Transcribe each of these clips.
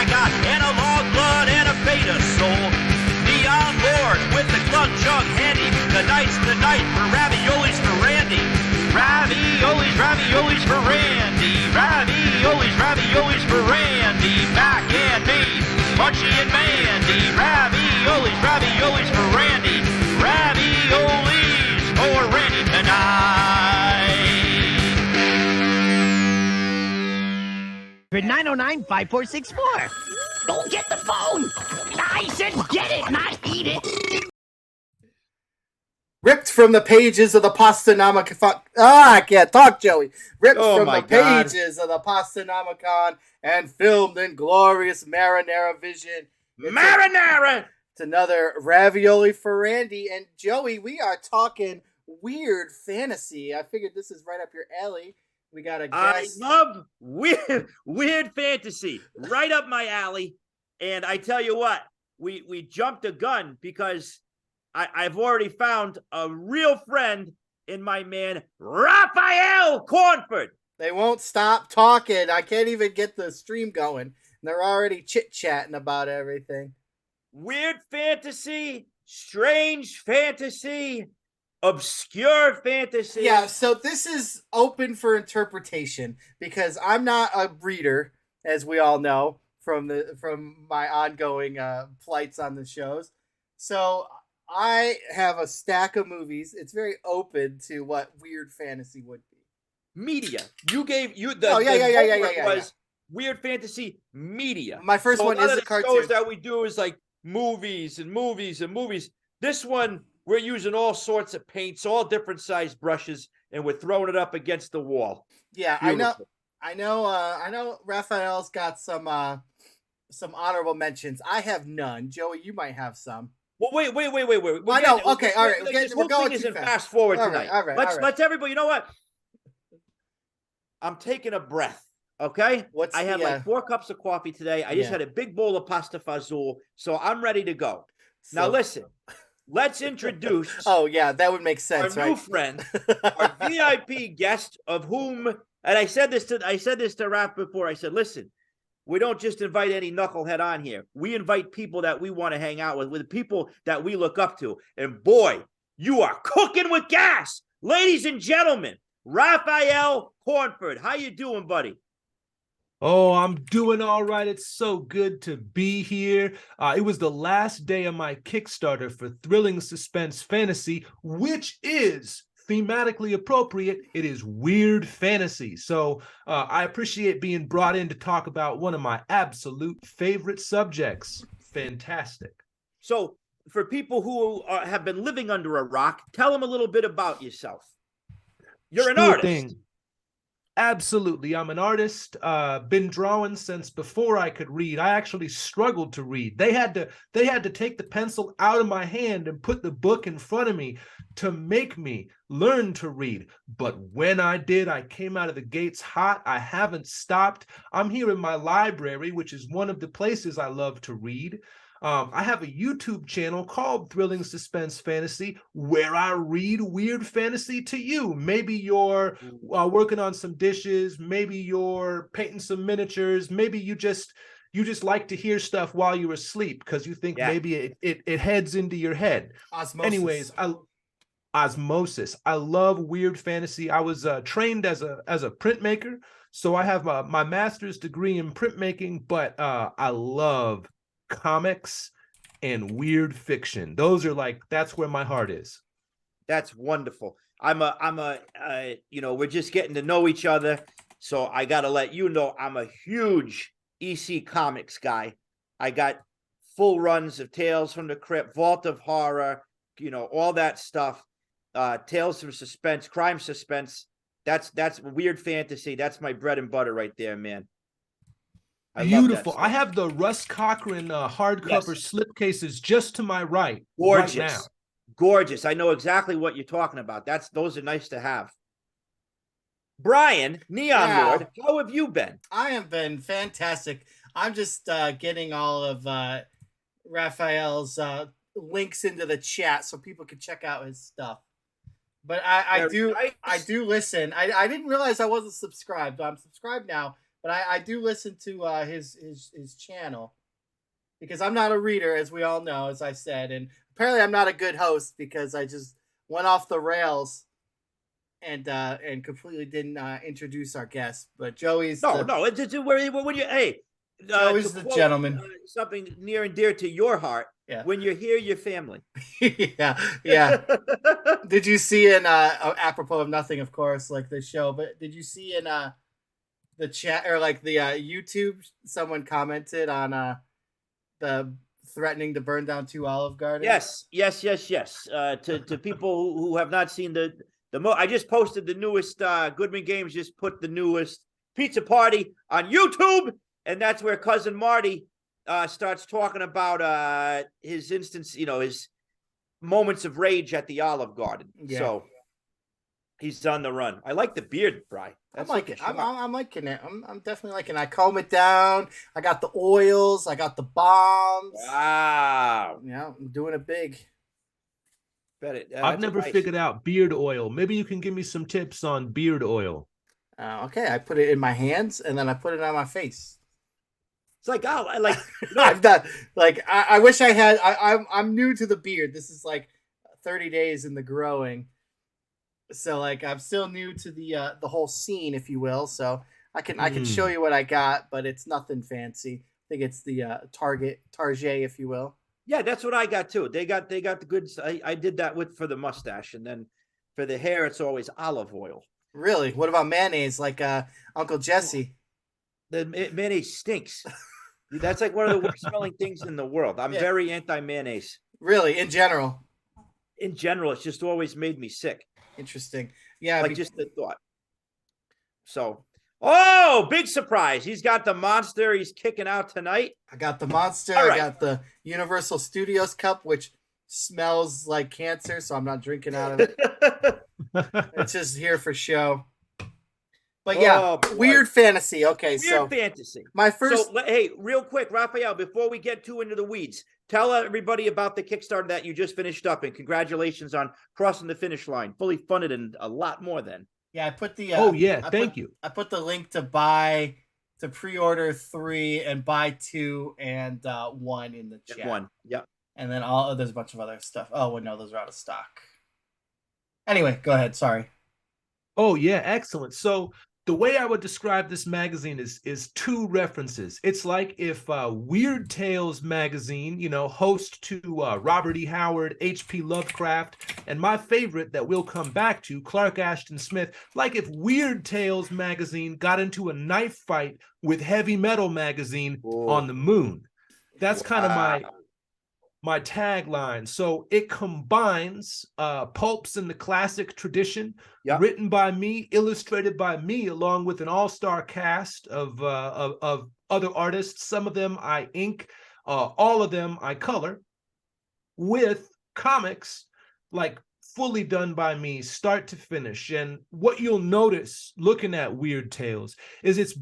I got analog blood and a beta soul. Be on board with the glug jug handy. Tonight's the night for raviolis for Randy. Raviolis, raviolis for Randy. Raviolis, raviolis for Randy. Mac and me, Punchy and Mandy. Raviolis, raviolis for Randy. Raviolis for Randy tonight. 909-5464. Go get the phone. I said get it, not eat it. Ripped from the pages of the Pastanomicon. I can't talk, Joey. Ripped from the pages of the Pastanomicon and filmed in glorious Marinara vision. Marinara! It's another Ravioli for Randy. And Joey, we are talking weird fantasy. I figured this is right up your alley. We got a guest. I love weird fantasy. Right up my alley. And I tell you what, we jumped the gun because I've already found a real friend in my man, Raphael Cornford. They won't stop talking. I can't even get the stream going. They're already chit-chatting about everything. Weird fantasy, strange fantasy, obscure fantasy. Yeah, so this is open for interpretation because I'm not a reader, as we all know from my ongoing flights on the shows. So I have a stack of movies. It's very open to what weird fantasy would be. Media. You gave the was weird fantasy media. My first one is a cartoon. Shows that we do is like movies and movies and movies. This one we're using all sorts of paints, all different size brushes, and we're throwing it up against the wall. Yeah, beautiful. I know. Raphael's got some honorable mentions. I have none. Joey, you might have some. Well, wait. I know. Okay, all right. We're going too fast. Fast forward tonight. All right. Let's everybody. You know what? I'm taking a breath. Okay. I had like 4 cups of coffee today. I just had a big bowl of pasta fazool, so I'm ready to go. Now listen. Let's introduce. Oh yeah, that would make sense. Our new friend, our VIP guest, of whom, and I said this to Raph before. I said, listen. We don't just invite any knucklehead on here. We invite people that we want to hang out with people that we look up to. And boy, you are cooking with gas. Ladies and gentlemen, Raphael Cornford. How you doing, buddy? Oh, I'm doing all right. It's so good to be here. It was the last day of my Kickstarter for Thrilling Suspense Fantasy, which is thematically appropriate. It is weird fantasy. So I appreciate being brought in to talk about one of my absolute favorite subjects. Fantastic. So for people who have been living under a rock, tell them a little bit about yourself. You're an artist. Absolutely. I'm an artist. Been drawing since before I could read. I actually struggled to read. They had to take the pencil out of my hand and put the book in front of me to make me learn to read. But when I did, I came out of the gates hot. I haven't stopped. I'm here in my library, which is one of the places I love to read. I have a YouTube channel called Thrilling Suspense Fantasy where I read weird fantasy to you. Maybe you're working on some dishes. Maybe you're painting some miniatures. Maybe you just like to hear stuff while you're asleep because you think maybe it heads into your head. Osmosis. Anyways, osmosis. I love weird fantasy. I was trained as a printmaker, so I have my master's degree in printmaking, but I love comics and weird fiction. Those are that's where my heart is. That's wonderful. We're just getting to know each other. So I got to let you know, I'm a huge EC Comics guy. I got full runs of Tales from the Crypt, Vault of Horror, all that stuff. Tales from Suspense, crime suspense. That's weird fantasy. That's my bread and butter right there, man. Beautiful. I have the Russ Cochran hardcover slipcases just to my right. Gorgeous. Right now. Gorgeous. I know exactly what you're talking about. Those are nice to have. Brian, Neon Lord, how have you been? I have been fantastic. I'm just getting all of Raphael's links into the chat so people can check out his stuff. But I do listen. I didn't realize I wasn't subscribed, but I'm subscribed now. but I do listen to his channel because I'm not a reader, as we all know, as I said, and apparently I'm not a good host because I just went off the rails and completely didn't introduce our guest. But Joey's it's when you Joey's to the quote, gentleman. Something near and dear to your heart. Yeah. When you're here, your family. yeah. Did you see in apropos of nothing, of course, like the show, but did you see in the chat or like the YouTube someone commented on the threatening to burn down 2 Olive Gardens? Yes. To people who have not seen I just posted the newest Goodman Games just put the newest pizza party on YouTube, and that's where cousin Marty starts talking about his instance, his moments of rage at the Olive Garden. Yeah. So he's on the run. I like the beard, Bri. I'm liking it. I'm liking it. I'm definitely liking it. I comb it down. I got the oils. I got the bombs. Wow. Yeah, I'm doing it big. Bet it. I've never figured out beard oil. Maybe you can give me some tips on beard oil. Okay, I put it in my hands and then I put it on my face. It's like, I've done I wish I had. I'm new to the beard. This is like 30 days in the growing, so like I'm still new to the whole scene, if you will. So I can show you what I got, but it's nothing fancy. I think it's the Target, if you will. Yeah, that's what I got too. They got the goods. I did that for the mustache, and then for the hair, it's always olive oil. Really? What about mayonnaise, like Uncle Jesse? The mayonnaise stinks. That's like one of the worst smelling things in the world. I'm very anti mayonnaise. Really, in general. In general, it's just always made me sick. Interesting. Yeah, like just the thought. So, oh, big surprise! He's got the monster. He's kicking out tonight. I got the monster. Right. I got the Universal Studios cup, which smells like cancer, so I'm not drinking out of it. It's just here for show. But yeah, weird fantasy. Okay, weird fantasy. My first. So, hey, real quick, Raphael, before we get too into the weeds, tell everybody about the Kickstarter that you just finished up, and congratulations on crossing the finish line, fully funded, and a lot more than. Yeah, I put the. Thank you. I put the link to pre-order 3 and buy 2 and 1 in the chat. 1, yep. And then there's a bunch of other stuff. Oh, well, no, those are out of stock. Anyway, go ahead. Sorry. Oh yeah, excellent. So the way I would describe this magazine is 2 references. It's like if Weird Tales magazine, host to Robert E. Howard, H.P. Lovecraft, and my favorite that we'll come back to, Clark Ashton Smith, like if Weird Tales magazine got into a knife fight with Heavy Metal magazine on the moon. That's kind of my tagline. So it combines pulps in the classic tradition, written by me, illustrated by me, along with an all-star cast of other artists. Some of them I ink, all of them I color, with comics like fully done by me, start to finish. And what you'll notice looking at Weird Tales is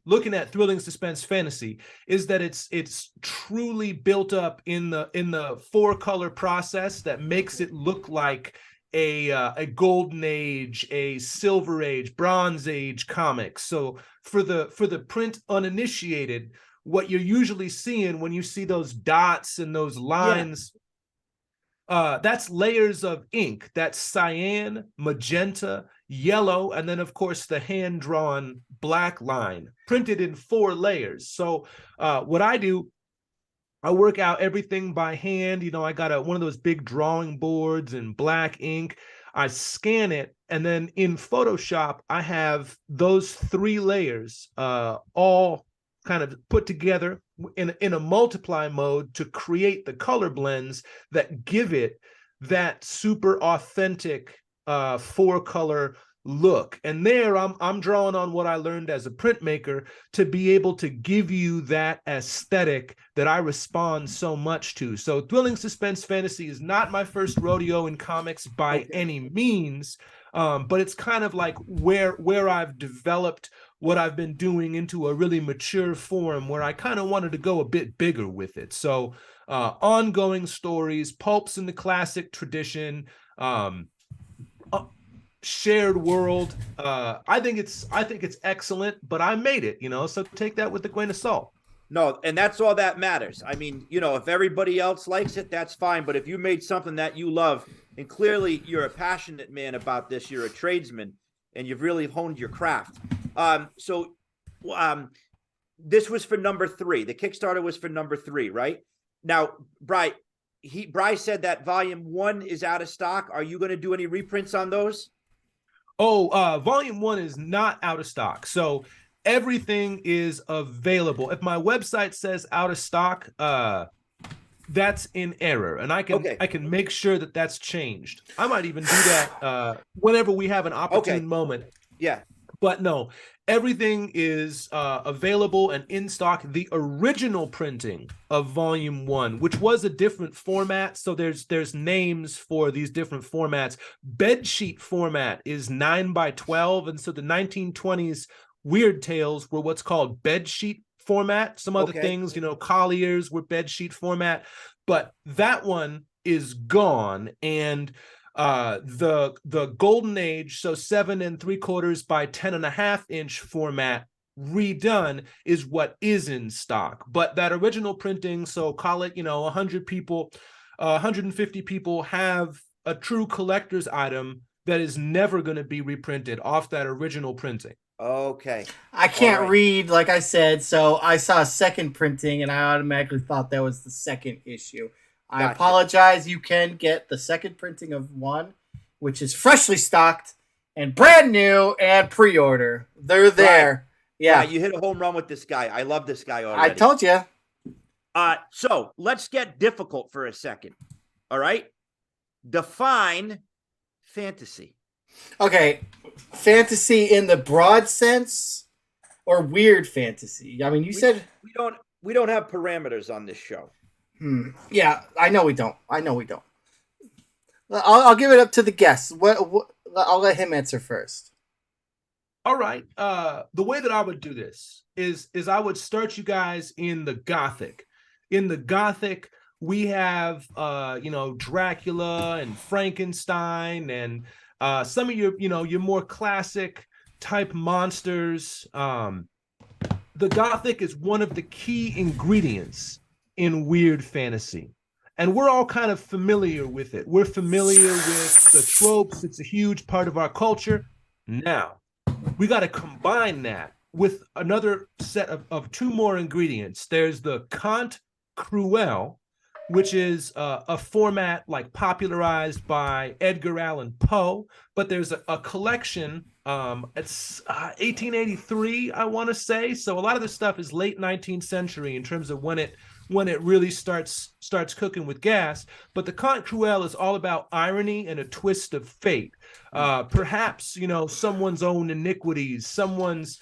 looking at Thrilling Suspense Fantasy is that it's truly built up in the 4-color process that makes it look like a golden age, a silver age, bronze age comic. So for the print uninitiated, what you're usually seeing when you see those dots and those lines, that's layers of ink. That's cyan, magenta, yellow, and then of course the hand-drawn black line printed in 4 layers. So what I do, I work out everything by hand. I got one of those big drawing boards in black ink. I scan it, and then in Photoshop, I have those 3 layers all kind of put together in a multiply mode to create the color blends that give it that super authentic 4-color look. And there I'm drawing on what I learned as a printmaker to be able to give you that aesthetic that I respond so much to. So Thrilling Suspense Fantasy is not my first rodeo in comics by any means, but it's kind of like where I've developed what I've been doing into a really mature form where I kind of wanted to go a bit bigger with it. So ongoing stories, pulps in the classic tradition, shared world. I think it's excellent, but I made it, so take that with a grain of salt. No, and that's all that matters. I mean, if everybody else likes it, that's fine. But if you made something that you love, and clearly you're a passionate man about this, you're a tradesman, and you've really honed your craft. So this was for number 3. The Kickstarter was for number 3, right? Now, Bry said that volume 1 is out of stock. Are you going to do any reprints on those? Oh, volume 1 is not out of stock. So everything is available. If my website says out of stock, that's in error, and I can make sure that that's changed. I might even do that whenever we have an opportune moment. Yeah. But no, everything is available and in stock. The original printing of volume 1, which was a different format, so there's names for these different formats. Bedsheet format is 9x12, and so the 1920s Weird Tales were what's called bedsheet format. Some other things, Colliers were bedsheet format, but that one is gone. And the golden age, so 7 3/4 by 10.5 inch format redone, is what is in stock. But that original printing, so call it 100 people, 150 people have a true collector's item that is never going to be reprinted off that original printing. Okay. I can't read, like I said, so I saw a second printing and I automatically thought that was the second issue. I apologize. You can get the second printing of 1, which is freshly stocked and brand new and pre-order. They're there. Right. Yeah. You hit a home run with this guy. I love this guy already. I told you. So let's get difficult for a second. All right. Define fantasy. Okay. Fantasy in the broad sense or weird fantasy? I mean, you said we don't have parameters on this show. Yeah, I know we don't. I'll give it up to the guests. I'll let him answer first. All right. The way that I would do this is I would start you guys in the Gothic. In the Gothic, we have Dracula and Frankenstein and some of your more classic type monsters. The Gothic is one of the key ingredients in weird fantasy, and we're all kind of familiar with it. We're familiar with the tropes. It's a huge part of our culture. Now we got to combine that with another set of 2 more ingredients. There's the conte cruel, which is a format like popularized by Edgar Allan Poe, but there's a collection. It's 1883, I want to say. So a lot of this stuff is late 19th century in terms of when it really starts cooking with gas. But the conte cruel is all about irony and a twist of fate. Perhaps someone's own iniquities, someone's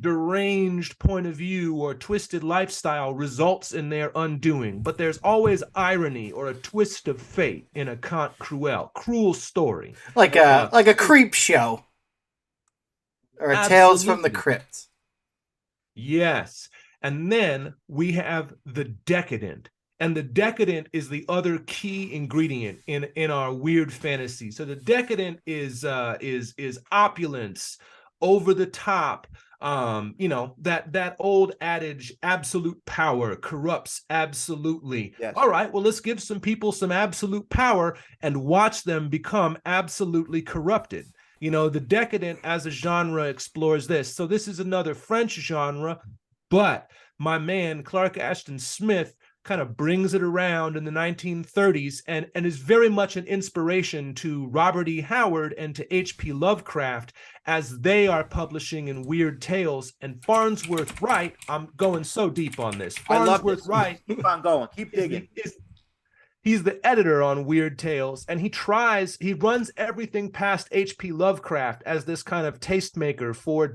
deranged point of view or twisted lifestyle results in their undoing. But there's always irony or a twist of fate in a conte cruel story, like a creep show or a Tales from the Crypt. Yes. And then we have the decadent. And the decadent is the other key ingredient in our weird fantasy. So the decadent is opulence, over the top. That old adage, absolute power corrupts absolutely. Yes. All right, well, let's give some people some absolute power and watch them become absolutely corrupted. The decadent as a genre explores this. So this is another French genre, but my man, Clark Ashton Smith, kind of brings it around in the 1930s and is very much an inspiration to Robert E. Howard and to H.P. Lovecraft as they are publishing in Weird Tales. And Farnsworth Wright, I'm going so deep on this. Farnsworth Wright, keep on going, keep digging. He's the editor on Weird Tales, and he runs everything past H.P. Lovecraft as this kind of tastemaker for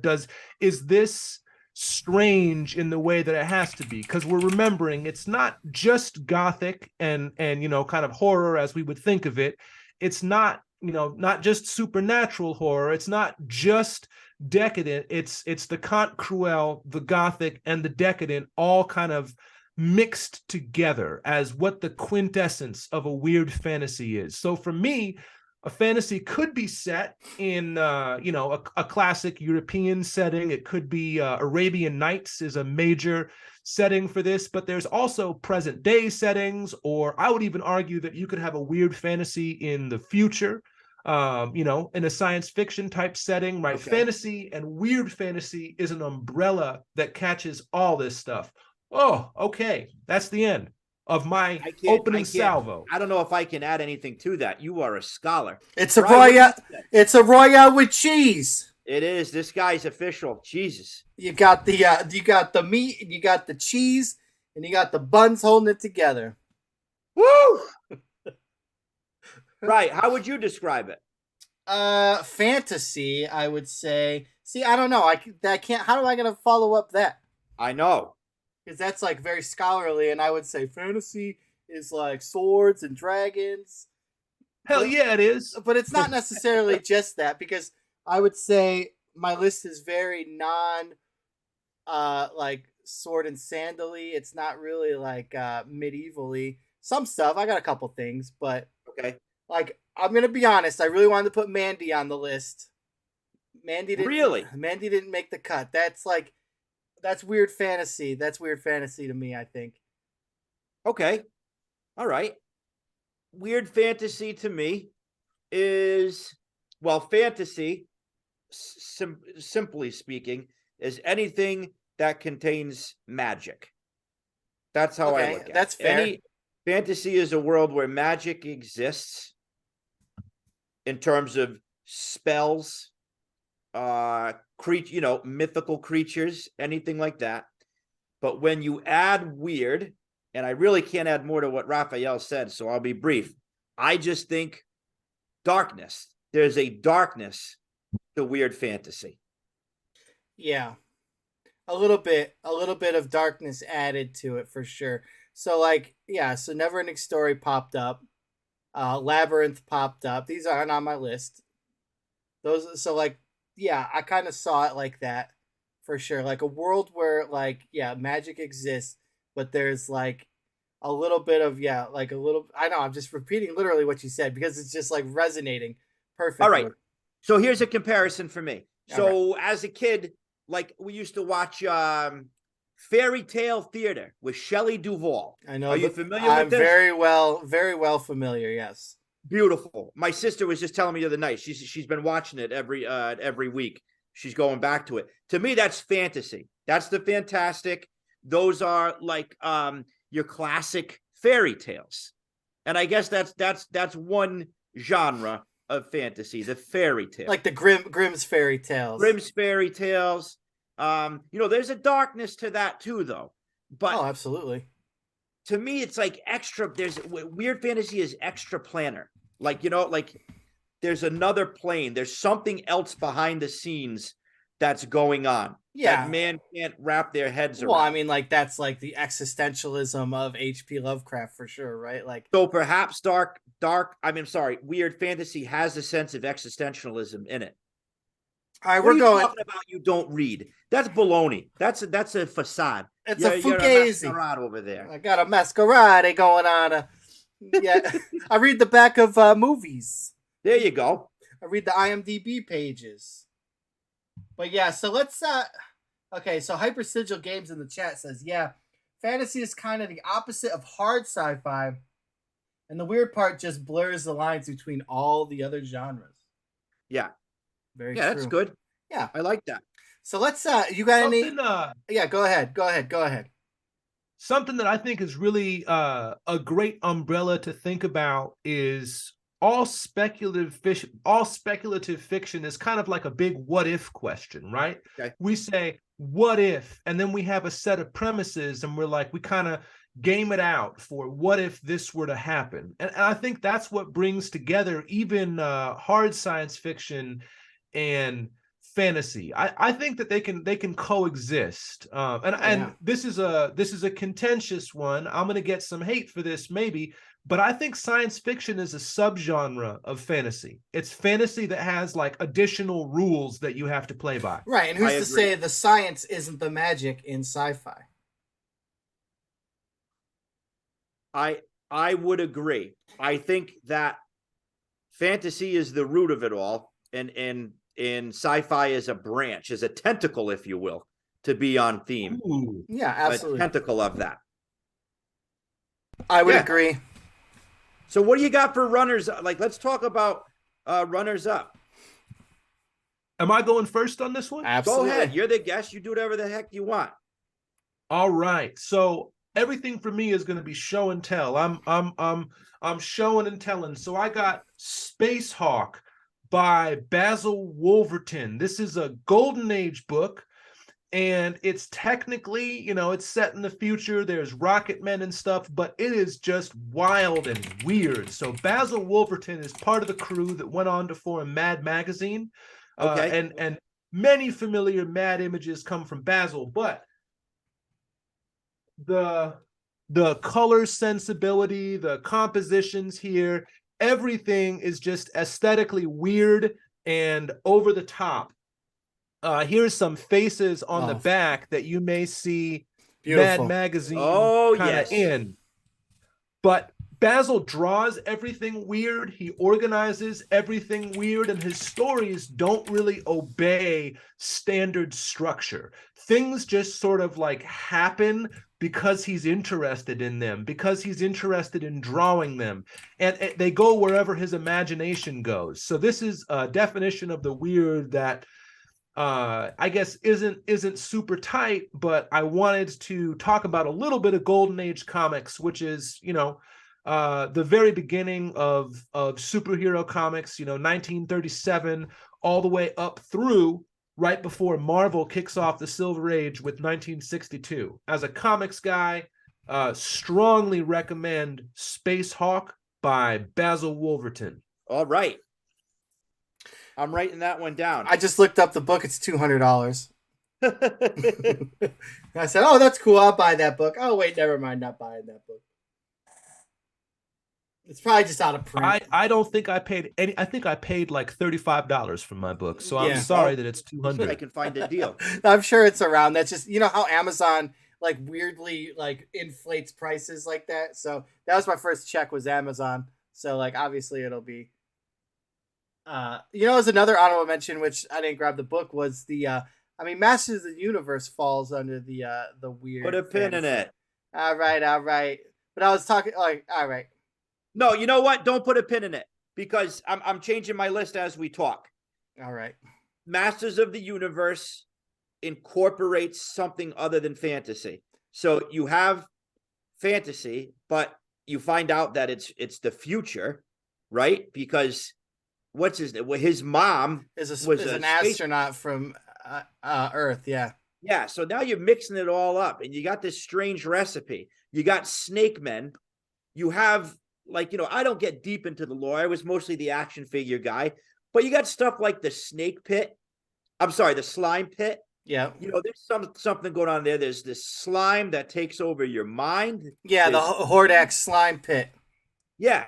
is this strange in the way that it has to be, because we're remembering it's not just Gothic and kind of horror as we would think of it. It's not not just supernatural horror. It's not just decadent. It's the conte cruel, the Gothic, and the decadent all kind of mixed together as what the quintessence of a weird fantasy is. So for me, A fantasy could be set in, a classic European setting. It could be Arabian Nights is a major setting for this, but there's also present day settings, or I would even argue that you could have a weird fantasy in the future, in a science fiction type setting, right? Okay. Fantasy and weird fantasy is an umbrella that catches all this stuff. Oh, okay. That's the end of my opening salvo. I don't know if I can add anything to that. You are a scholar. It's a Brian, what do you royale. say? It's a royale with cheese. It is. This guy's official. Jesus. You got the meat, and you got the cheese, and you got the buns holding it together. Woo! Right. How would you describe it? Fantasy, I would say. See, I don't know. I can't. How am I gonna follow up that? I know. Because that's like very scholarly, and I would say fantasy is like swords and dragons. Hell yeah, it is. But it's not necessarily just that, because I would say my list is very like sword and sandally. It's not really like medievally. Some stuff. I got a couple things, but Okay. like I'm gonna be honest. I really wanted to put Mandy on the list. Mandy didn't make the cut. That's weird fantasy. That's weird fantasy to me, I think. Okay. All right. Weird fantasy to me is, well, fantasy, simply speaking, is anything that contains magic. That's how I look at it. That's fair. Fantasy is a world where magic exists in terms of spells, mythical creatures, anything like that. But when you add weird, and I really can't add more to what Raphael said, so I'll be brief. I just think darkness. There's a darkness to weird fantasy. Yeah. A little bit of darkness added to it for sure. So so Neverending Story popped up. Labyrinth popped up. These aren't on my list. I kind of saw it like that for sure. Like a world where magic exists, but there's like a little bit of I know I'm just repeating literally what you said because it's just like resonating perfectly. All right. So here's a comparison for me. So as a kid, like we used to watch Fairy Tale Theater with Shelley Duvall. I know. Are you familiar I'm with this? very well familiar, yes. Beautiful. My sister was just telling me the other night. She's been watching it every week. She's going back to it. To me, that's fantasy. That's the fantastic. Those are like your classic fairy tales. And I guess that's one genre of fantasy, the fairy tale. Like the Grimm's fairy tales. Grimm's fairy tales. There's a darkness to that too, though. But absolutely. To me, it's like extra. There's weird fantasy is extra planar. Like there's another plane. There's something else behind the scenes that's going on. Yeah, that man can't wrap their heads around. Well, I mean, like that's like the existentialism of H.P. Lovecraft for sure, right? Like, so perhaps weird fantasy has a sense of existentialism in it. All right, we're talking about. You don't read. That's baloney. That's a facade. It's a fugazi. You're a masquerade over there. I got a masquerade going on. Yeah, I read the back of movies. There you go. I read the IMDb pages. But yeah, so let's okay, so Hyper Sigil Games in the chat says, yeah, fantasy is kind of the opposite of hard sci-fi, and the weird part just blurs the lines between all the other genres. Yeah. Very true. That's good. Yeah. I like that. So let's you got any Yeah, go ahead. Something that I think is really a great umbrella to think about is all speculative fiction is kind of like a big what if question, right? Okay. We say what if, and then we have a set of premises, and we kind of game it out for what if this were to happen. And I think that's what brings together even hard science fiction and fantasy. I think that they can coexist. And this is a contentious one. I'm going to get some hate for this maybe, but I think science fiction is a subgenre of fantasy. It's fantasy that has like additional rules that you have to play by. Right, and who's to say the science isn't the magic in sci-fi? I would agree. I think that fantasy is the root of it all, and sci-fi is a branch, is a tentacle, if you will, to be on theme. Ooh. Yeah, A absolutely. tentacle of that. I would Yeah. agree. So what do you got for runners? Like, let's talk about runners up. Am I going first on this one? Absolutely. Go ahead. You're the guest. You do whatever the heck you want. All right. So everything for me is going to be show and tell. I'm showing and telling. So I got Space Hawk by Basil Wolverton. This is a Golden Age book, and it's technically, it's set in the future. There's rocket men and stuff, but it is just wild and weird. So Basil Wolverton is part of the crew that went on to form Mad Magazine. Okay. And many familiar Mad images come from Basil, but the color sensibility, the compositions here, everything is just aesthetically weird and over the top. Here's some faces on the back that you may see Beautiful. Mad Magazine yes. in. But Basil draws everything weird. He organizes everything weird, and his stories don't really obey standard structure. Things just sort of like happen because he's interested in them, because he's interested in drawing them, and they go wherever his imagination goes. So this is a definition of the weird that I guess isn't super tight, but I wanted to talk about a little bit of Golden Age comics, which is, the very beginning of superhero comics, 1937 all the way up through right before Marvel kicks off the Silver Age with 1962. As a comics guy, strongly recommend Space Hawk by Basil Wolverton. All right. I'm writing that one down. I just looked up the book. It's $200. I said, "Oh, that's cool. I'll buy that book." Oh, wait, never mind. Not buying that book. It's probably just out of print. I don't think I paid any. I think I paid like $35 for my book. So I'm Yeah. sorry that it's $200. I can find a deal. I'm sure it's around. That's just, how Amazon like weirdly like inflates prices like that. So that was my first check, was Amazon. So like obviously it'll be. As another honorable mention, which I didn't grab the book, was the Masters of the Universe falls under the weird. Put a pin in it. All right. But I was talking like, all right. No, you know what? Don't put a pin in it, because I'm changing my list as we talk. All right. Masters of the Universe incorporates something other than fantasy. So you have fantasy, but you find out that it's the future, right? Because what's his mom is was an space astronaut from Earth. Yeah. Yeah, so now you're mixing it all up, and you got this strange recipe. You got snake men. You have, I don't get deep into the lore. I was mostly the action figure guy. But you got stuff like the snake pit. I'm sorry, the slime pit. Yeah. There's something going on there. There's this slime that takes over your mind. Yeah, the Hordak slime pit. Yeah.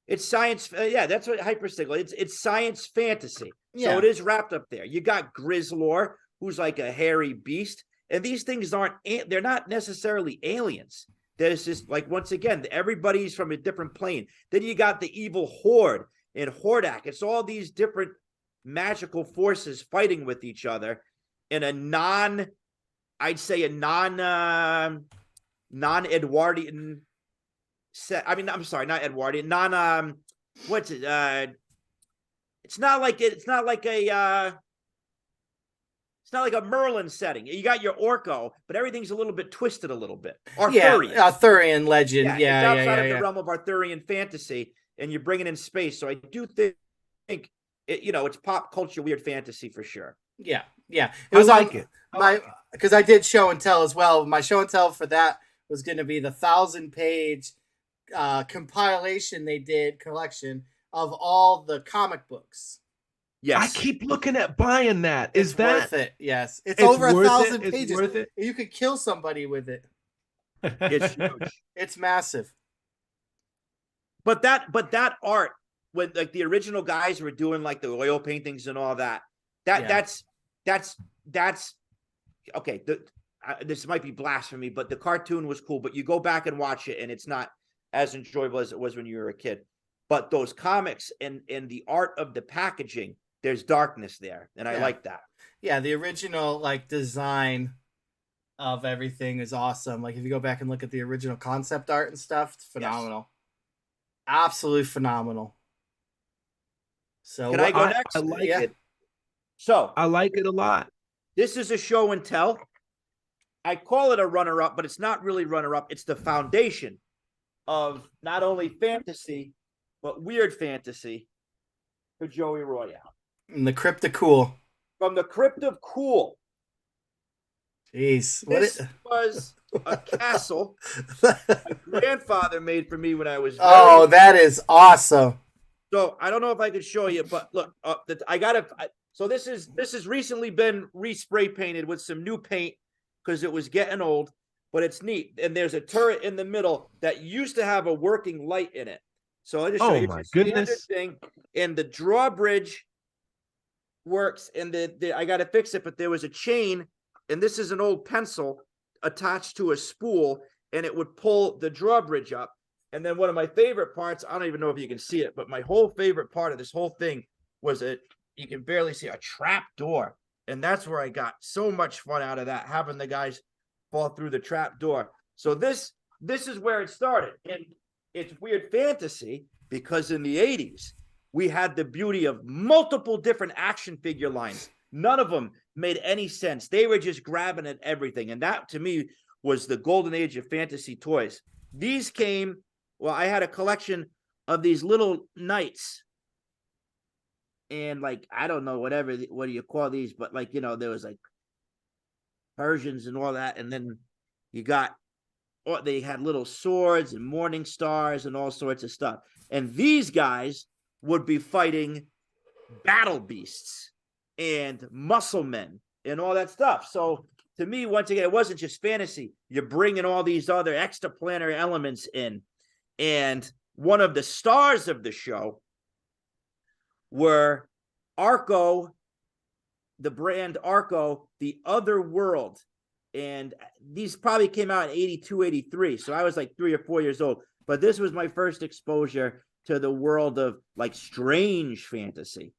It's science. That's what hyperstickle. It's science fantasy. Yeah. So it is wrapped up there. You got Grizzlor, who's like a hairy beast. And these things they're not necessarily aliens. There's just, like, once again, everybody's from a different plane. Then you got the evil Horde and Hordak. It's all these different magical forces fighting with each other in a non-Edwardian set. I mean, I'm sorry, not Edwardian. What's it? It's not like a Merlin setting. You got your Orko, but everything's a little bit twisted a little bit. Arthurian. Yeah, Arthurian legend. It's outside of the realm of Arthurian fantasy, and you're bringing in space. So I do think it's pop culture weird fantasy for sure. Yeah. It was because I did show and tell as well. My show and tell for that was going to be the 1,000-page compilation they did, collection of all the comic books. Yes. I keep looking at buying that. Is that worth it? Yes. It's over 1,000 pages. It's worth it. You could kill somebody with it. It's huge. It's massive. But that art, when like the original guys were doing like the oil paintings and all that, that's okay. This might be blasphemy, but the cartoon was cool. But you go back and watch it, and it's not as enjoyable as it was when you were a kid. but those comics and the art of the packaging, there's darkness there, and I like that. Yeah, the original like design of everything is awesome. Like if you go back and look at the original concept art and stuff, it's phenomenal. Yes. Absolutely phenomenal. So can I go next? I like it. So I like it a lot. This is a show and tell. I call it a runner-up, but it's not really runner-up. It's the foundation of not only fantasy, but weird fantasy for Joey Royale. And the Crypt of Cool. From the Crypt of Cool. Jeez. This was a castle my grandfather made for me when I was that is awesome. So I don't know if I could show you, but look, so this has recently been respray painted with some new paint because it was getting old, but it's neat. And there's a turret in the middle that used to have a working light in it. So I just show you my goodness thing, and the drawbridge works, and I got to fix it, but there was a chain, and this is an old pencil attached to a spool, and it would pull the drawbridge up. And then one of my favorite parts, I don't even know if you can see it, but my whole favorite part of this whole thing was you can barely see a trap door. And that's where I got so much fun out of that, having the guys fall through the trap door. So this is where it started. And it's weird fantasy because in the 80s, we had the beauty of multiple different action figure lines. None of them made any sense. They were just grabbing at everything. And that, to me, was the golden age of fantasy toys. These came, well, I had a collection of these little knights. And, like, I don't know, what do you call these? But, like, you know, there was, like, Persians and all that. And then they had little swords and morning stars and all sorts of stuff. And these guys would be fighting battle beasts and muscle men and all that stuff. So to me, once again, it wasn't just fantasy. You're bringing all these other extraplanar elements in. And one of the stars of the show were Arco, the brand Arco, the Other World. And these probably came out in 82, 83. So I was like 3 or 4 years old. But this was my first exposure to the world of like strange fantasy.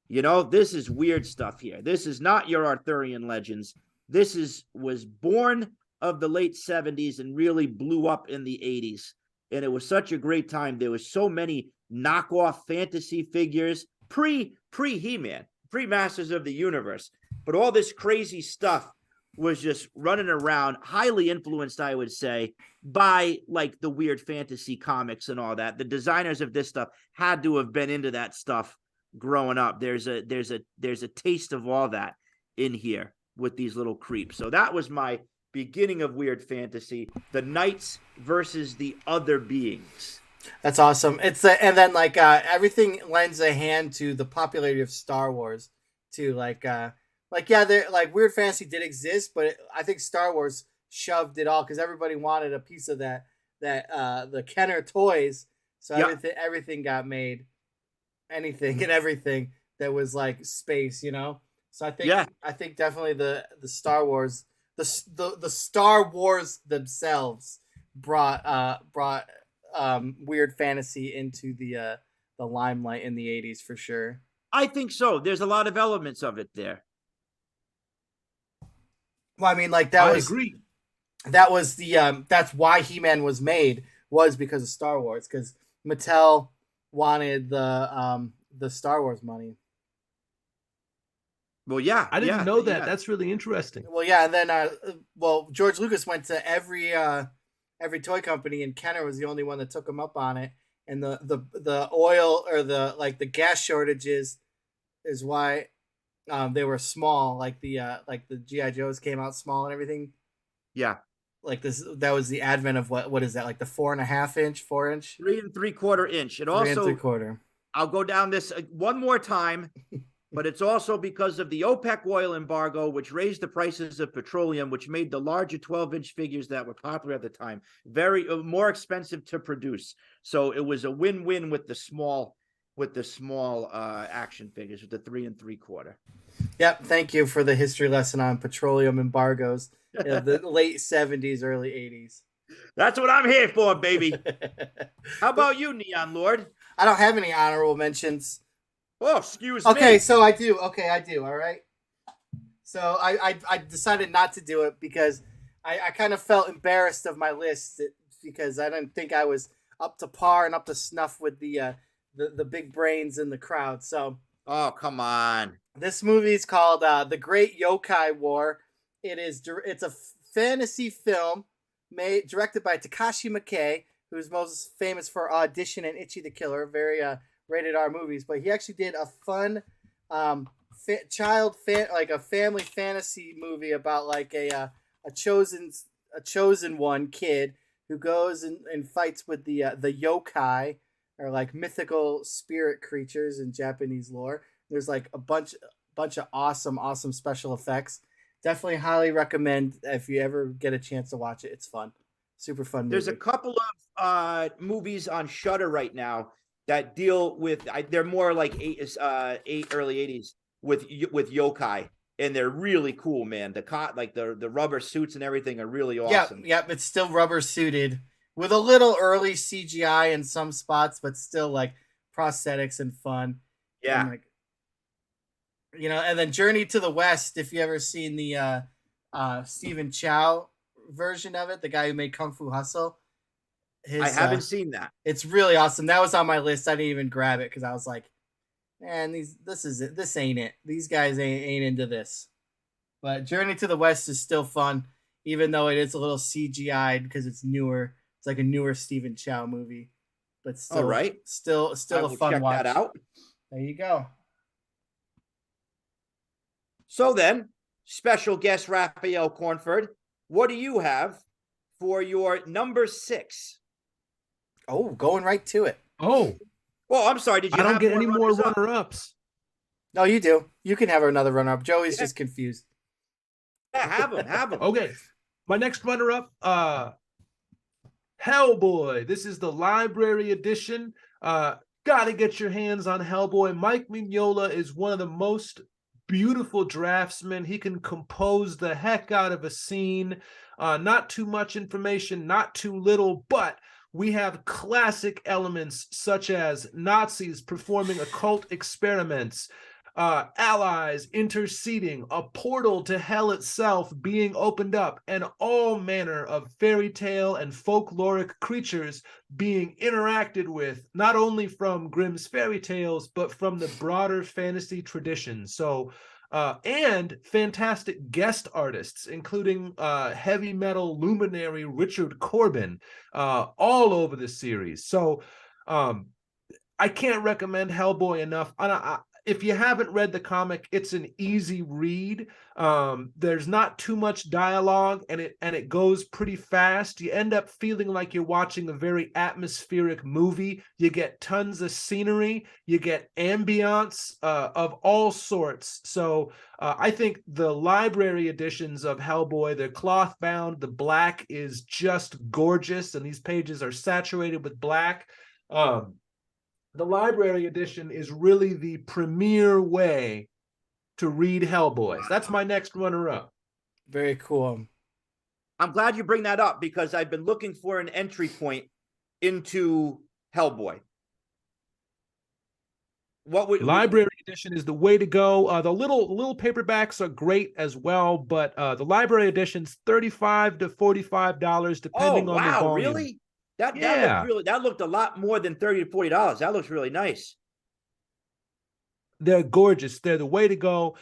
You know, this is weird stuff here. This is not your Arthurian legends. This was born of the late 70s and really blew up in the 80s. And it was such a great time. There was so many knockoff fantasy figures, pre-He-Man, pre-Masters of the Universe. But all this crazy stuff was just running around, highly influenced, I would say, by like the weird fantasy comics and all that. The designers of this stuff had to have been into that stuff growing up. There's a taste of all that in here with these little creeps. So that was my beginning of weird fantasy, the knights versus the other beings. That's awesome. And then like everything lends a hand to the popularity of Star Wars too. Like weird fantasy did exist, but I think Star Wars shoved it all because everybody wanted a piece of that the Kenner toys. So everything got made. Anything and everything that was like space, you know. So I think definitely the Star Wars, the Star Wars themselves brought weird fantasy into the limelight in the 80s for sure. I think so. There's a lot of elements of it there. Well, I mean, like I agree. That was the that's why He-Man was made, was because of Star Wars, because Mattel wanted the Star Wars money. Well, yeah, I didn't know that. Yeah. That's really interesting. Well, yeah, and then George Lucas went to every toy company, and Kenner was the only one that took him up on it. And the oil or the gas shortages is why they were small. Like the GI Joes came out small and everything. Yeah. Like that was the advent of what is that, like the 4.5 inch, 4 inch, 3 3/4 inch. And 3 also 3/4. I'll go down this one more time, but it's also because of the OPEC oil embargo, which raised the prices of petroleum, which made the larger 12-inch figures that were popular at the time very more expensive to produce. So it was a win-win with the small action figures, with the 3 3/4. Yep. Thank you for the history lesson on petroleum embargoes of the late 70s, early 80s. That's what I'm here for, baby. How about you, Neon Lord? I don't have any honorable mentions. Oh, excuse Okay, me. so I do. Okay, I do. All right. So I decided not to do it because I kind of felt embarrassed of my list because I didn't think I was up to par and up to snuff with the big brains in the crowd. So Oh, come on. this movie is called The Great Yokai War. It's a fantasy film directed by Takashi Miike, who's most famous for Audition and Ichi the Killer, very rated R movies. But he actually did a fun like a family fantasy movie about like a chosen one kid who goes and fights with the yokai, or like mythical spirit creatures in Japanese lore. There's like a bunch of awesome special effects. Definitely highly recommend if you ever get a chance to watch it. It's fun. Super fun movie. There's a couple of movies on Shudder right now that deal with they're more like early 80s with yokai, and they're really cool, man. The rubber suits and everything are really awesome. Yep, it's still rubber suited with a little early CGI in some spots, but still like prosthetics and fun. Yeah. And like, and then Journey to the West, if you ever seen the Stephen Chow version of it, the guy who made Kung Fu Hustle. I haven't seen that. It's really awesome. That was on my list. I didn't even grab it because I was like, man, this ain't it. These guys ain't into this. But Journey to the West is still fun, even though it is a little CGI'd because it's newer. It's like a newer Stephen Chow movie. But still, all right. Still I a will fun check watch. that out. There you go. So then, special guest Raphael Cornford, what do you have for your number 6? Oh, going right to it. Oh, well, I'm sorry. Did you? I don't have get any more runners-up? runner-ups. No, you do. You can have another runner-up. Joey's just confused. Yeah, have them. Okay, my next runner-up, Hellboy. This is the library edition. Gotta get your hands on Hellboy. Mike Mignola is one of the most beautiful draftsmen. He can compose the heck out of a scene. Not too much information, not too little, but we have classic elements such as Nazis performing occult experiments, allies interceding, a portal to hell itself being opened up, and all manner of fairy tale and folkloric creatures being interacted with, not only from Grimm's fairy tales, but from the broader fantasy tradition. So, and fantastic guest artists, including heavy metal luminary Richard Corbin, all over the series. So, I can't recommend Hellboy enough. If you haven't read the comic, it's an easy read. There's not too much dialogue, and it goes pretty fast. You end up feeling like you're watching a very atmospheric movie. You get tons of scenery. You get ambience of all sorts. So I think the library editions of Hellboy, they're cloth bound. The black is just gorgeous, and these pages are saturated with black. The library edition is really the premier way to read Hellboy. That's my next runner-up. Very cool. I'm glad you bring that up because I've been looking for an entry point into Hellboy. Library edition is the way to go. The little paperbacks are great as well, but the library edition's $35 to $45 depending on the volume. Really? That looked a lot more than $30 to $40. That looks really nice. They're gorgeous. They're the way to go.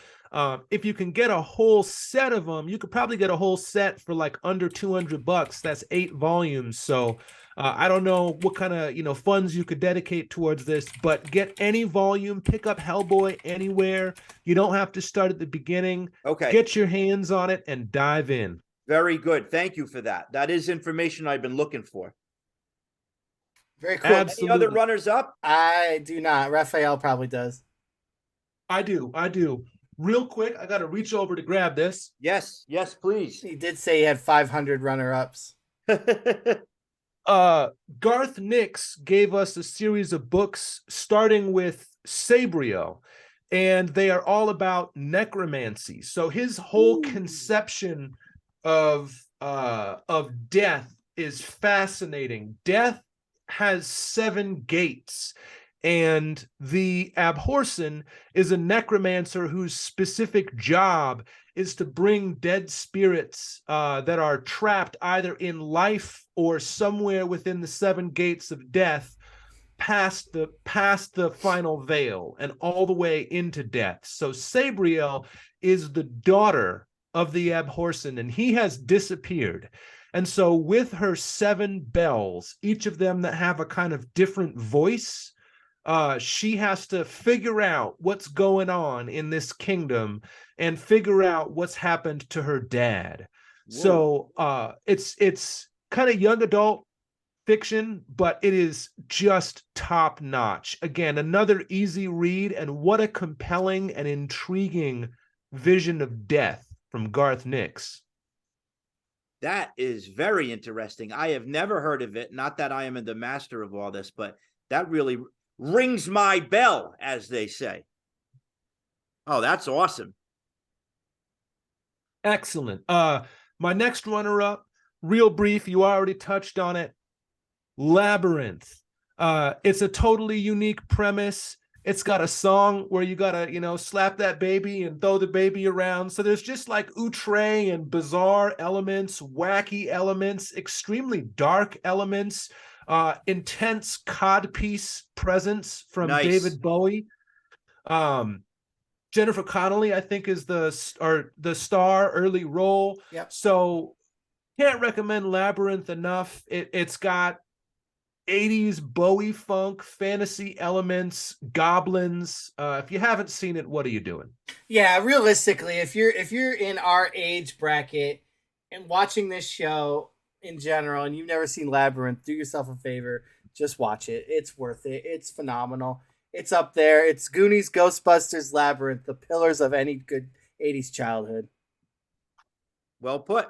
If you can get a whole set of them, you could probably get a whole set for like under $200. That's 8 volumes. So I don't know what kind of funds you could dedicate towards this, but get any volume, pick up Hellboy anywhere. You don't have to start at the beginning. Okay. Get your hands on it and dive in. Very good. Thank you for that. That is information I've been looking for. Very cool. Absolutely. Any other runners up? I do not. Raphael probably does. I do. Real quick, I got to reach over to grab this. Yes, please. He did say he had 500 runner-ups. Garth Nix gave us a series of books starting with Sabrio, and they are all about necromancy. So his whole conception of death is fascinating. Death has 7 gates, And the Abhorsen is a necromancer whose specific job is to bring dead spirits that are trapped either in life or somewhere within the 7 gates of death past the final veil and all the way into death. So Sabriel is the daughter of the Abhorsen, and he has disappeared. And so with her 7 bells, each of them that have a kind of different voice, she has to figure out what's going on in this kingdom and figure out what's happened to her dad. Whoa. So it's kind of young adult fiction, but it is just top notch. Again, another easy read, and what a compelling and intriguing vision of death from Garth Nix. That is very interesting. I have never heard of it. Not that I am the master of all this, but that really rings my bell, as they say. Oh, that's awesome. Excellent. My next runner-up, real brief, you already touched on it. Labyrinth. It's a totally unique premise. It's got a song where you gotta, slap that baby and throw the baby around. So there's just like outre and bizarre elements, wacky elements, extremely dark elements, intense codpiece presence from David Bowie. Jennifer Connelly, I think, is the star early role. Yep. So can't recommend Labyrinth enough. It's got 80s Bowie funk, fantasy elements, goblins. If you haven't seen it, what are you doing? Yeah, realistically, if you're in our age bracket and watching this show in general and you've never seen Labyrinth, do yourself a favor, just watch it. It's worth it. It's phenomenal. It's up there. It's Goonies, Ghostbusters, Labyrinth, the pillars of any good 80s childhood. Well put.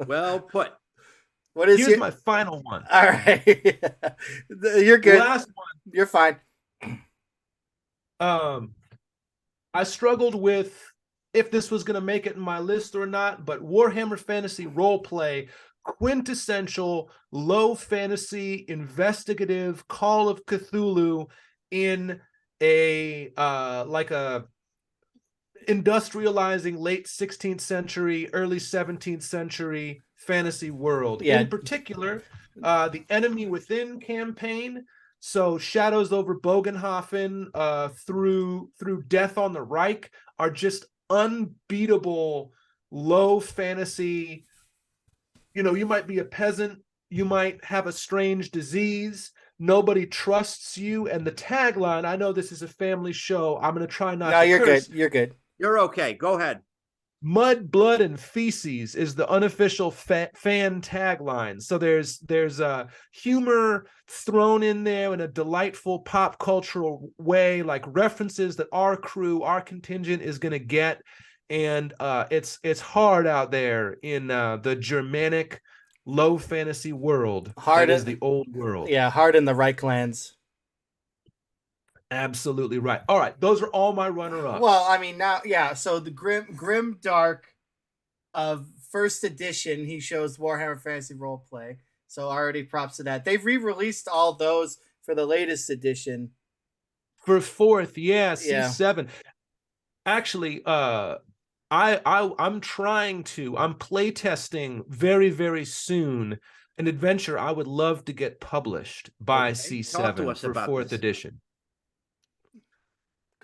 Well put. Here's my final one. All right. You're good. Last one. You're fine. I struggled with if this was going to make it in my list or not, but Warhammer Fantasy Roleplay, quintessential low fantasy investigative Call of Cthulhu in a industrializing late 16th century, early 17th century fantasy world. Yeah. In particular, the Enemy Within campaign. So Shadows over Bogenhofen through Death on the Reich are just unbeatable low fantasy. You might be a peasant, you might have a strange disease, nobody trusts you, and the tagline, I know this is a family show, I'm going to try not to you're curse. good. You're good. You're okay. Go ahead. Mud, blood, and feces is the unofficial fan tagline. So there's humor thrown in there in a delightful pop cultural way, like references that our crew, our contingent is going to get. And it's hard out there in the Germanic low fantasy world. Hard is the old world. Yeah, hard in the Reichlands. Absolutely right. All right, those are all my runner-ups. Well, I mean, now, yeah, so the Grim Dark of first edition, he shows Warhammer Fantasy Roleplay. So already props to that. They've re-released all those for the latest edition. For 4th, yeah, C7. Actually, I'm playtesting very, very soon an adventure I would love to get published by C7 for 4th edition.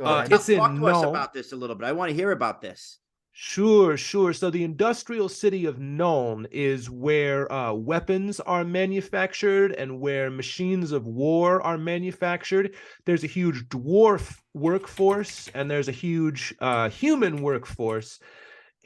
It's in Talk to us about this a little bit. I want to hear about this. Sure. So the industrial city of Nuln is where weapons are manufactured and where machines of war are manufactured. There's a huge dwarf workforce and there's a huge human workforce.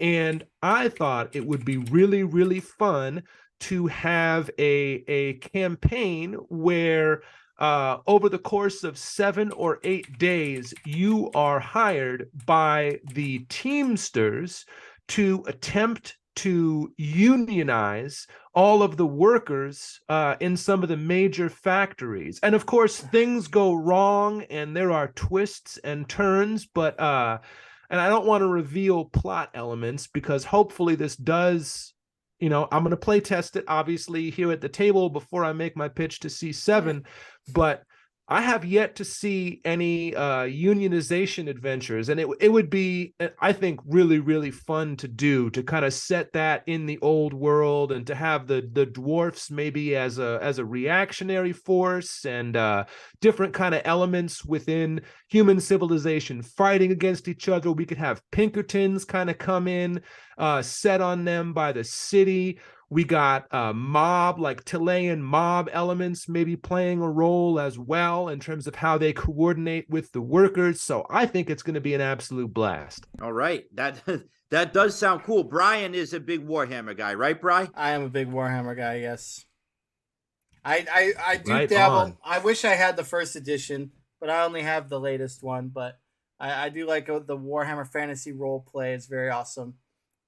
And I thought it would be really, really fun to have a campaign where over the course of 7 or 8 days, you are hired by the Teamsters to attempt to unionize all of the workers in some of the major factories. And of course, things go wrong and there are twists and turns, but and I don't want to reveal plot elements because hopefully this does, I'm going to play test it obviously here at the table before I make my pitch to C7. But I have yet to see any unionization adventures, and it would be, I think, really, really fun to do, to kind of set that in the old world, and to have the dwarfs maybe as a reactionary force, and different kind of elements within human civilization fighting against each other. We could have Pinkertons kind of come in, set on them by the city. We got mob, like Chilean mob elements maybe playing a role as well in terms of how they coordinate with the workers. So I think it's going to be an absolute blast. All right. That does sound cool. Brian is a big Warhammer guy, right, Brian? I am a big Warhammer guy, yes. I do Right dabble. on. I wish I had the first edition, but I only have the latest one. But I do like the Warhammer Fantasy role play. It's very awesome,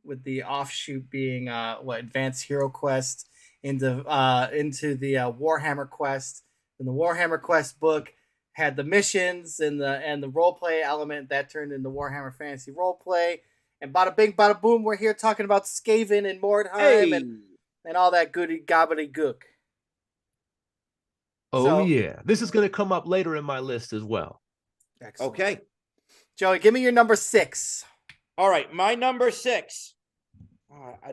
with the offshoot being Advanced Hero Quest into the Warhammer Quest. And the Warhammer Quest book had the missions and the role play element that turned into Warhammer Fantasy role play. And bada bing, bada boom, we're here talking about Skaven and Mordheim and all that goody gobbledygook. Oh, So- yeah. This is going to come up later in my list as well. Excellent. Okay. Joey, give me your number 6. All right. My number 6.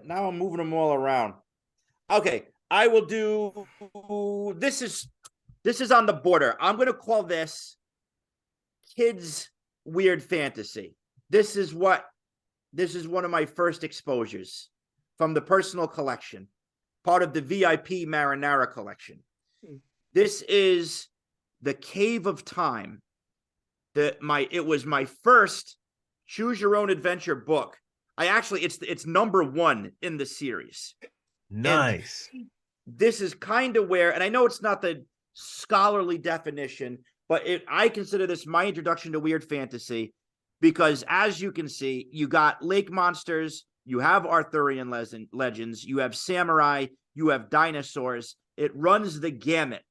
Now I'm moving them all around. Okay. I will do. This is on the border. I'm going to call this kids weird fantasy. This is one of my first exposures from the personal collection, part of the VIP Marinara collection. This is The Cave of Time. It was my first choose your own adventure book. It's number 1 in the series. Nice. And this is kind of where, and I know it's not the scholarly definition, but I consider this my introduction to weird fantasy, because as you can see, you got lake monsters, you have Arthurian legends, you have samurai, you have dinosaurs. It runs the gamut.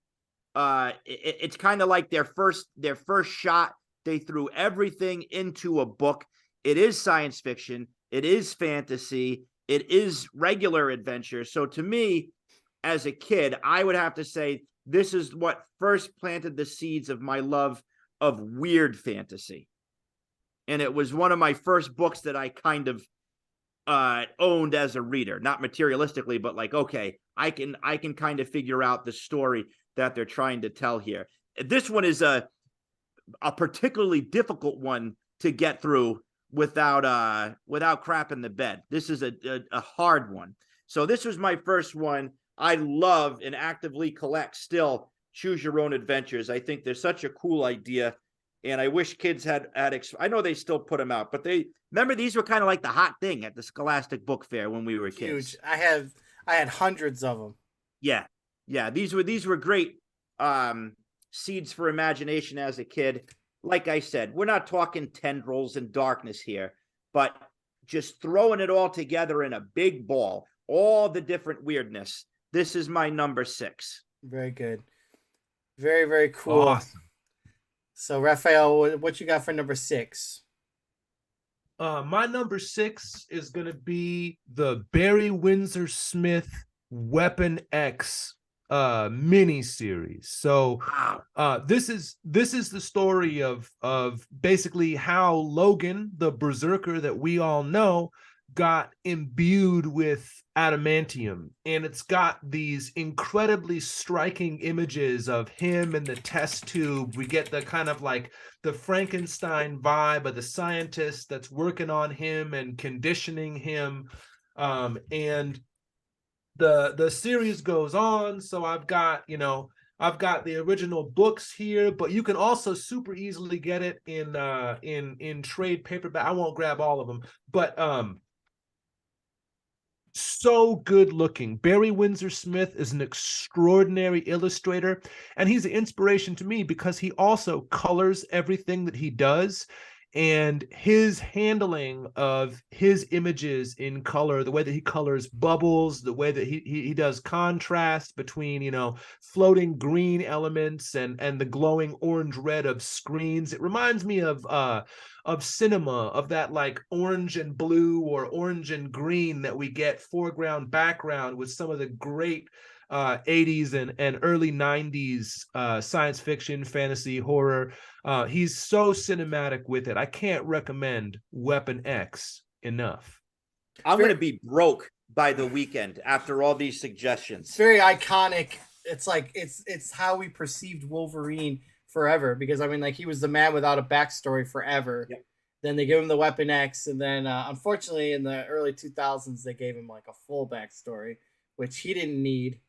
It's kind of like their first shot. They threw everything into a book. It is science fiction. It is fantasy. It is regular adventure. So to me, as a kid, I would have to say this is what first planted the seeds of my love of weird fantasy. And it was one of my first books that I kind of owned as a reader, not materialistically, but like, okay, I can kind of figure out the story that they're trying to tell here. This one is a particularly difficult one to get through without crapping the bed. This is a hard one. So this was my first one. I love and actively collect still choose your own adventures. I think they're such a cool idea. And I wish kids had I know they still put them out, but remember these were kind of like the hot thing at the Scholastic Book Fair when we were kids. Huge. I had hundreds of them. Yeah. These were great seeds for imagination as a kid. Like I said, we're not talking tendrils and darkness here, but just throwing it all together in a big ball, all the different weirdness. This is my number 6. Very good. Very, very cool. Awesome. So, Raphael, what you got for number 6? My number 6 is going to be the Barry Windsor Smith Weapon X mini series. So this is the story of basically how Logan, the berserker that we all know, got imbued with adamantium, and it's got these incredibly striking images of him in the test tube. We get the kind of like the Frankenstein vibe of the scientist that's working on him and conditioning him, and the series goes on. So I've got the original books here, but you can also super easily get it in trade paperback. I won't grab all of them, but so good looking. Barry Windsor Smith is an extraordinary illustrator, and he's an inspiration to me because he also colors everything that he does. And his handling of his images in color, the way that he colors bubbles, the way that he does contrast between, floating green elements and the glowing orange red of screens. It reminds me of cinema, of that like orange and blue or orange and green that we get foreground, background with some of the great 80s and early 90s science fiction, fantasy, horror. He's so cinematic with it. I can't recommend Weapon X enough. I'm going to be broke by the weekend after all these suggestions. It's very iconic. It's like it's how we perceived Wolverine forever, because I mean, like, he was the man without a backstory forever. Yep. Then they gave him the Weapon X, and then unfortunately in the early 2000s they gave him like a full backstory, which he didn't need.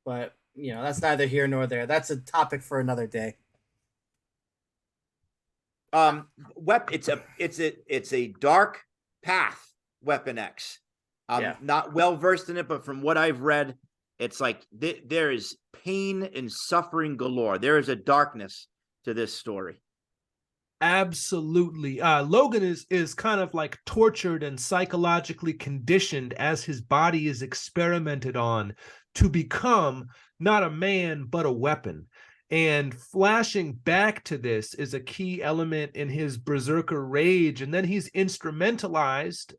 But you know, that's neither here nor there. That's a topic for another day. It's a dark path, Weapon X. I'm not well versed in it, but from what I've read, it's like there is pain and suffering galore. There is a darkness to this story. Absolutely. Logan is kind of like tortured and psychologically conditioned as his body is experimented on to become not a man, but a weapon. And flashing back to this is a key element in his berserker rage. And then he's instrumentalized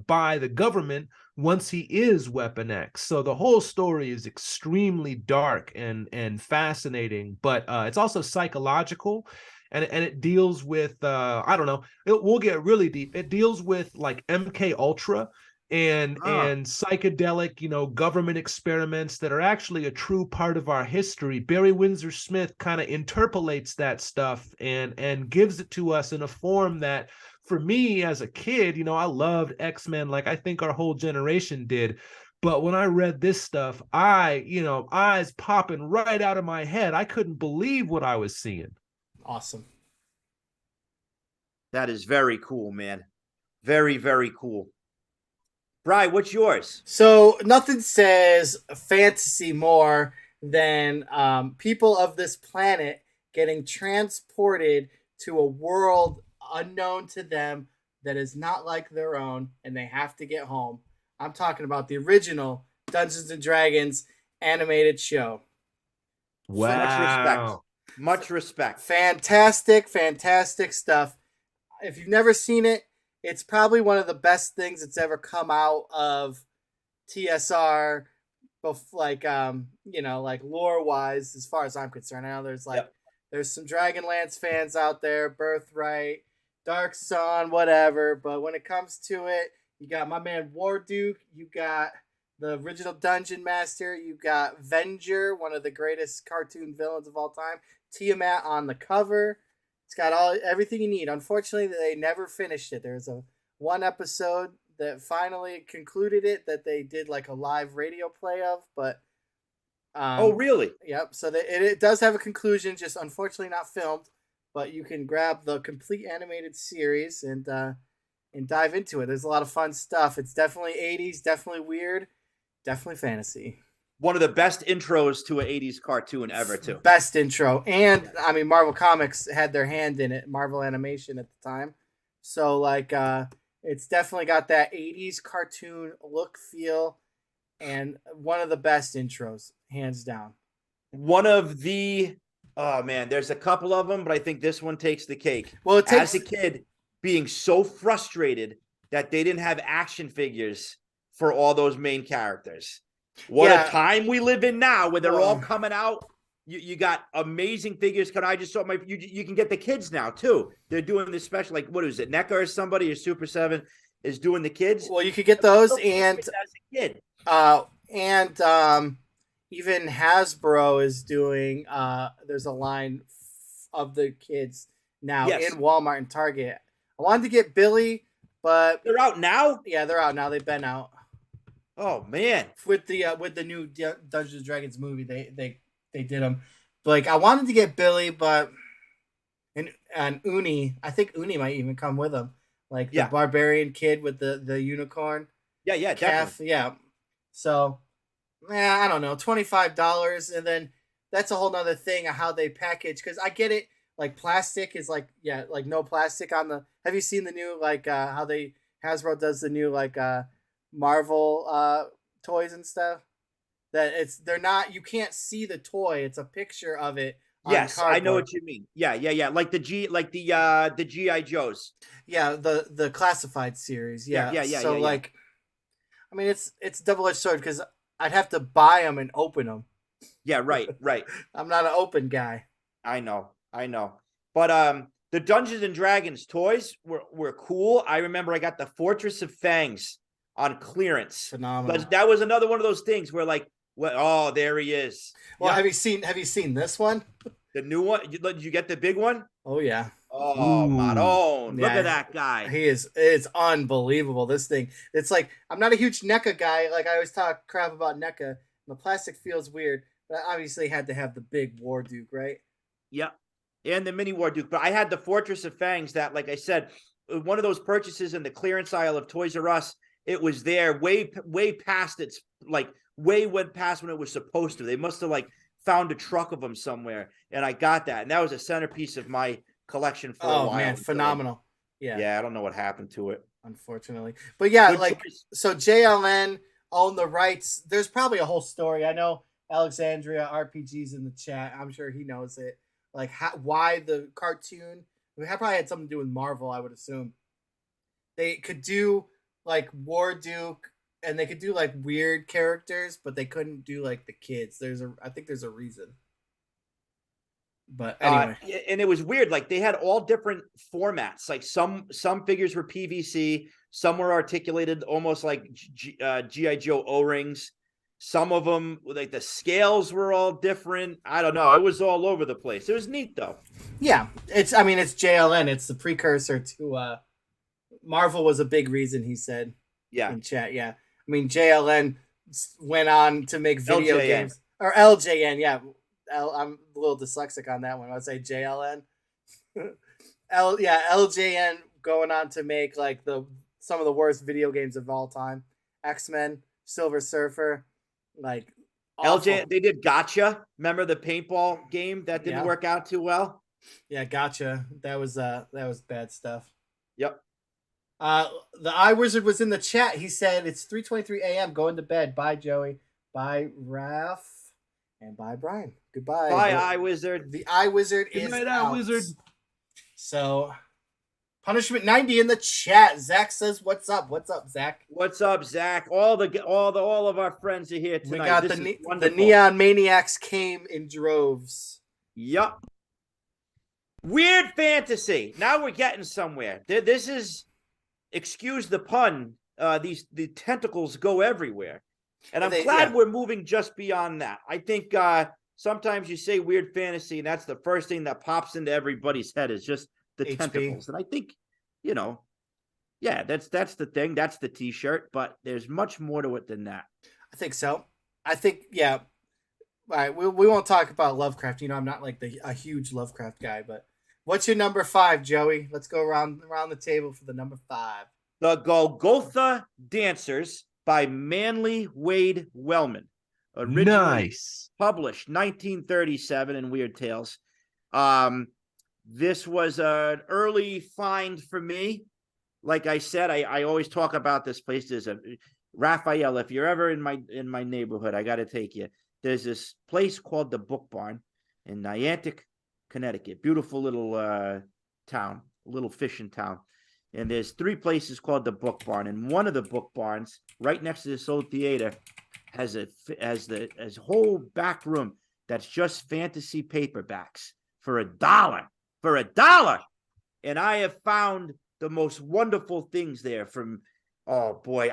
by the government once he is Weapon X. So the whole story is extremely dark and fascinating, but it's also psychological. And it deals with I don't know, we'll get really deep. It deals with like MK Ultra and psychedelic, you know, government experiments that are actually a true part of our history. Barry Windsor Smith kind of interpolates that stuff and gives it to us in a form that, for me as a kid, you know, I loved X-Men like I think our whole generation did. But when I read this stuff, eyes popping right out of my head. I couldn't believe what I was seeing. Awesome. That is very cool, man. Very, very cool. Bri, what's yours? So nothing says fantasy more than people of this planet getting transported to a world unknown to them that is not like their own, and they have to get home. I'm talking about the original Dungeons and Dragons animated show. Wow. Much respect. Much respect. Fantastic stuff. If you've never seen it, it's probably one of the best things that's ever come out of TSR, like like lore wise, as far as I'm concerned. I know there's there's some Dragonlance fans out there, Birthright, Dark Sun, whatever. But when it comes to it, you got my man Warduke, you got the original Dungeon Master, you got Venger, one of the greatest cartoon villains of all time, Tiamat on the cover. It's got everything you need. Unfortunately, they never finished it. There's one episode that finally concluded it that they did like a live radio play of, but oh really? Yep. So it does have a conclusion, just unfortunately not filmed. But you can grab the complete animated series and dive into it. There's a lot of fun stuff. It's definitely 80s, definitely weird, definitely fantasy. One of the best intros to an 80s cartoon ever, too. Best intro. And, I mean, Marvel Comics had their hand in it, Marvel Animation at the time. So, like, it's definitely got that 80s cartoon look, feel, and one of the best intros, hands down. One of the, oh, man, there's a couple of them, but I think this one takes the cake. Well, as a kid, being so frustrated that they didn't have action figures for all those main characters. What a time we live in now, where they're all coming out. You got amazing figures. I just saw you can get the kids now too. They're doing this special, like, what is it? NECA or somebody or Super 7 is doing the kids. Well, you could get those, and as a kid. Even Hasbro is doing. There's a line of the kids now in Walmart and Target. I wanted to get Billy, but they're out now. Yeah, they're out now. They've been out. Oh man! With the new Dungeons and Dragons movie, they did them. But, like, I wanted to get Billy, but and Uni, I think Uni might even come with him, like the barbarian kid with the unicorn. Yeah, calf. Definitely. Yeah. So, I don't know, $25, and then that's a whole nother thing of how they package. Because I get it, like plastic is like no plastic on the. Have you seen the new how Hasbro does the new Marvel toys and stuff? That they're not, you can't see the toy, it's a picture of it on cardboard. I know what you mean. Yeah, like the GI Joes. Yeah, the classified series. Yeah. So I mean, it's a double-edged sword, because I'd have to buy them and open them. Yeah, right. I'm not an open guy. I know. But the Dungeons and Dragons toys were cool. I remember I got the Fortress of Fangs on clearance. Phenomenal. But that was another one of those things where like, oh, there he is. Well, Yep. have you seen this one? The new one? Did you get the big one? Oh yeah. Oh, Ooh. Maron. Look Yeah. at that guy. It's unbelievable. This thing. It's like, I'm not a huge NECA guy. Like, I always talk crap about NECA. The plastic feels weird, but I obviously had to have the big War Duke, right? Yep. And the mini War Duke. But I had the Fortress of Fangs that, like I said, one of those purchases in the clearance aisle of Toys R Us. It was there way past its, like, way went past when it was supposed to. They must have, like, found a truck of them somewhere. And I got that. And that was a centerpiece of my collection for a while. Oh man, phenomenal. Yeah. Yeah, I don't know what happened to it. Unfortunately. But yeah, Good like, choice. so JLN owned the rights. There's probably a whole story. I know Alexandria RPG's in the chat. I'm sure he knows it. Like, why the cartoon? It probably had something to do with Marvel, I would assume. They could do like War Duke, and they could do like weird characters, but they couldn't do like the kids. I think there's a reason. But anyway, and it was weird. Like, they had all different formats. Like some figures were PVC, some were articulated almost like GI Joe O-rings. Some of them, like, the scales were all different. I don't know. It was all over the place. It was neat though. yeah, it's JLN. It's the precursor to Marvel. Was a big reason, he said. Yeah. In chat. Yeah, I mean, JLN went on to make video LJN. games, or LJN. Yeah, I'm a little dyslexic on that one. I say JLN. LJN going on to make like some of the worst video games of all time. X-Men, Silver Surfer, like awful. LJ, they did Gotcha. Remember the paintball game that didn't work out too well? Yeah, gotcha. That was bad stuff. Yep. The iWizard was in the chat. He said it's 3:23 a.m. Going to bed. Bye, Joey. Bye, Raph. And bye, Brian. Goodbye. Bye, iWizard. The iWizard is Good night, out. iWizard. So, Punishment 90 in the chat. Zach says, "What's up? What's up, Zach?" What's up, Zach? All of our friends are here tonight. We got This the is wonderful. Neon Maniacs came in droves. Yup. Weird fantasy. Now we're getting somewhere. This is, excuse the pun, the tentacles go everywhere. And I'm glad we're moving just beyond that. I think sometimes you say weird fantasy, and that's the first thing that pops into everybody's head is just the HP. tentacles. And I think, yeah, that's the thing. That's the T-shirt. But there's much more to it than that. I think so. I think, yeah. All right, we won't talk about Lovecraft. I'm not like a huge Lovecraft guy, but what's your number 5, Joey? Let's go around the table for the number 5. The Golgotha Dancers by Manly Wade Wellman. Originally Nice. published 1937 in Weird Tales. This was an early find for me. Like I said, I always talk about this place. There's a Raphael. If you're ever in my neighborhood, I got to take you. There's this place called the Book Barn in Niantic, Connecticut. Beautiful little town, little fishing town. And there's 3 places called the Book Barn. And one of the book barns, right next to this old theater, has a whole back room that's just fantasy paperbacks for $1. For $1. And I have found the most wonderful things there from, oh boy,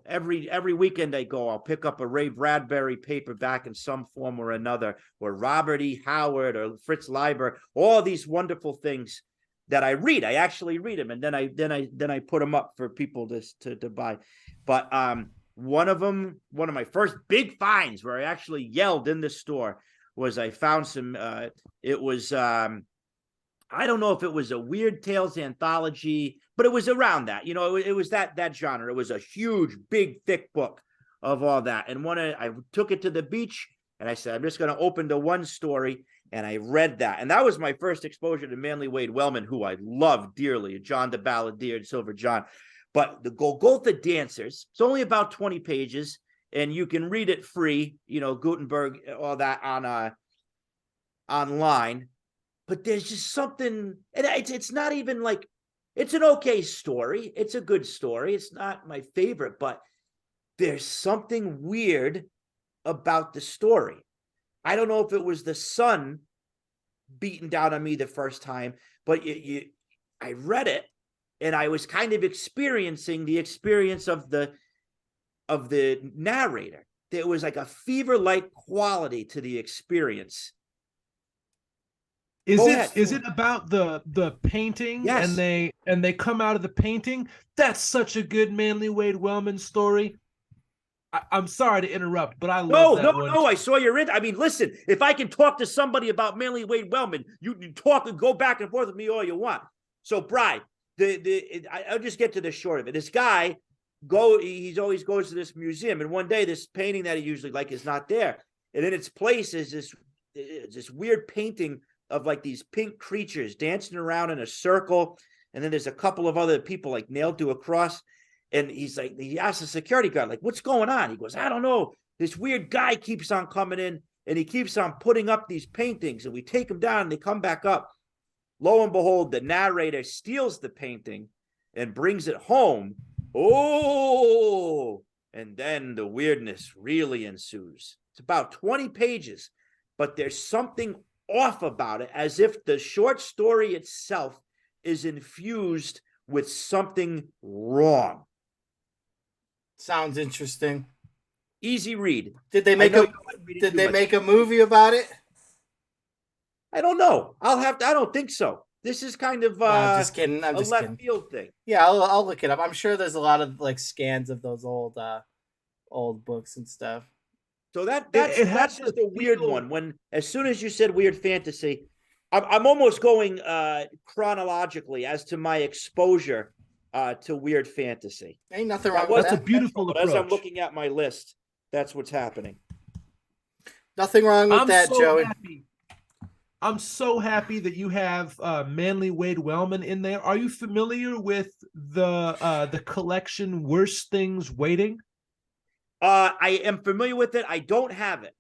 every weekend I go, I'll pick up a Ray Bradbury paperback in some form or another, or Robert E. Howard or Fritz Leiber, all these wonderful things that I read. I actually read them, and then I put them up for people to buy. But one of my first big finds where I actually yelled in the store was I found some. It was I don't know if it was a Weird Tales anthology, but it was around that. It was that genre. It was a huge, big, thick book of all that. And I took it to the beach, and I said, I'm just going to open to one story. And I read that. And that was my first exposure to Manly Wade Wellman, who I love dearly, John the Balladeer and Silver John. But the Golgotha Dancers, it's only about 20 pages, and you can read it free, Gutenberg, all that online. But there's just something, and it's not even like, it's an okay story. It's a good story. It's not my favorite, but there's something weird about the story. I don't know if it was the sun beating down on me the first time, but I read it and I was kind of experiencing the experience of the narrator. There was like a fever-like quality to the experience. Is Go it ahead. is it about the painting? Yes. And they come out of the painting? That's such a good Manly Wade Wellman story. I'm sorry to interrupt, but I love that one. No. I saw your I mean, listen, if I can talk to somebody about Manly Wade Wellman, you talk and go back and forth with me all you want. So, Bri, I'll just get to the short of it. This guy he always goes to this museum, and one day this painting that he usually like is not there, and in its place is this weird painting of like these pink creatures dancing around in a circle, and then there's a couple of other people like nailed to a cross. And he's like, he asks the security guard, like, what's going on? He goes, I don't know. This weird guy keeps on coming in and he keeps on putting up these paintings, and we take them down and they come back up. Lo and behold, the narrator steals the painting and brings it home. Oh, and then the weirdness really ensues. It's about 20 pages, but there's something off about it, as if the short story itself is infused with something wrong. Sounds interesting. Easy read. Did they make a movie about it? I don't know. I don't think so. This is kind of just kidding. I'm a just left kidding. field thing. Yeah, I'll look it up. I'm sure there's a lot of like scans of those old books and stuff. So that's just a weird one. As soon as you said weird fantasy, I'm almost going chronologically as to my exposure to weird fantasy. Ain't nothing wrong with that. That's a beautiful approach. As I'm looking at my list, that's what's happening. Nothing wrong with that, Joey. I'm so happy that you have Manly Wade Wellman in there. Are you familiar with the collection Worst Things Waiting? I am familiar with it. I don't have it.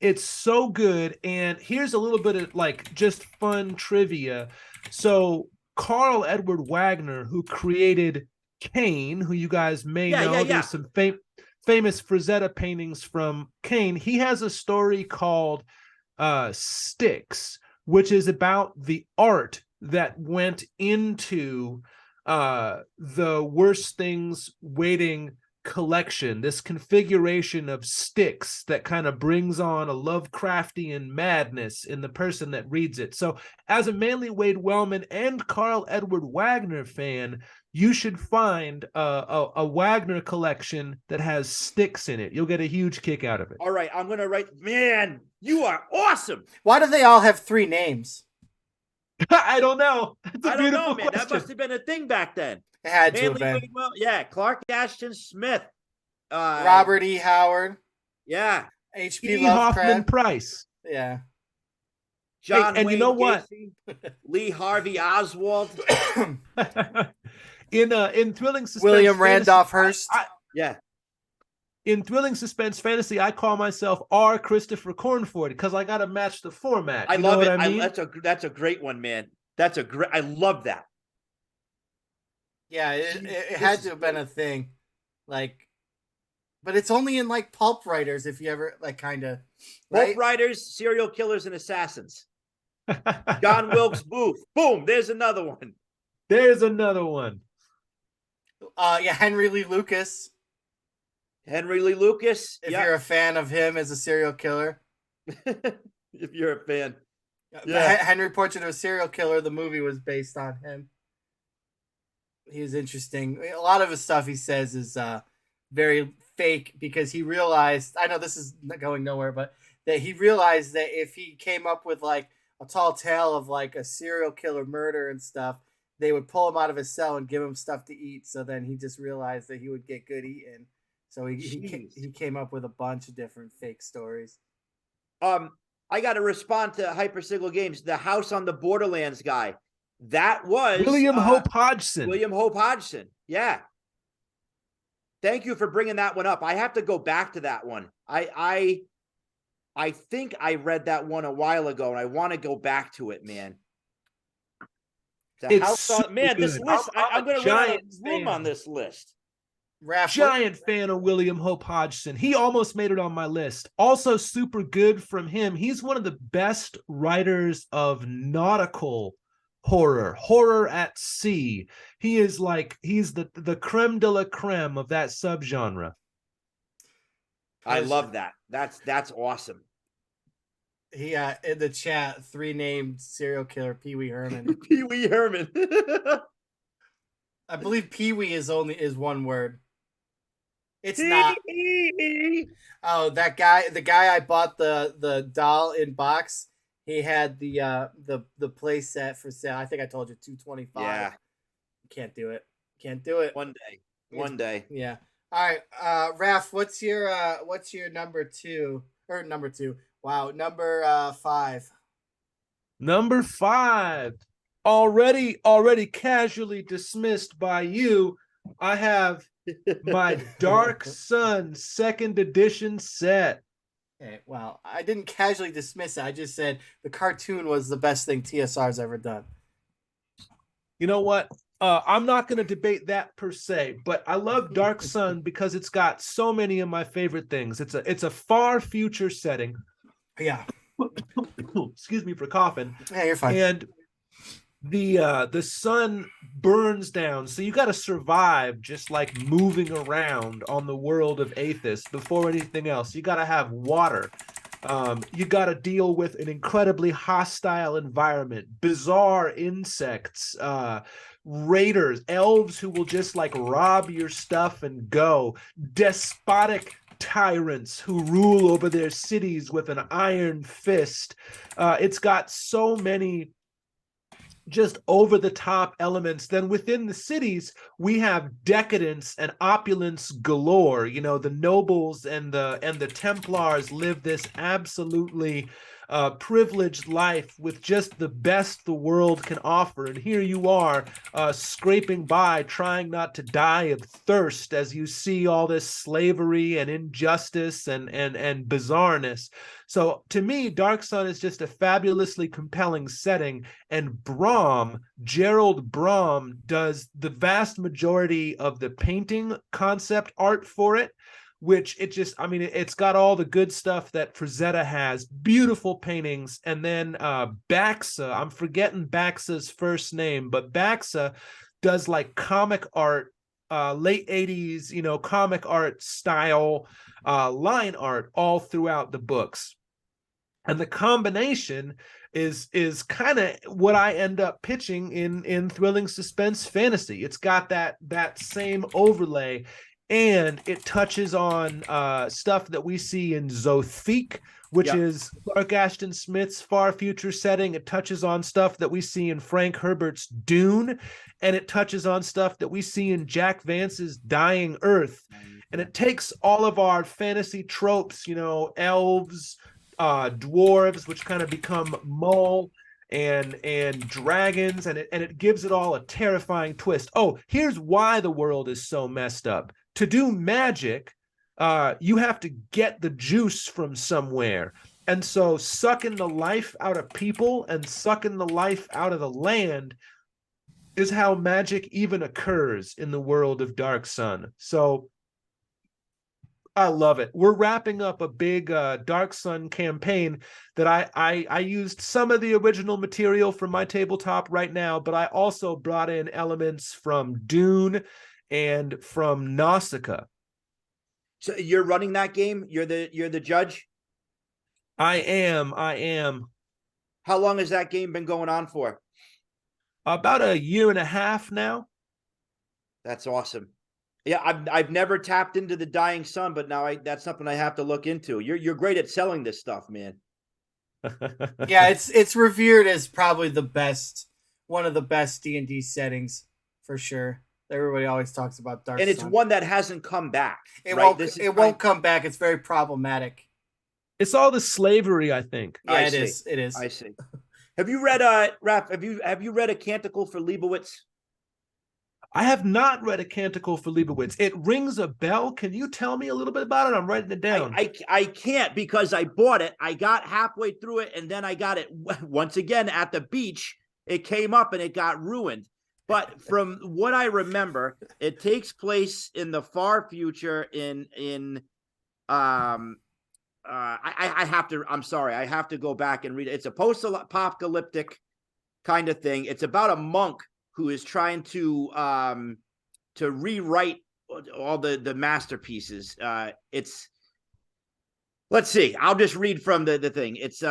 It's so good. And here's a little bit of like just fun trivia. So Carl Edward Wagner, who created Kane, who you guys may know, there's some famous Frazetta paintings from Kane. He has a story called Sticks, which is about the art that went into the Worst Things Waiting collection, this configuration of sticks that kind of brings on a Lovecraftian madness in the person that reads it. So as a Manly Wade Wellman and Carl Edward Wagner fan, you should find a Wagner collection that has sticks in it. You'll get a huge kick out of it. All right, I'm going to write, man, you are awesome. Why do they all have 3 names? I don't know. That's a beautiful man. question. That must have been a thing back then. It had to have been. Clark Ashton Smith. Robert E. Howard. Yeah. H.P. Hoffman Lovecraft. Price. Yeah. John and Wayne you know what? Lee Harvey Oswald. In Thrilling Suspense William Fantasy, Randolph Hearst. In Thrilling Suspense Fantasy, I call myself R. Christopher Cornford because I got to match the format. I love it. I mean? That's a great one, man. I love that. Yeah, it had to have been a thing. Like, but it's only in like pulp writers if you ever like kind of Pulp writers, serial killers, and assassins. John Wilkes Booth. Boom, there's another one. There's another one. Henry Lee Lucas. Henry Lee Lucas. If you're a fan of him as a serial killer. If you're a fan. Henry Portrait of a Serial Killer, the movie was based on him. He was interesting. A lot of his stuff he says is very fake because he realized, I know this is going nowhere, but that he realized that if he came up with like a tall tale of like a serial killer murder and stuff, they would pull him out of his cell and give him stuff to eat. So then he just realized that he would get good eating. So he came up with a bunch of different fake stories. I got to respond to Hyper Single Games. The House on the Borderlands guy. That was William Hope Hodgson. William Hope Hodgson. Yeah. Thank you for bringing that one up. I have to go back to that one. I think I read that one a while ago, and I want to go back to it, man. The It's House on, man, this list. I'm going to run out of room on this list. Giant fan of William Hope Hodgson. He almost made it on my list. Also super good from him. He's one of the best writers of nautical horror at sea. He's the creme de la creme of that subgenre. I love that. That's awesome. He in the chat, 3 named serial killer Pee Wee Herman. Pee Wee Herman. I believe Pee Wee is one word. It's not. Oh, that guy, the guy I bought the doll in box, he had the play set for sale. I think I told you $225. Yeah. Can't do it. Can't do it. One day. Yeah. All right, Raph, what's your number 2 or number 2? Wow, number 5. Number 5, already casually dismissed by you. I have my Dark Sun 2nd edition set. Okay, well, I didn't casually dismiss it. I just said the cartoon was the best thing TSR's ever done. You know what? I'm not going to debate that per se, but I love Dark Sun because it's got so many of my favorite things. It's a far future setting. Yeah. Excuse me for coughing. Yeah, you're fine. And the sun burns down, so you got to survive just like moving around on the world of Aethys. Before anything else, you got to have water. You got to deal with an incredibly hostile environment, bizarre insects, raiders, elves who will just like rob your stuff and go, despotic tyrants who rule over their cities with an iron fist. It's got so many just over the top elements. Then within the cities, we have decadence and opulence galore. You know, the nobles and the Templars live this absolutely privileged life with just the best the world can offer. And here you are scraping by, trying not to die of thirst as you see all this slavery and injustice and bizarreness. So to me, Dark Sun is just a fabulously compelling setting, and Gerald Brom does the vast majority of the painting concept art for it, which it's got all the good stuff that Frazetta has, beautiful paintings. And then Baxa, I'm forgetting Baxa's first name, but Baxa does like comic art, late 80s, comic art style line art all throughout the books. And the combination is kind of what I end up pitching in thrilling suspense fantasy. It's got that same overlay, and it touches on stuff that we see in Zothique, which is Clark Ashton Smith's far future setting. It touches on stuff that we see in Frank Herbert's Dune, and it touches on stuff that we see in Jack Vance's Dying Earth. And it takes all of our fantasy tropes, elves, dwarves, which kind of become Mull, and dragons, and it gives it all a terrifying twist. Oh, here's why the world is so messed up. To do magic, you have to get the juice from somewhere. And so sucking the life out of people and sucking the life out of the land is how magic even occurs in the world of Dark Sun. So I love it. We're wrapping up a big Dark Sun campaign that I used some of the original material from my tabletop right now, but I also brought in elements from Dune and from Nausicaa. So you're running that game? You're the judge? I am. How long has that game been going on for? About a year and a half now. That's awesome. Yeah, I've never tapped into the Dying Sun, but now that's something I have to look into. You're great at selling this stuff, man. Yeah, it's revered as probably one of the best D&D settings for sure. Everybody always talks about Dark Sun. And it's one that hasn't come back. It won't come back. It's very problematic. It's all the slavery, I think. Yeah, it is. I see. Have you read Raph, have you read A Canticle for Leibowitz? I have not read A Canticle for Leibowitz. It rings a bell. Can you tell me a little bit about it? I'm writing it down. I can't, because I bought it. I got halfway through it, and then I got it once again at the beach. It came up and it got ruined. But from what I remember, it takes place in the far future I have to, I'm sorry, I have to go back and read it. It's a post-apocalyptic kind of thing. It's about a monk who is trying to rewrite all the masterpieces. Let's see, I'll just read from the thing. It's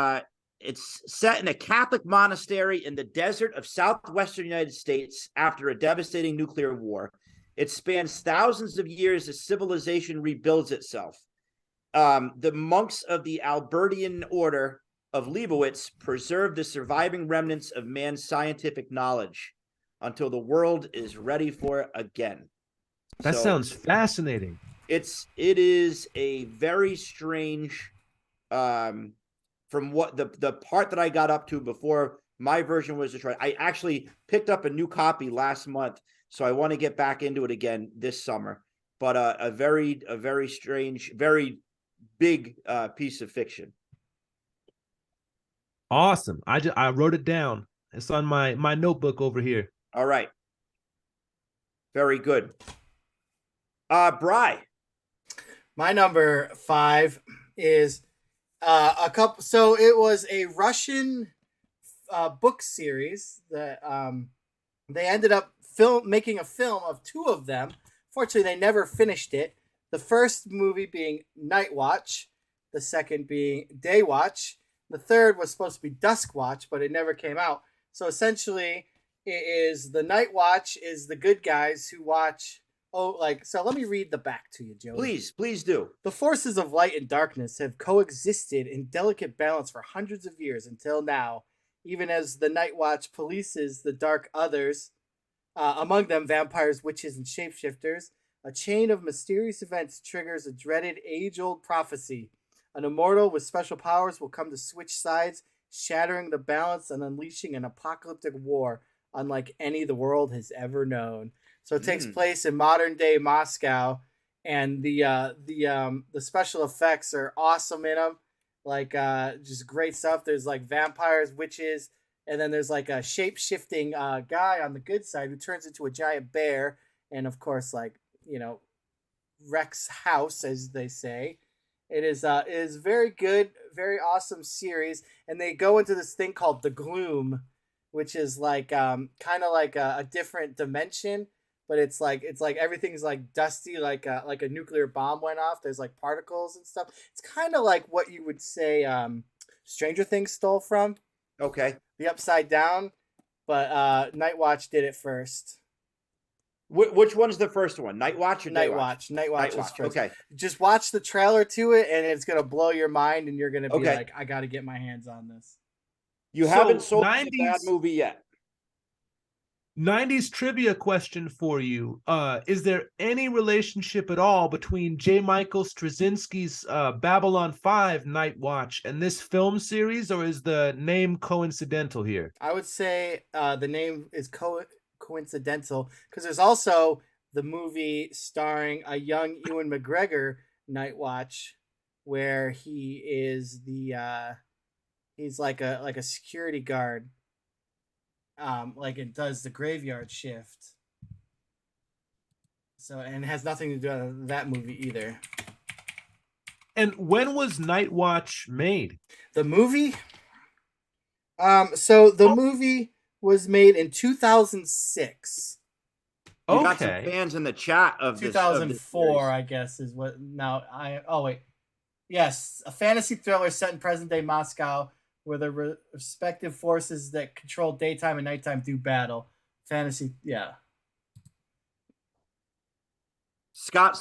set in a Catholic monastery in the desert of southwestern United States after a devastating nuclear war. It spans thousands of years as civilization rebuilds itself. The monks of the Albertian order of Leibowitz preserve the surviving remnants of man's scientific knowledge until the world is ready for it again. That sounds fascinating. It is a very strange, from what the part that I got up to before my version was destroyed. I actually picked up a new copy last month, so I want to get back into it again this summer. But a very strange, very big piece of fiction. Awesome. I wrote it down. It's on my notebook over here. All right. Very good. Bry. My number 5 is a couple. So it was a Russian book series that they ended up making a film of 2 of them. Fortunately, they never finished it. The first movie being Night Watch, the second being Day Watch. The third was supposed to be Dusk Watch, but it never came out. So essentially, it is the Night Watch is the good guys who watch. So let me read the back to you, Joe. Please do. The forces of light and darkness have coexisted in delicate balance for hundreds of years until now, even as the Night Watch polices the dark others, among them vampires, witches, and shapeshifters. A chain of mysterious events triggers a dreaded age-old prophecy. An immortal with special powers will come to switch sides, shattering the balance and unleashing an apocalyptic war unlike any the world has ever known. So it takes place in modern-day Moscow, and the special effects are awesome in them. Just great stuff. There's like vampires, witches, and then there's like a shape-shifting guy on the good side who turns into a giant bear, and of course, Rex House, as they say. It is very good, very awesome series, and they go into this thing called the Gloom, which is kind of like a different dimension, but it's like everything's like dusty, like a nuclear bomb went off. There's like particles and stuff. It's kind of like what you would say Stranger Things stole from. Okay. The Upside Down, but Night Watch did it first. Which one's the first one? Night Watch or Day Watch? Night Watch is first. Okay. Just watch the trailer to it, and it's gonna blow your mind, and you're gonna be Okay. like, I got to get my hands on this. You haven't sold me a bad movie yet. 90s trivia question for you. Is there any relationship at all between J. Michael Straczynski's Babylon 5 Night Watch and this film series, or is the name coincidental here? I would say the name is coincidental, because there's also the movie starring a young Ewan McGregor, Night Watch, where he is he's like a security guard. It does the graveyard shift. So, and it has nothing to do with that movie either. And when was Night Watch made? The movie? The movie was made in 2006. You got some fans in the chat of 2004, I guess, is what now Yes, a fantasy thriller set in present-day Moscow where the respective forces that control daytime and nighttime do battle. Fantasy, yeah. Scott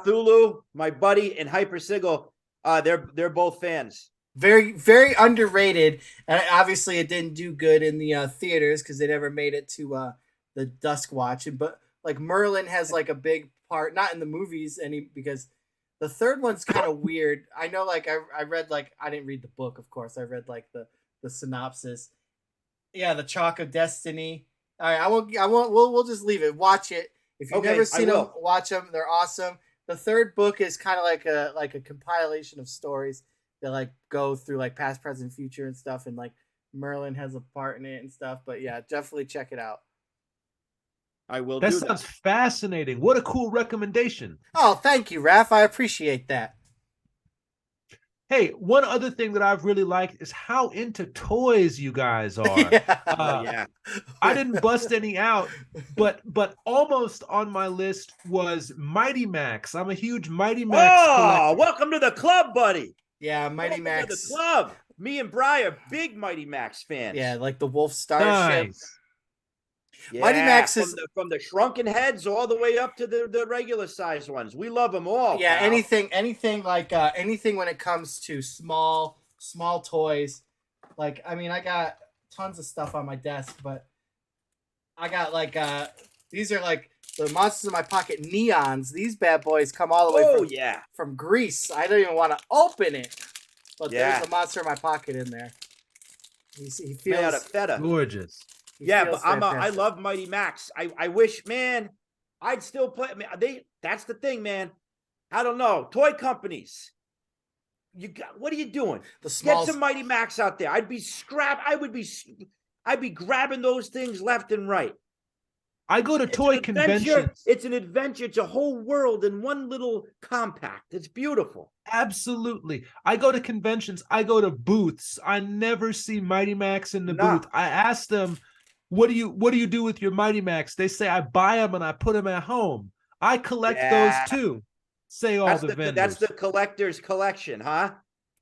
Thulu, my buddy, and Hyper Sigil, they're both fans. Very, very underrated, and obviously it didn't do good in the theaters because they never made it to the Dusk Watch. But like Merlin has like a big part, not in the movies because the third one's kind of weird. I know, I read I didn't read the book, of course. I read the synopsis. Yeah, the Chalk of Destiny. All right, I won't. We'll just leave it. Watch it if you've never seen them. Watch them. They're awesome. The third book is kind of like a compilation of stories that go through past, present, future and stuff, and Merlin has a part in it and stuff. But yeah, definitely check it out. I will That do sounds that. fascinating. What a cool recommendation. Oh, thank you, Raph. I appreciate that. Hey, one other thing that I've really liked is how into toys you guys are. Yeah. Oh yeah. I didn't bust any out, but almost on my list was Mighty Max. I'm a huge Mighty Max Oh, collector. welcome to the club, buddy. Yeah, Mighty Welcome to the Max. club. Me and Bri are big Mighty Max fans. Yeah, like the Wolf Starship. Nice. Yeah, Mighty Max is from the shrunken heads all the way up to the regular size ones. We love them all. yeah, pal. anything like anything when it comes to small toys. Like, I mean, I got tons of stuff on my desk, but I got like these are like the Monsters in My Pocket neons. These bad boys come all the way Oh from, yeah. from Greece. I don't even want to open it, but Yeah. there's a Monster in My Pocket in there. He Made feels out of feta. Gorgeous. he Yeah, feels but I fantastic. love Mighty Max. I wish, man, I'd still play. I mean, that's the thing, man. I don't know. Toy companies. What are you doing? the small. Get some Mighty Max out there. I'd be grabbing those things left and right. I go to It's toy an adventure. conventions. It's an adventure. It's a whole world in one little compact. It's beautiful. Absolutely. I go to conventions. I go to booths. I never see Mighty Max in the Nah. booth. I ask them, what do you do with your Mighty Max? They say, I buy them and I put them at home. I collect Yeah. those too. Say all the vendors. That's the collector's collection, huh?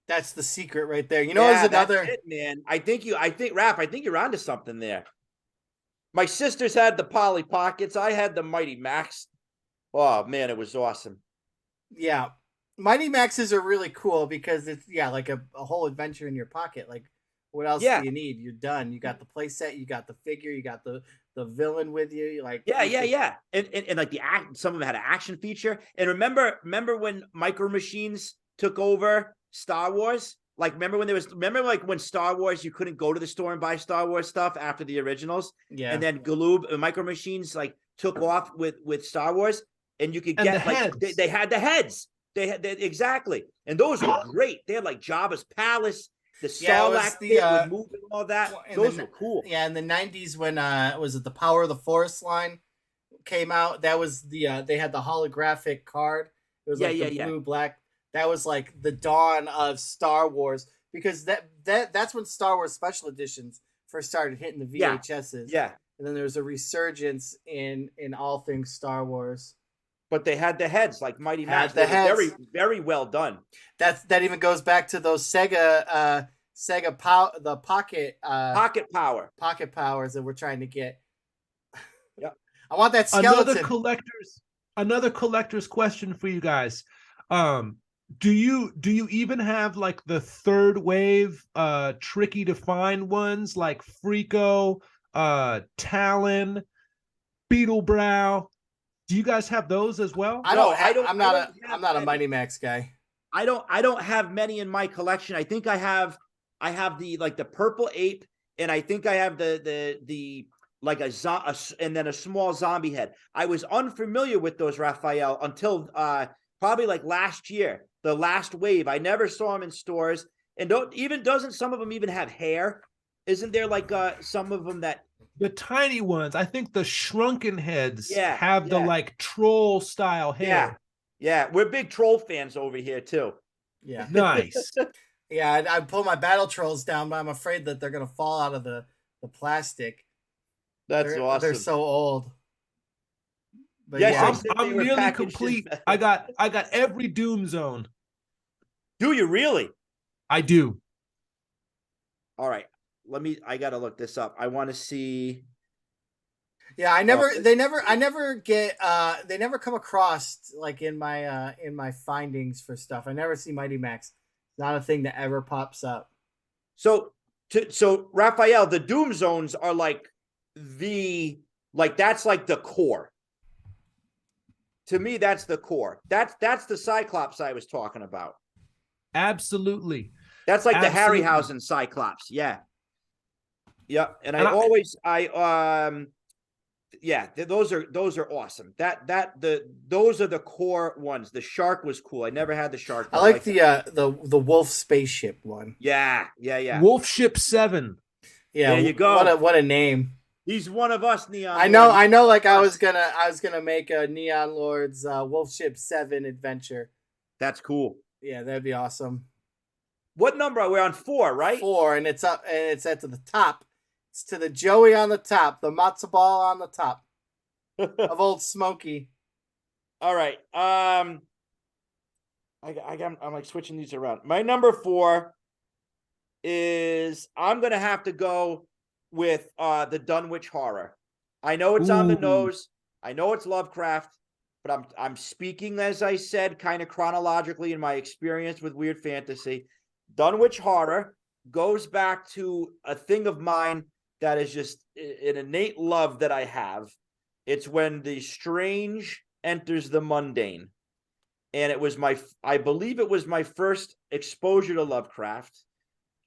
That's the secret right there. You know, Yeah, there's another. that's it, man. I think Raph, I think you're onto something there. My sisters had the Polly Pockets. I had the Mighty Max. Oh man, it was awesome. Yeah, Mighty Maxes are really cool because it's like a whole adventure in your pocket. Like, what else Yeah. do you need? You're done. You got the play set, you got the figure, you got the villain with you. You're like, Yeah, you yeah, can- yeah. And like some of them had an action feature. And remember when Micro Machines took over Star Wars? Like remember when Star Wars you couldn't go to the store and buy Star Wars stuff after the originals? Yeah. And then Micro Machines like took off with Star Wars, and you could And get the like heads. they had the heads. Exactly. And those were great. They had like Jabba's palace, the Yeah, it was Sarlacc the, pit with moving and all that. in Those the- were cool. Yeah, in the '90s when was it the Power of the Forest line came out? That was the they had the holographic card. It was like the blue black. That was like the dawn of Star Wars because that's when Star Wars special editions first started hitting the VHSs. Yeah. And then there was a resurgence in all things Star Wars. But they had the heads like Mighty Had Max. the They were heads. very, very well done. That even goes back to those Sega the pocket Pocket powers that we're trying to get. Yep. I want that skeleton. Another collector's question for you guys. Do you even have like the third wave tricky to find ones like Freako, Talon, Beetlebrow? Do you guys have those as well? I'm not a Mighty Max guy. I don't have many in my collection. I think I have the like the purple ape, and I think I have the like and then a small zombie head. I was unfamiliar with those, Raphael, until probably like last year, the last wave. I never saw them in stores, and doesn't some of them even have hair? Isn't there like some of them that the tiny ones? I think the shrunken heads have the yeah. like troll style hair. Yeah, we're big troll fans over here too. Yeah. Nice. Yeah, I pull my battle trolls down, but I'm afraid that they're gonna fall out of the plastic. That's awesome. They're so old. But Yes, yeah, I said they I'm were nearly packaged complete. in- I got every Doom Zone. Do you really? I do. All right. I gotta look this up. I want to see. yeah, I never come across like in my findings for stuff. I never see Mighty Max. Not a thing that ever pops up. So Raphael, the Doom Zones are like that's like the core. To me, that's the core. That's the Cyclops I was talking about. Absolutely. That's like Absolutely. the Harryhausen Cyclops. Yeah. Yeah. And And those are awesome. Those are the core ones. The shark was cool. I never had the shark. I like the wolf spaceship one. Yeah. Wolf Ship 7. Yeah, There you go. What a name. He's one of us, Neon. I know. Lord. I know. Like I was gonna make a Neon Lords Wolf Ship 7 adventure. That's cool. Yeah, that'd be awesome. What number are we on? 4, right? 4, and it's up, and it's at the top. It's to the Joey on the top, the matzo ball on the top of Old Smoky. All right. I'm like switching these around. My number 4 is I'm gonna have to go with the Dunwich Horror. I know it's on the nose. I know it's Lovecraft, but I'm speaking, as I said, kind of chronologically in my experience with weird fantasy. Dunwich Horror goes back to a thing of mine that is just an innate love that I have. It's when the strange enters the mundane. And it was I believe it was my first exposure to Lovecraft.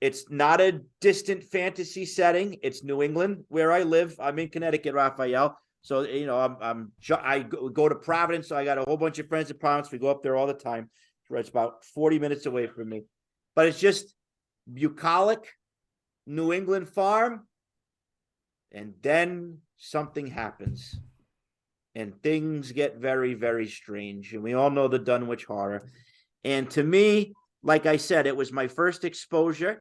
It's not a distant fantasy setting. It's New England, where I live. I'm in Connecticut, Raphael. So, I go to Providence. So I got a whole bunch of friends in Providence. We go up there all the time. It's about 40 minutes away from me. But it's just bucolic, New England farm. And then something happens. And things get very, very strange. And we all know the Dunwich Horror. And to me, like I said, it was my first exposure.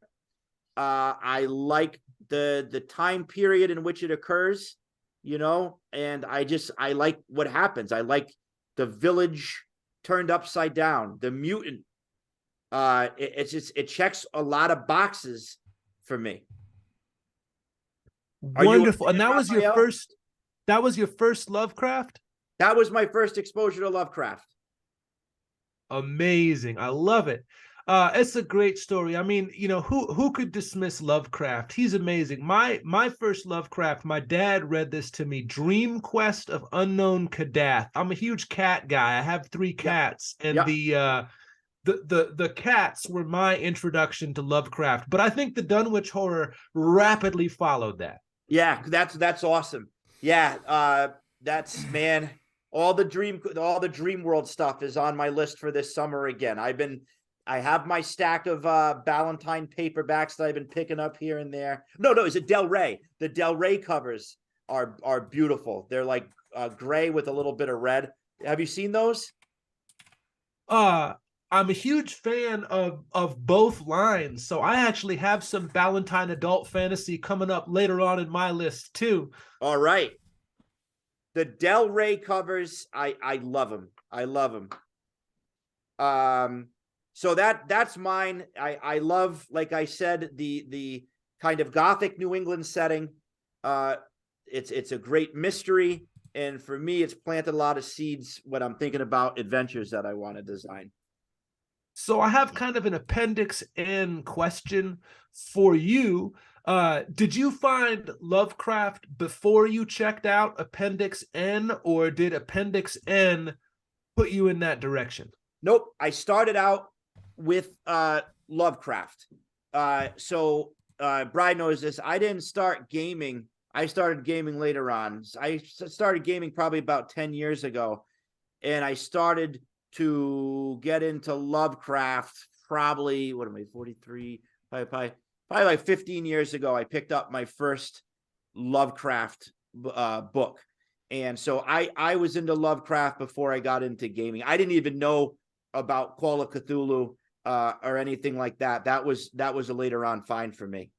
I like the time period in which it occurs, and I like what happens. I like the village turned upside down, the mutant. It checks a lot of boxes for me. Wonderful. And Raphael? that was your first Lovecraft? That was my first exposure to Lovecraft. Amazing. I love it. It's a great story. I mean, who could dismiss Lovecraft? He's amazing. My first Lovecraft, my dad read this to me, Dream Quest of Unknown Kadath. I'm a huge cat guy. I have 3 cats, and the cats were my introduction to Lovecraft. But I think the Dunwich Horror rapidly followed that. Yeah, that's awesome. Yeah, that's, man, all the Dream World stuff is on my list for this summer again. I have my stack of Ballantine paperbacks that I've been picking up here and there. No, is it Del Rey? The Del Rey covers are beautiful. They're like gray with a little bit of red. Have you seen those? I'm a huge fan of both lines, so I actually have some Ballantine adult fantasy coming up later on in my list too. All right. The Del Rey covers, I love them. I love them. So that's mine. I love, like I said, the kind of Gothic New England setting. It's a great mystery, and for me, it's planted a lot of seeds when I'm thinking about adventures that I want to design. So I have kind of an Appendix N question for you. Did you find Lovecraft before you checked out Appendix N, or did Appendix N put you in that direction? Nope. I started out with Lovecraft. So Bride knows this. I didn't start gaming. I started gaming later on. I started gaming probably about 10 years ago, and I started to get into Lovecraft probably, 43? Probably like 15 years ago. I picked up my first Lovecraft book. And so I was into Lovecraft before I got into gaming. I didn't even know about Call of Cthulhu or anything like that. That was a later on find for me.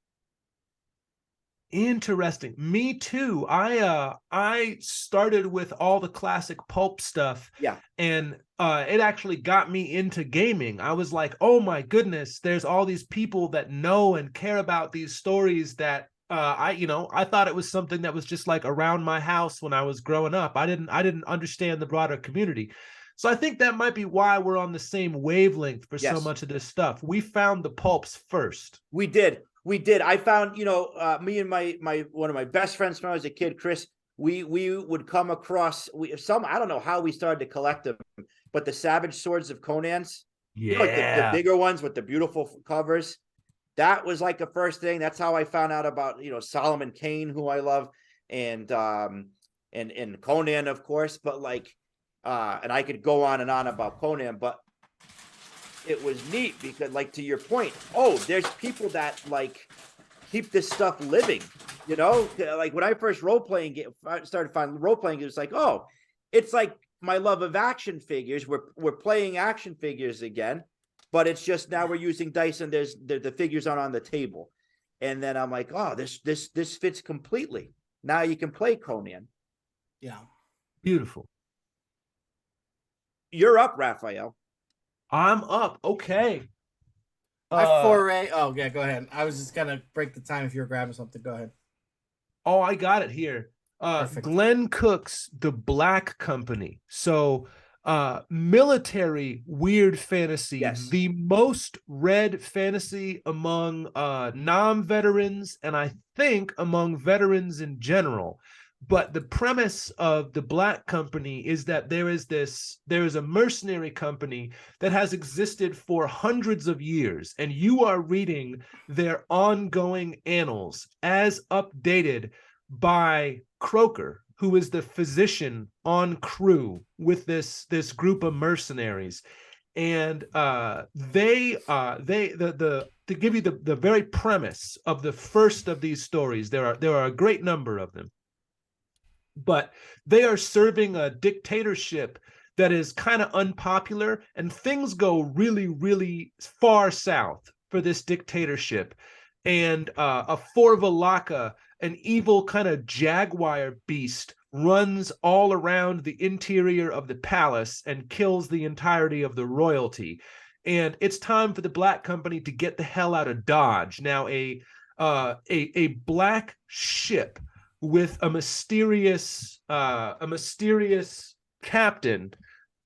Interesting. Me too. I started with all the classic pulp stuff. Yeah. And it actually got me into gaming. I was like, oh my goodness, there's all these people that know and care about these stories that I thought it was something that was just like around my house when I was growing up. I didn't understand the broader community. So I think that might be why we're on the same wavelength for so much of this stuff. We found the pulps first. We did. I found, me and my one of my best friends when I was a kid, Chris, we would come across I don't know how we started to collect them, but the Savage Swords of Conan's, like the bigger ones with the beautiful covers. That was like the first thing. That's how I found out about, Solomon Kane, who I love, and Conan, of course, but and I could go on and on about Conan, but it was neat because, to your point, there's people that keep this stuff living. You know, like when I first started finding role playing, it was like, oh, it's like my love of action figures. We're playing action figures again, but it's just now we're using dice and the figures aren't on the table. And then I'm like, oh, this fits completely. Now you can play Conan. Yeah. Beautiful. You're up, Raphael. I'm up. Okay. I foray. Oh yeah, go ahead. I was just gonna break the time if you were grabbing something. Go ahead. Oh, I got it here. Perfect. Glenn Cook's The Black Company. So, military weird fantasy, Yes. the most read fantasy among non-veterans, and I think among veterans in general. But the premise of The Black Company is that there is a mercenary company that has existed for hundreds of years, and you are reading their ongoing annals as updated by Croker, who is the physician on crew with this group of mercenaries. And to give you the very premise of the first of these stories, there are a great number of them, but they are serving a dictatorship that is kind of unpopular, and things go really, really far south for this dictatorship. And a Forvalaka, an evil kind of jaguar beast, runs all around the interior of the palace and kills the entirety of the royalty. And it's time for the Black Company to get the hell out of Dodge. Now, a black ship with a mysterious captain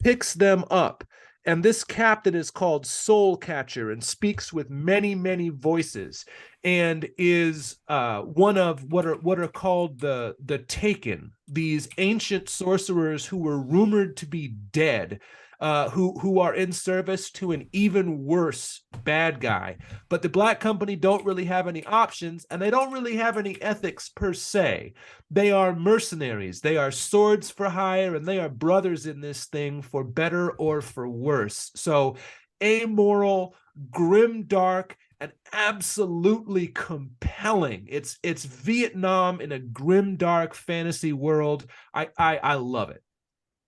picks them up, and this captain is called Soul Catcher and speaks with many, many voices, and is one of what are called the Taken, these ancient sorcerers who were rumored to be dead, who are in service to an even worse bad guy. But the Black Company don't really have any options, and they don't really have any ethics per se. They are mercenaries. They are swords for hire, and they are brothers in this thing for better or for worse. So amoral, grim, dark, and absolutely compelling. It's Vietnam in a grim, dark fantasy world. I love it.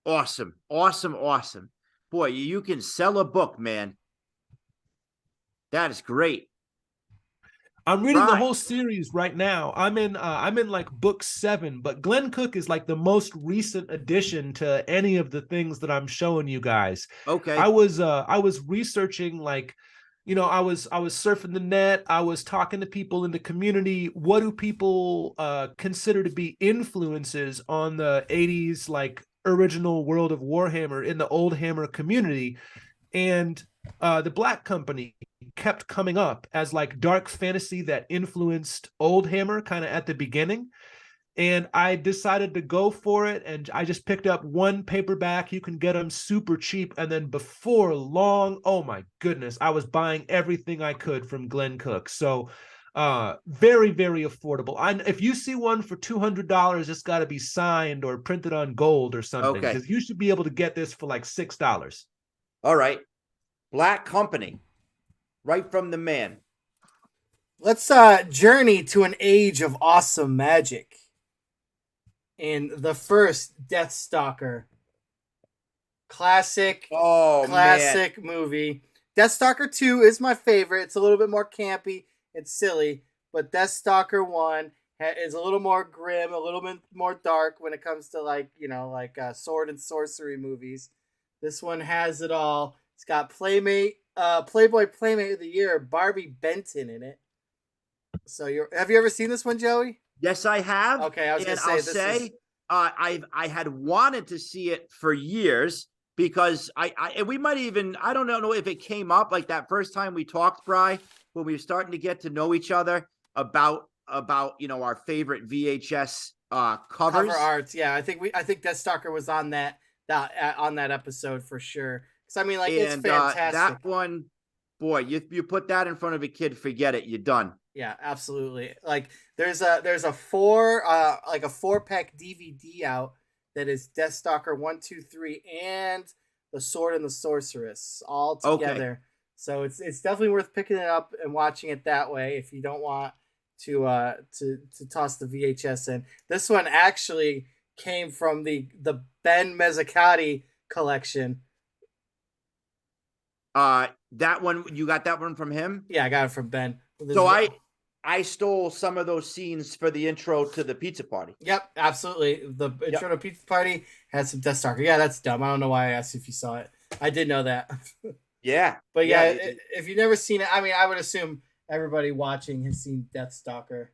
Awesome. Boy, you can sell a book, man. That is great. I'm reading the whole series right now. I'm in like book 7, but Glenn Cook is like the most recent addition to any of the things that I'm showing you guys. Okay. I was researching, like, you know, I was surfing the net. I was talking to people in the community. What do people consider to be influences on the 80s, like, original World of Warhammer in the old Hammer community? And the Black Company kept coming up as like dark fantasy that influenced old Hammer kind of at the beginning. And I decided to go for it, and I just picked up one paperback. You can get them super cheap. And then before long, oh my goodness, I was buying everything I could from Glenn Cook. So very, very affordable. If you see one for $200, it's got to be signed or printed on gold or something, because you should be able to get this for like $6. All right. Black Company, right from the man. Let's journey to an age of awesome magic. In the first Deathstalker, classic movie. Deathstalker 2 is my favorite. It's a little bit more campy. It's silly, but Deathstalker 1 is a little more grim, a little bit more dark when it comes to, like, you know, like sword and sorcery movies. This one has it all. It's got Playboy Playmate of the Year, Barbie Benton, in it. So have you ever seen this one, Joey? Yes, I have. Okay, I was going to say I had wanted to see it for years, because we might even, I don't know if it came up like that first time we talked, Bri, when we were starting to get to know each other about you know, our favorite VHS covers. Cover arts. Yeah, I think Deathstalker was on that episode for sure. Because I mean, like, it's fantastic. That one, boy, you put that in front of a kid, forget it, you're done. Yeah, absolutely. Like, there's a 4-pack DVD out that is Deathstalker 1, 2, 3, and The Sword and the Sorceress all together. Okay. So it's definitely worth picking it up and watching it that way if you don't want to toss the VHS in. This one actually came from the Ben Mezzacati collection. That one, you got that one from him? Yeah, I got it from Ben. So I stole some of those scenes for the intro to the pizza party. Yep, absolutely. The intro to Pizza Party had some Death Stalker. Yeah, that's dumb. I don't know why I asked if you saw it. I did know that. Yeah. But yeah, if you've never seen it, I mean, I would assume everybody watching has seen Death Stalker.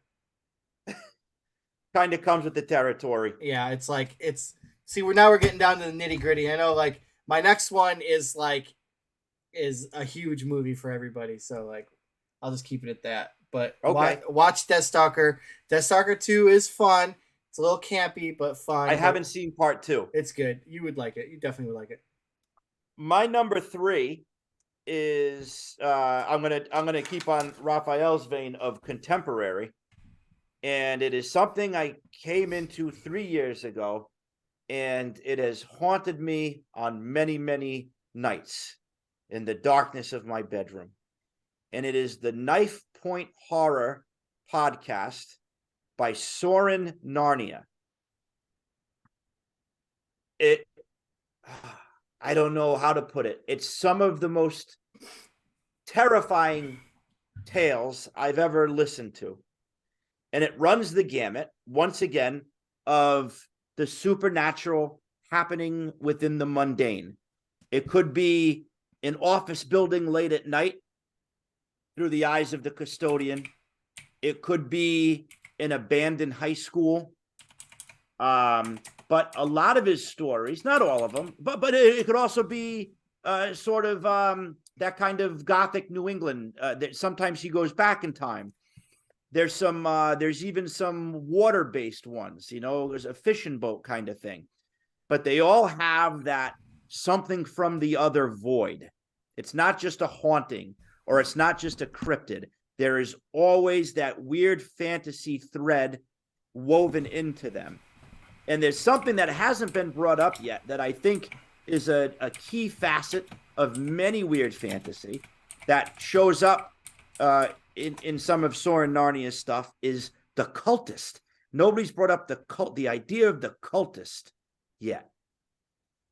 Kind of comes with the territory. Yeah, it's like see, we're getting down to the nitty gritty. I know, like my next one is a huge movie for everybody, so like I'll just keep it at that. But okay, watch Death Stalker. Death Stalker 2 is fun. It's a little campy, but fun. I haven't seen part 2. It's good. You would like it. You definitely would like it. My number 3 is I'm gonna keep on Raphael's vein of contemporary, and it is something I came into 3 years ago, and it has haunted me on many nights in the darkness of my bedroom. And it is the Knife Point Horror podcast by Soren Narnia. I don't know how to put it. It's some of the most terrifying tales I've ever listened to. And it runs the gamut, once again, of the supernatural happening within the mundane. It could be an office building late at night through the eyes of the custodian. It could be an abandoned high school. But a lot of his stories, not all of them, but it could also be sort of that kind of gothic New England. That sometimes he goes back in time. There's even some water-based ones, there's a fishing boat kind of thing. But they all have that something from the other void. It's not just a haunting, or it's not just a cryptid. There is always that weird fantasy thread woven into them. And there's something that hasn't been brought up yet that I think is a key facet of many weird fantasy that shows up in some of Soren Narnia's stuff is the cultist. Nobody's brought up the idea of the cultist yet.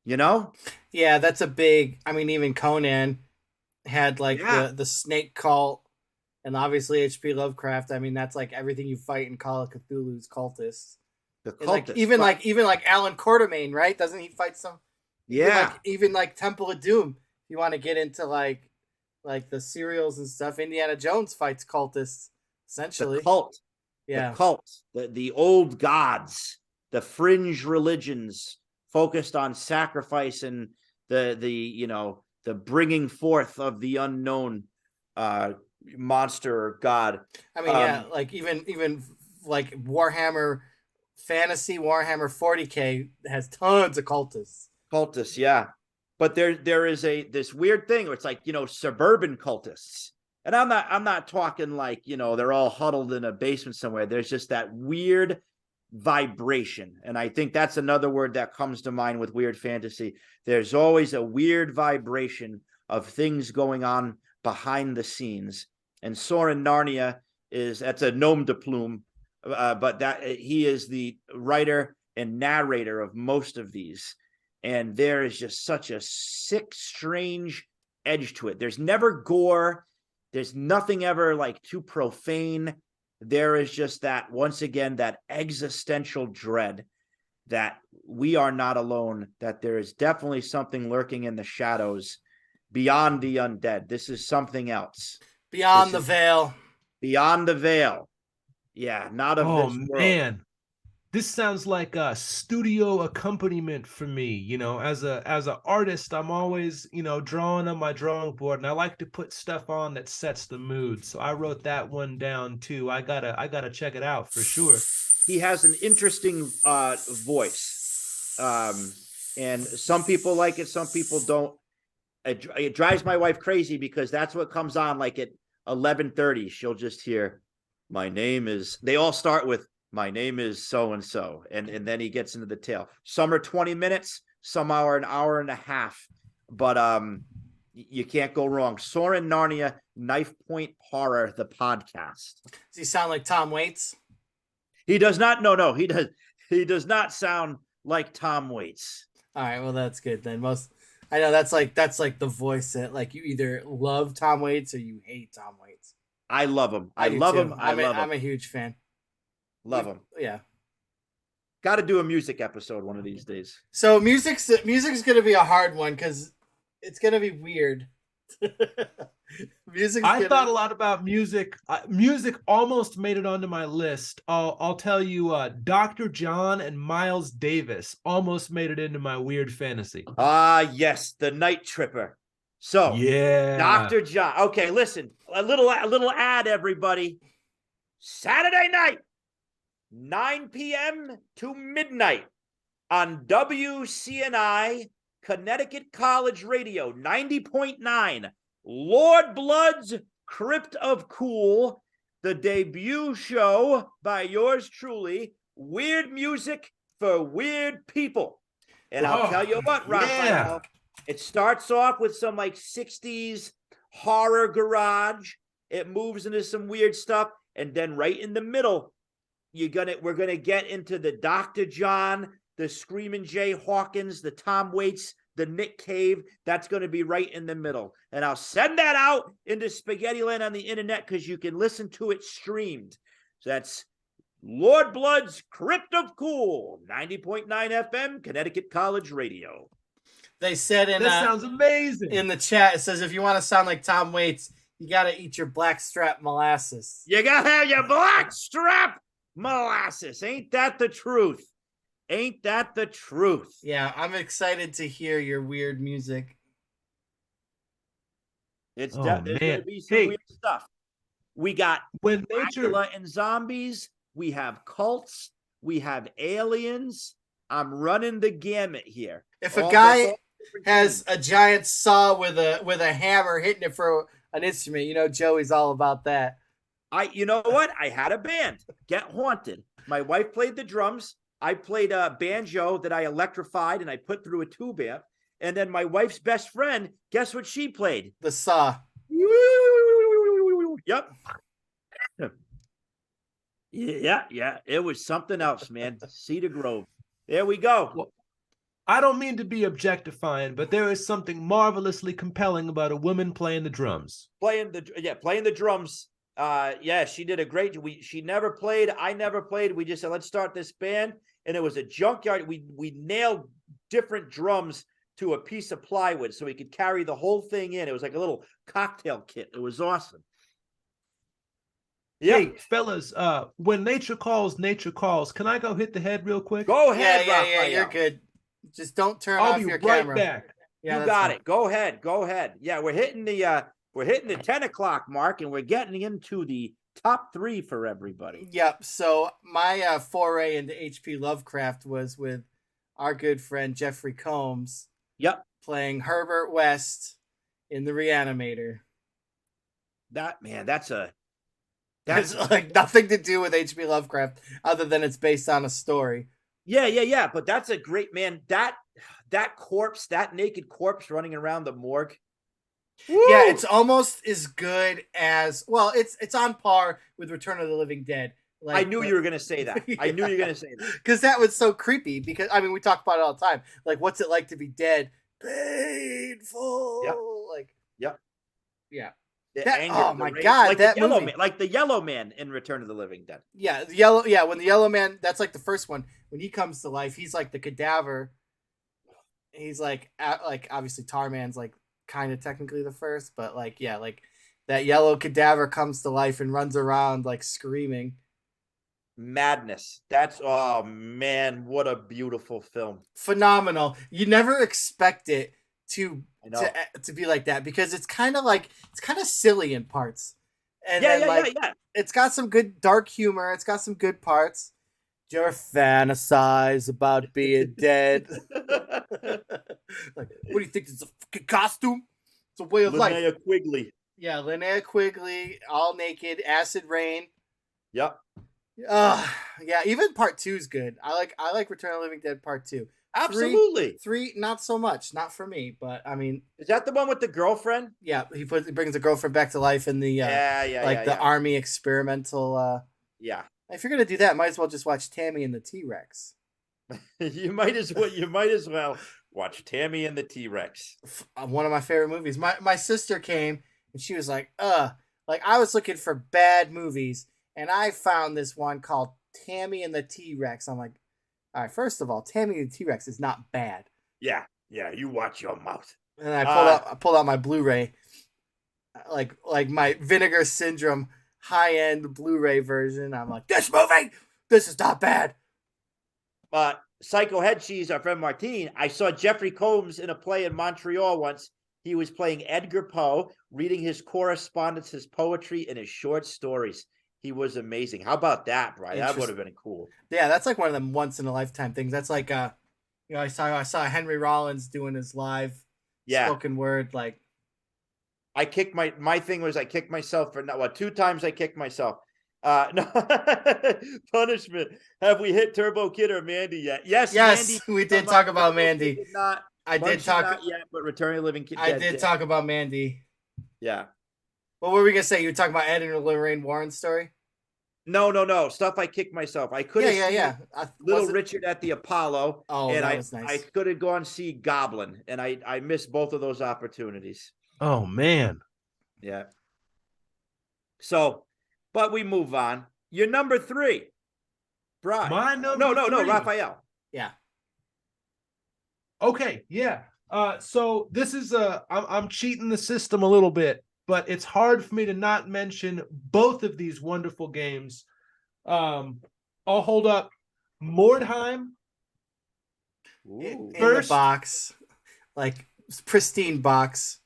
Yeah, that's a big. I mean, even Conan had the snake cult, and obviously H.P. Lovecraft. I mean, that's like everything you fight in Call of Cthulhu's cultists. The cultist, even Alan Quartermain, right? Doesn't he fight some? Yeah, even Temple of Doom. If you want to get into like the serials and stuff, Indiana Jones fights cultists essentially. The cult, yeah, the cult, the old gods, the fringe religions focused on sacrifice and the bringing forth of the unknown monster or god. I mean, even Warhammer Fantasy, Warhammer 40K has tons of cultists. Yeah. But there is this weird thing where it's like, suburban cultists. And I'm not talking like, they're all huddled in a basement somewhere. There's just that weird vibration. And I think that's another word that comes to mind with weird fantasy. There's always a weird vibration of things going on behind the scenes. And Soren Narnia that's a nom de plume, but that he is the writer and narrator of most of these. And there is just such a sick, strange edge to it. There's never gore. There's nothing ever too profane. There is just that, once again, that existential dread that we are not alone, that there is definitely something lurking in the shadows beyond the undead. This is something else. Beyond the veil. Beyond the veil. Yeah, not of this world. Man. This sounds like a studio accompaniment for me. As an artist, I'm always, drawing on my drawing board, and I like to put stuff on that sets the mood. So I wrote that one down too. I gotta check it out for sure. He has an interesting voice, and some people like it, some people don't. It drives my wife crazy because that's what comes on at 11:30. She'll just hear, "My name is." They all start with, "My name is so-and-so." And then he gets into the tale. Some are 20 minutes, some are an hour and a half. But You can't go wrong. Soren Narnia, Knife Point Horror, the podcast. Does he sound like Tom Waits? He does not. No, he does. He does not sound like Tom Waits. All right, well that's good then. I know that's like the voice that like you either love Tom Waits or you hate Tom Waits. I love him. I do love too. him. I love him. I'm a huge fan. Love him. Yeah. Got to do a music episode one of these days. So music's gonna be a hard one because it's gonna be weird. I thought a lot about music. Music almost made it onto my list. I'll tell you, Dr. John and Miles Davis almost made it into my weird fantasy. Yes, the Night Tripper. So yeah, Dr. John. Okay, listen, a little ad, everybody. Saturday night, 9 p.m. to midnight on WCNI Connecticut College Radio 90.9. Lord Blood's Crypt of Cool, the debut show by yours truly, weird music for weird people. And I'll tell you what, Raphael, it starts off with some like 60s horror garage. It moves into some weird stuff. And then right in the middle, we're gonna get into the Dr. John, the Screaming Jay Hawkins, the Tom Waits, the Nick Cave. That's going to be right in the middle. And I'll send that out into Spaghetti Land on the internet because you can listen to it streamed. So that's Lord Blood's Crypt of Cool, 90.9 FM, Connecticut College Radio. They said that sounds amazing. In the chat, it says if you want to sound like Tom Waits, you got to eat your blackstrap molasses. You got to have your blackstrap molasses. Ain't that the truth? Ain't that the truth? Yeah, I'm excited to hear your weird music. There's going to be some weird stuff. We got Dracula and zombies. We have cults. We have aliens. I'm running the gamut here. If a guy has a giant saw with a hammer hitting it for an instrument, you know Joey's all about that. You know what? I had a band, Get Haunted. My wife played the drums. I played a banjo that I electrified and I put through a tube amp. And then my wife's best friend, guess what she played? The saw. Yep. Yeah. It was something else, man. Cedar Grove. There we go. Well, I don't mean to be objectifying, but there is something marvelously compelling about a woman playing the drums. Playing the drums. She did a great. She never played. I never played. We just said let's start this band, and it was a junkyard. We nailed different drums to a piece of plywood so we could carry the whole thing in. It was like a little cocktail kit. It was awesome. Yeah. Hey, fellas, when nature calls, can I go hit the head real quick? Go ahead, Yeah, you're good. Just don't turn off your camera. I'll be right back. Yeah, you got it. Go ahead. Yeah, we're hitting the 10 o'clock mark, and we're getting into the top 3 for everybody. Yep. So my foray into H.P. Lovecraft was with our good friend Jeffrey Combs. Yep. Playing Herbert West in The Reanimator. That's like nothing to do with H.P. Lovecraft other than it's based on a story. Yeah. But that's a great, man. That corpse, that naked corpse running around the morgue. Woo! Yeah, it's almost as good as it's on par with Return of the Living Dead. I knew you were gonna say that. Yeah. I knew you were gonna say that because that was so creepy. Because I mean, we talk about it all the time. Like, what's it like to be dead? Painful. Yep. Like, yep. Yeah. Oh my rage. God! Like that the yellow movie. man, like the Yellow Man in Return of the Living Dead. Yeah, the yellow. Yeah, when the Yellow Man, that's like the first one. When he comes to life, he's like the cadaver. He's like obviously Tarman's like kind of technically the first, but like that yellow cadaver comes to life and runs around like screaming. Madness. That's oh man, what a beautiful film. Phenomenal. You never expect it to be like that because it's kind of silly in parts. And yeah. It's got some good dark humor. It's got some good parts. Do you ever fantasize about being dead? Like, what do you think? It's a fucking costume? It's a way of life. Linnea Quigley. Yeah, Linnea Quigley, all naked, acid rain. Yep. Yeah, even part 2 is good. I like Return of the Living Dead part 2. Absolutely. Three, not so much. Not for me, but I mean, Is that the one with the girlfriend? yeah, he brings a girlfriend back to life in the Yeah. army experimental. Yeah. If you're gonna do that, might as well just watch Tammy and the T-Rex. You might as well watch Tammy and the T-Rex. One of my favorite movies. My sister came and she was like, like I was looking for bad movies and I found this one called Tammy and the T-Rex. I'm like, all right, first of all, Tammy and the T-Rex is not bad. Yeah, you watch your mouth. And I pulled out my Blu-ray, like my Vinegar Syndrome high-end Blu-ray version. I'm like, this is not bad. Psycho Head Cheese, our friend Martine, I saw Jeffrey Combs in a play in Montreal once. He was playing Edgar Poe, reading his correspondence, his poetry, and his short stories. He was amazing. How about that, Brian? That would have been cool. Yeah, that's like one of them once-in-a-lifetime things. That's like, I saw Henry Rollins doing his live spoken word. Like, I kicked my thing was I kicked myself for 2 times I kicked myself. No punishment. Have we hit Turbo Kid or Mandy yet? Yes, Mandy, we did talk about Mandy. Did not. I did talk not yet, but Returning Living Kid. I did talk about Mandy. Yeah. What were we gonna say? You were talking about Ed and Lorraine Warren's story? No. Stuff I kicked myself. I could have seen Little Richard at the Apollo. Oh, and that was nice. I could have gone see Goblin, and I missed both of those opportunities. Oh man. Yeah. So, but we move on. You're number 3. Brian. My number No, 3. Raphael. Yeah. Okay, yeah. So this is I'm cheating the system a little bit, but it's hard for me to not mention both of these wonderful games. I'll hold up Mordheim. In the box, like pristine box.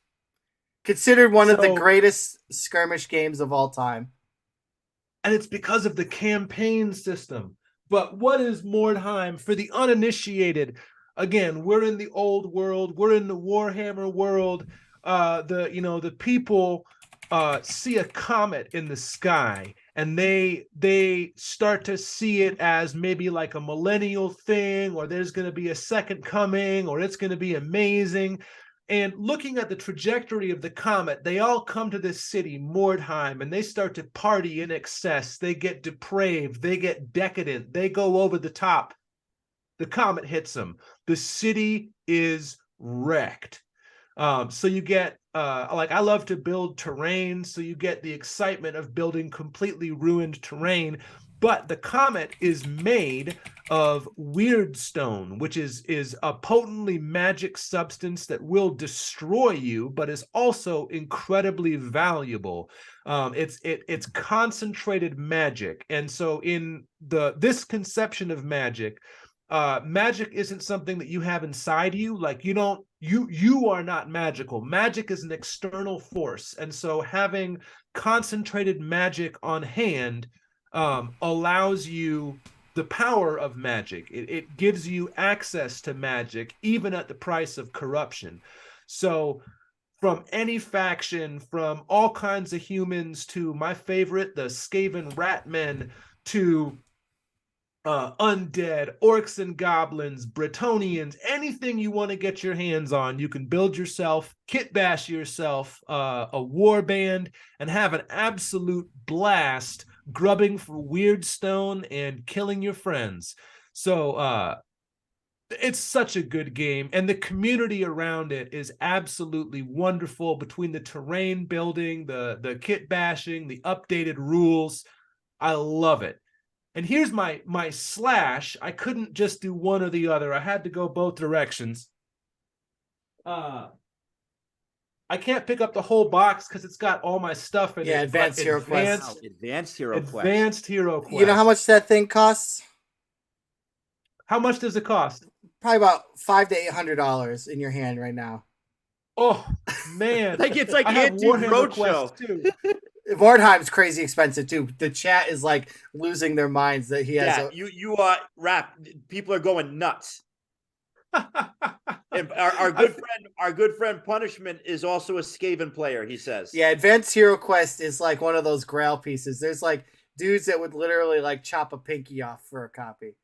Considered one of the greatest skirmish games of all time. And it's because of the campaign system. But what is Mordheim for the uninitiated? Again, we're in the old world. We're in the Warhammer world. The people see a comet in the sky, and they start to see it as maybe like a millennial thing, or there's going to be a second coming, or it's going to be amazing. And looking at the trajectory of the comet, they all come to this city, Mordheim, and they start to party in excess. They get depraved. They get decadent. They go over the top. The comet hits them. The city is wrecked. So you get, I love to build terrain, so you get the excitement of building completely ruined terrain. But the comet is made of weird stone, which is a potently magic substance that will destroy you, but is also incredibly valuable. It's concentrated magic, and so in this conception of magic, magic isn't something that you have inside you. Like you are not magical. Magic is an external force, and so having concentrated magic on hand allows you the power of magic. It gives you access to magic, even at the price of corruption. So from any faction, from all kinds of humans to my favorite, the Skaven Ratmen, to undead, orcs and goblins, Bretonnians, anything you want to get your hands on, you can build yourself, kit bash yourself a war band, and have an absolute blast grubbing for weird stone and killing your friends. So it's such a good game, and the community around it is absolutely wonderful, between the terrain building, the kit bashing, the updated rules. I love it. And here's my slash. I couldn't just do one or the other. I had to go both directions. I can't pick up the whole box because it's got all my stuff in it. Yeah, Advanced Hero Quest. Advanced Hero Quest. Advanced Hero Quest. You know how much that thing costs? How much does it cost? Probably about $500 to $800 in your hand right now. Oh man! It's like Antique Roadshow too. Mordheim's crazy expensive too. The chat is like losing their minds that he has. Yeah, you are rap. People are going nuts. And our good friend Punishment is also a Skaven player, he says. Yeah, Advanced Hero Quest is like one of those grail pieces. There's like dudes that would literally like chop a pinky off for a copy.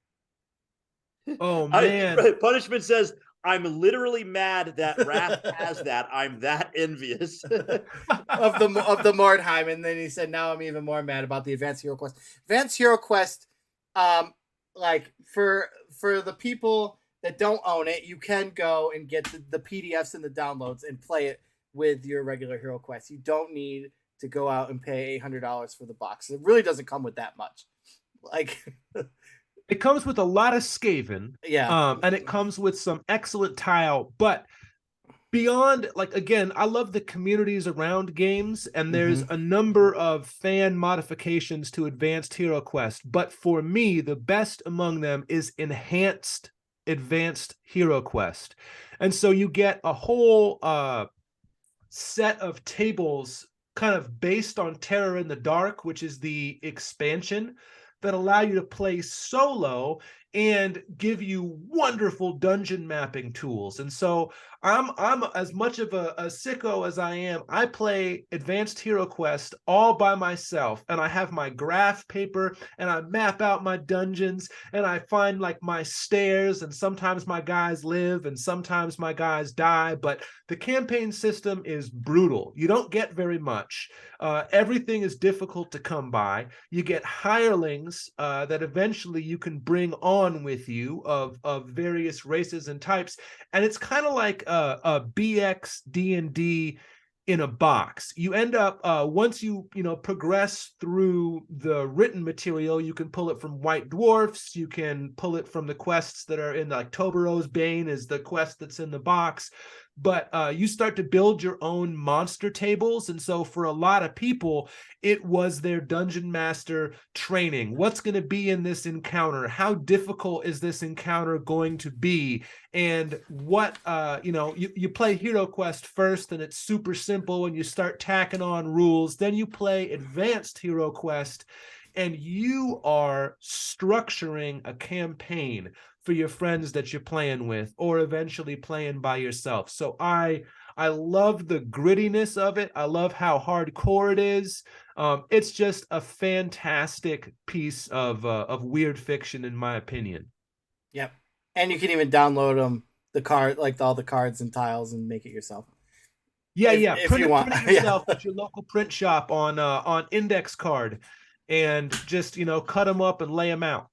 Oh man. Punishment says, I'm literally mad that Raph has that. I'm that envious. of the Mordheim, and then he said, "Now I'm even more mad about the Advanced Hero Quest." Advanced Hero Quest, like for the people that don't own it, you can go and get the PDFs and the downloads and play it with your regular Hero Quest. You don't need to go out and pay $800 for the box. It really doesn't come with that much. Like, it comes with a lot of Skaven, yeah, and it comes with some excellent tile, but beyond, like, again, I love the communities around games, and there's a number of fan modifications to Advanced Hero Quest, but for me, the best among them is Enhanced Advanced Hero Quest. And so you get a whole set of tables kind of based on Terror in the Dark, which is the expansion, that allow you to play solo and give you wonderful dungeon mapping tools. And so I'm as much of a sicko as I am. I play Advanced Hero Quest all by myself, and I have my graph paper, and I map out my dungeons, and I find like my stairs, and sometimes my guys live and sometimes my guys die, but the campaign system is brutal. You don't get very much. Everything is difficult to come by. You get hirelings that eventually you can bring on with you of various races and types, and it's kind of like a BX D&D in a box. You end up once you progress through the written material, you can pull it from White Dwarfs, you can pull it from the quests that are in, like Tobero's Bane is the quest that's in the box. But you start to build your own monster tables. And so for a lot of people, it was their dungeon master training. What's going to be in this encounter? How difficult is this encounter going to be? And what, you play Hero Quest first, and it's super simple, and you start tacking on rules. Then you play Advanced Hero Quest, and you are structuring a campaign for your friends that you're playing with, or eventually playing by yourself. So I love the grittiness of it. I love how hardcore it is. It's just a fantastic piece of weird fiction, in my opinion. yep. And you can even download them, all the cards and tiles, and make it yourself. Yeah, If print you it, want. print it yourself at your local print shop on index card, and just cut them up and lay them out.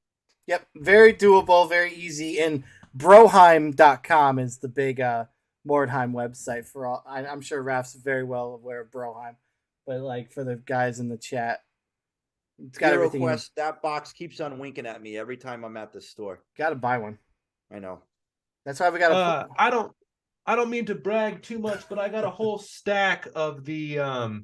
Yep, very doable, very easy. And Broheim.com is the big Mordheim website for all. I'm sure Raph's very well aware of Broheim, but like for the guys in the chat, it's got Hero everything. Quest, that box keeps on winking at me every time I'm at the store. Got to buy one. I know. That's why we got to. I don't mean to brag too much, but I got a whole stack of the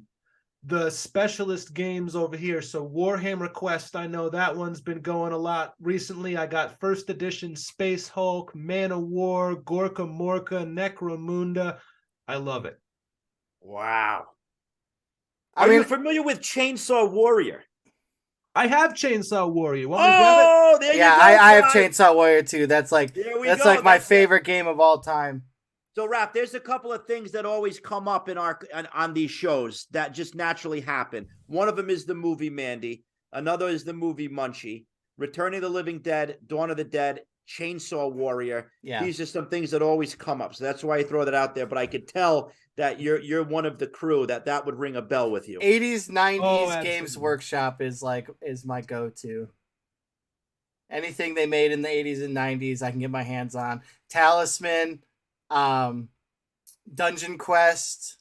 specialist games over here. So Warhammer Quest, I know that one's been going a lot recently. I got first edition Space Hulk, Man of War, Gorka Morka, Necromunda. I love it. Wow. Are you familiar with Chainsaw Warrior? I have Chainsaw Warrior. Want me to grab it? There yeah, you go, I have Chainsaw Warrior too. That's like my favorite game of all time. So, Raph, there's a couple of things that always come up on these shows that just naturally happen. One of them is the movie Mandy. Another is the movie Munchie. Return of the Living Dead, Dawn of the Dead, Chainsaw Warrior. Yeah. These are some things that always come up. So that's why I throw that out there. But I could tell that you're one of the crew that would ring a bell with you. 80s, 90s Games Workshop is my go-to. Anything they made in the 80s and 90s, I can get my hands on. Talisman, Dungeon Quest,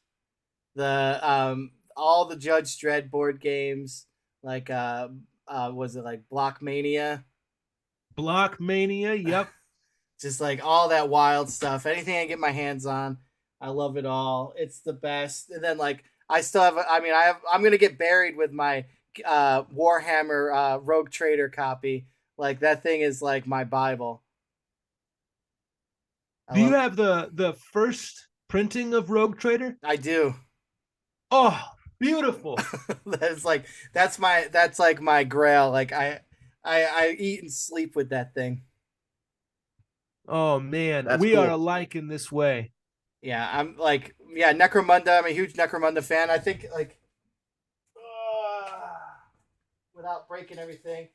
all the Judge Dredd board games, like was it like Blockmania? Blockmania, yep. Just like all that wild stuff. Anything I get my hands on, I love it all. It's the best. And then like I still have. I'm gonna get buried with my Warhammer Rogue Trader copy. Like that thing is like my Bible. Do you have the first printing of Rogue Trader? I do. Oh, beautiful. that's like my grail. Like I eat and sleep with that thing. Oh man, we are alike in this way. Yeah, I'm like, Necromunda. I'm a huge Necromunda fan. I think like without breaking everything.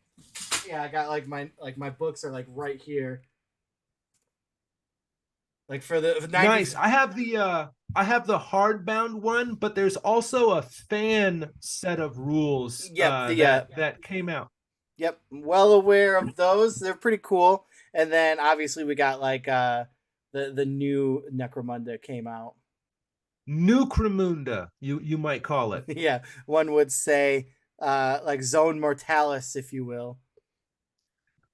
Yeah, I got like my books are like right here. Like for the 90s. Nice. I have the hardbound one, but there's also a fan set of rules Yep, that came out. Yep, well aware of those. They're pretty cool. And then obviously we got like the new Necromunda came out. Nucramunda, you might call it. Yeah, one would say like Zone Mortalis, if you will.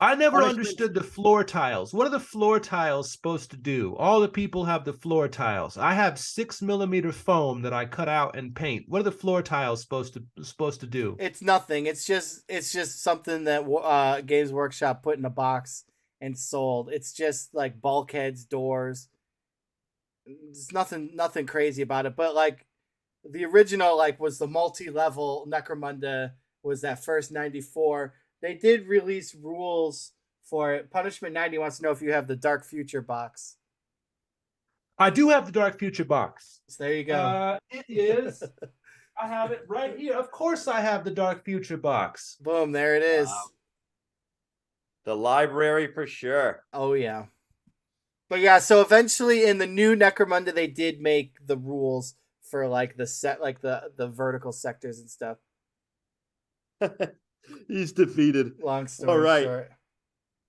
I never Punishment. understood the floor tiles. What are the floor tiles supposed to do? All the people have the floor tiles. I have 6mm foam that I cut out and paint. What are the floor tiles supposed to do? It's nothing. It's just something that Games Workshop put in a box and sold. It's just like bulkheads, doors. There's nothing crazy about it. But like the original, like was the multi-level Necromunda was that first 94. They did release rules for it. Punishment 90 wants to know if you have the Dark Future box. I do have the Dark Future box. So there you go. It is. I have it right here. Of course I have the Dark Future box. Boom, there it is. Wow. The library for sure. Oh yeah. But yeah, so eventually in the new Necromunda they did make the rules for like the set, like the vertical sectors and stuff. He's defeated. Long story All right. short.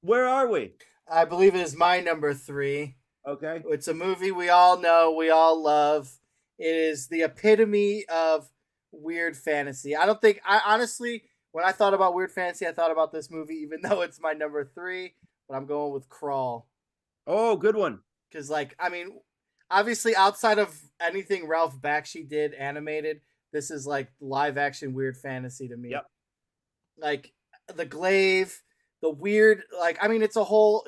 Where are we? I believe it is my number 3. Okay. It's a movie we all know, we all love. It is the epitome of weird fantasy. I honestly, when I thought about weird fantasy, I thought about this movie, even though it's my number 3, but I'm going with Crawl. Oh, good one. Because, like, I mean, obviously outside of anything Ralph Bakshi did animated, this is like live action weird fantasy to me. Yep. Like the glaive, the weird, like, I mean, it's a whole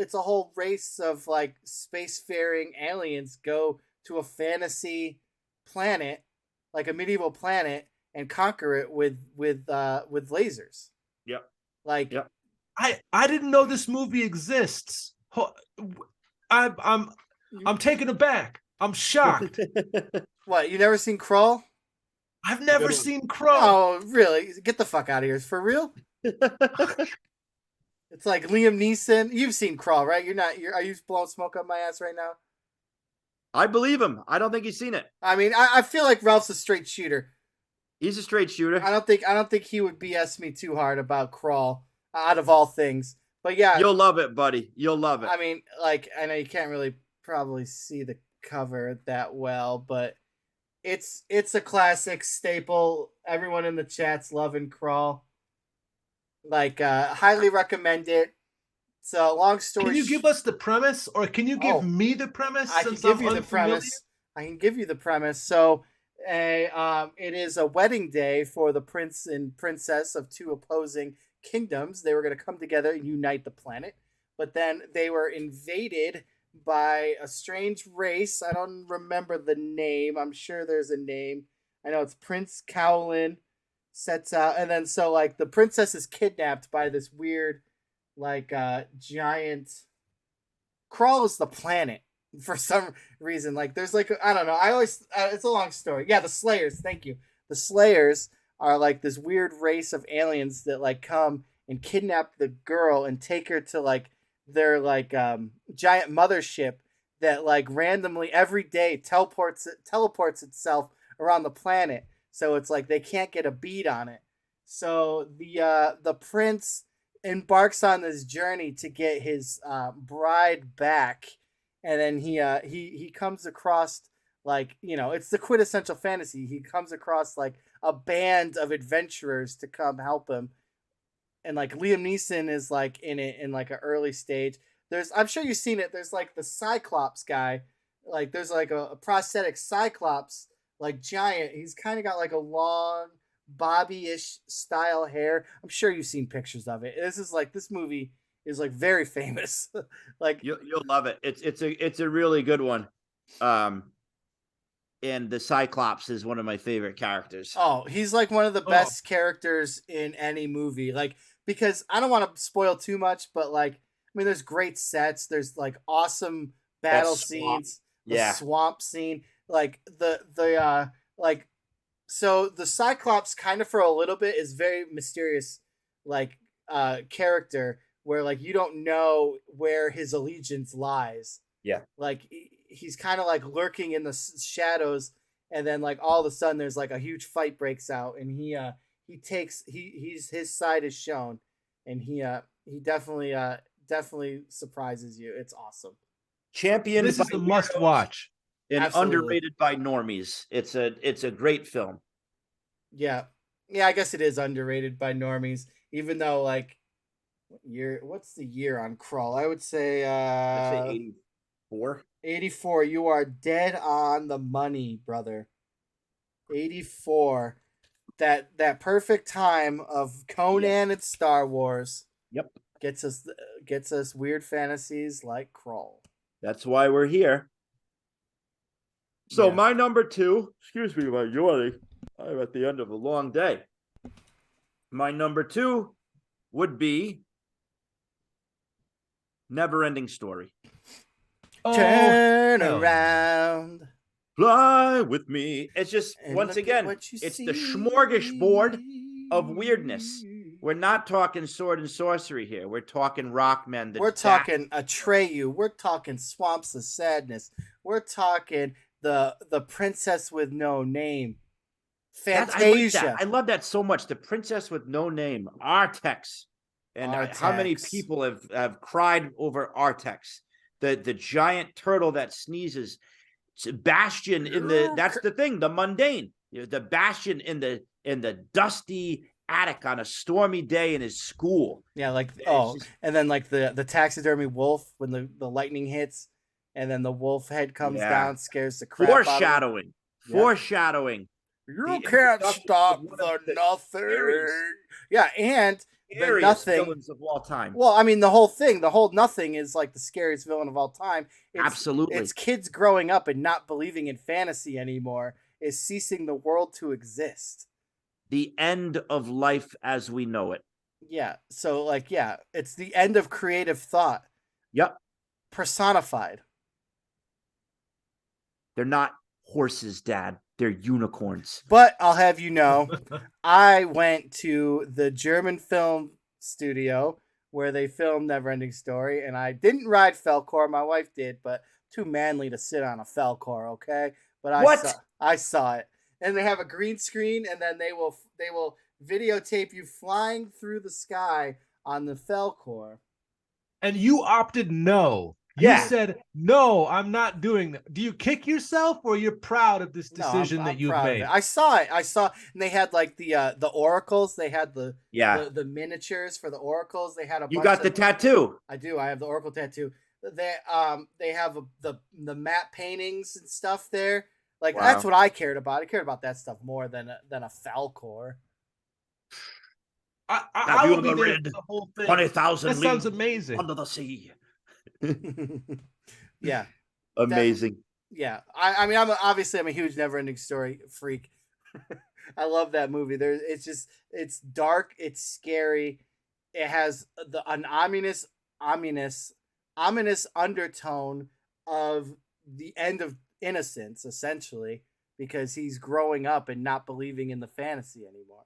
race of like spacefaring aliens go to a fantasy planet, like a medieval planet, and conquer it with lasers. Yep. Like, yep. I didn't know this movie exists. I'm taken aback. I'm shocked. What, you never seen Crawl? I've never seen Crawl. Oh, really? Get the fuck out of here. For real? It's like Liam Neeson. You've seen Crawl, right? Are you blowing smoke up my ass right now? I believe him. I don't think he's seen it. I mean, I feel like Ralph's a straight shooter. He's a straight shooter. I don't think he would BS me too hard about Crawl, out of all things. But yeah. You'll love it, buddy. You'll love it. I mean, like, I know you can't really probably see the cover that well, but it's a classic staple. Everyone in the chat's loving Crawl. Like, highly recommend it. So, long story. Can you give us the premise, or can you give me the premise? I can give you the premise. I can give you the premise. So, it is a wedding day for the prince and princess of two opposing kingdoms. They were going to come together and unite the planet, but then they were invaded by a strange race. I don't remember the name. I'm sure there's a name. I know it's Prince Cowlin sets out, and then so like the princess is kidnapped by this weird like giant. Crawl is the planet for some reason. Like there's like, I don't know. I always it's a long story. Yeah, the Slayers. Thank you. The Slayers are like this weird race of aliens that like come and kidnap the girl and take her to like their like giant mothership that like randomly every day teleports itself around the planet. So it's like they can't get a beat on it. So the prince embarks on this journey to get his bride back, and then he comes across, like, you know, it's the quintessential fantasy. He comes across like a band of adventurers to come help him, and like Liam Neeson is like in it in like an early stage. I'm sure you've seen it. There's like the Cyclops guy, like there's like a prosthetic Cyclops like giant. He's kind of got like a long Bobby-ish style hair. I'm sure you've seen pictures of it. This movie is like very famous. Like you'll love it. It's a really good one. And the Cyclops is one of my favorite characters. Oh, he's like one of the best characters in any movie. Like, because I don't want to spoil too much, but like, I mean, there's great sets. There's like awesome battle scenes. The swamp scene. Like like, so the Cyclops kind of for a little bit is very mysterious, like character where like you don't know where his allegiance lies. Yeah. Like he's kind of like lurking in the shadows, and then like all of a sudden there's like a huge fight breaks out, and he's his side is shown, and he definitely surprises you. It's awesome. Championed This by is the must weirdos watch. and Absolutely. underrated by normies. It's a great film. Yeah. Yeah, I guess it is underrated by normies, even though like what's the year on Crawl? I would say I'd say 84. 84. You are dead on the money, brother. 84. That perfect time of Conan and Star Wars Yep. gets us weird fantasies like Crawl. That's why we're here. So Yeah. my number 2, excuse me, my yawning. I'm at the end of a long day. My number 2 would be Never-Ending Story. Oh, Turn hell. around. Fly with me. It's just, And once look at again, what you it's see. the smorgasbord of weirdness. We're not talking sword and sorcery here. We're talking Rockmen. We're talking Atreyu. We're talking Swamps of Sadness. We're talking the Princess with No Name. Fantasia. I love that so much. The Princess with No Name, Artex. And how many Artax. people have cried over Artex, the giant turtle that sneezes. Bastion in that's the thing, the mundane. The Bastion in the dusty attic on a stormy day in his school. Yeah, like just, and then like the taxidermy wolf when the lightning hits, and then the wolf head comes down, scares the crap foreshadowing. out of him. Foreshadowing. You can't stop the nothing. Yeah, and the nothing villains of all time. Well, I mean the whole nothing is like the scariest villain of all time. Absolutely. It's kids growing up and not believing in fantasy anymore, is ceasing the world to exist. The end of life as we know it. Yeah. So like, yeah, it's the end of creative thought. Yep. Personified. They're not horses, Dad. They're unicorns. But I'll have you know, I went to the German film studio where they filmed Neverending Story, and I didn't ride Falcor. My wife did, but too manly to sit on a Falcor, okay? But I saw it. And they have a green screen, and then they will videotape you flying through the sky on the Falcor. And you opted no. Yeah. You said, no, I'm not doing that. Do you kick yourself, or you're proud of this decision that you've made? I saw it. And they had like the oracles. They had the miniatures for the oracles. They had a. You got the tattoo. I do. I have the oracle tattoo. They have the matte paintings and stuff there. Like that's what I cared about. I cared about that stuff more than a Falcor. I will be there for the whole thing. 20,000 That sounds amazing. Under the sea. Yeah. Amazing. Yeah. I mean, I'm a huge Neverending Story freak. I love that movie. It's dark, it's scary. It has an ominous undertone of the end of innocence, essentially, because he's growing up and not believing in the fantasy anymore.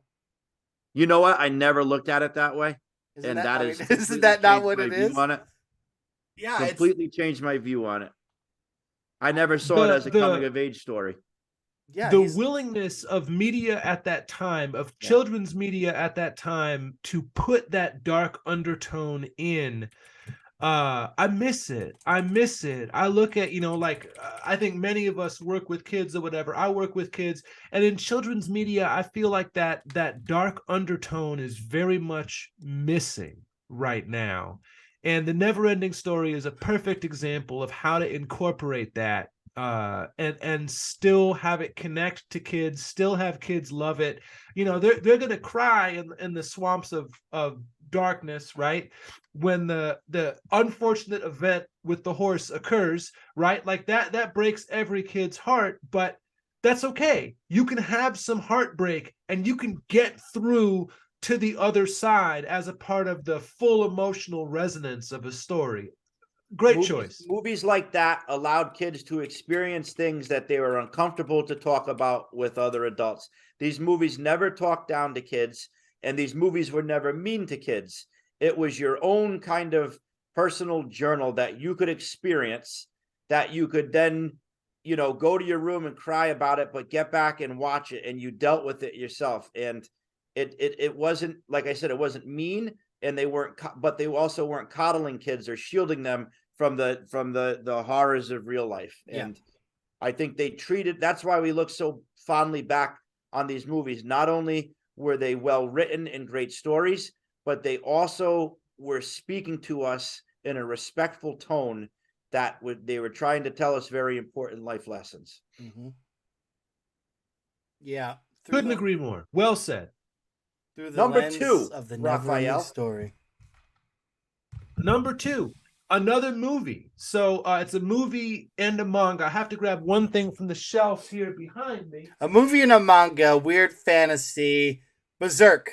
You know what? I never looked at it that way. Isn't that not what it is? On it. Yeah, completely changed my view on it. I never saw it as a coming of age story. Yeah, the willingness of media at that time, of children's media at that time, to put that dark undertone in. I miss it. I look at, I think many of us work with kids or whatever. I work with kids, and in children's media, I feel like that dark undertone is very much missing right now. And the Neverending Story is a perfect example of how to incorporate that and still have it connect to kids, still have kids love it. They're going to cry in the swamps of darkness, right? When the unfortunate event with the horse occurs, right? Like that breaks every kid's heart, but that's okay. You can have some heartbreak and you can get through to the other side as a part of the full emotional resonance of a story. Great choice. Movies like that allowed kids to experience things that they were uncomfortable to talk about with other adults. These movies never talked down to kids, and these movies were never mean to kids. It was your own kind of personal journal that you could experience that you could then, go to your room and cry about it, but get back and watch it, and you dealt with it yourself. And it wasn't, like I said, it wasn't mean, and but they also weren't coddling kids or shielding them from the horrors of real life. Yeah. And I think that's why we look so fondly back on these movies. Not only were they well written and great stories, but they also were speaking to us in a respectful tone that they were trying to tell us very important life lessons. Mm-hmm. Yeah. Couldn't agree more. Well said. Through the Number lens 2, of the Raphael. never-ending story. Number 2, another movie. So it's a movie and a manga. I have to grab one thing from the shelf here behind me. A movie and a manga, weird fantasy, Berserk.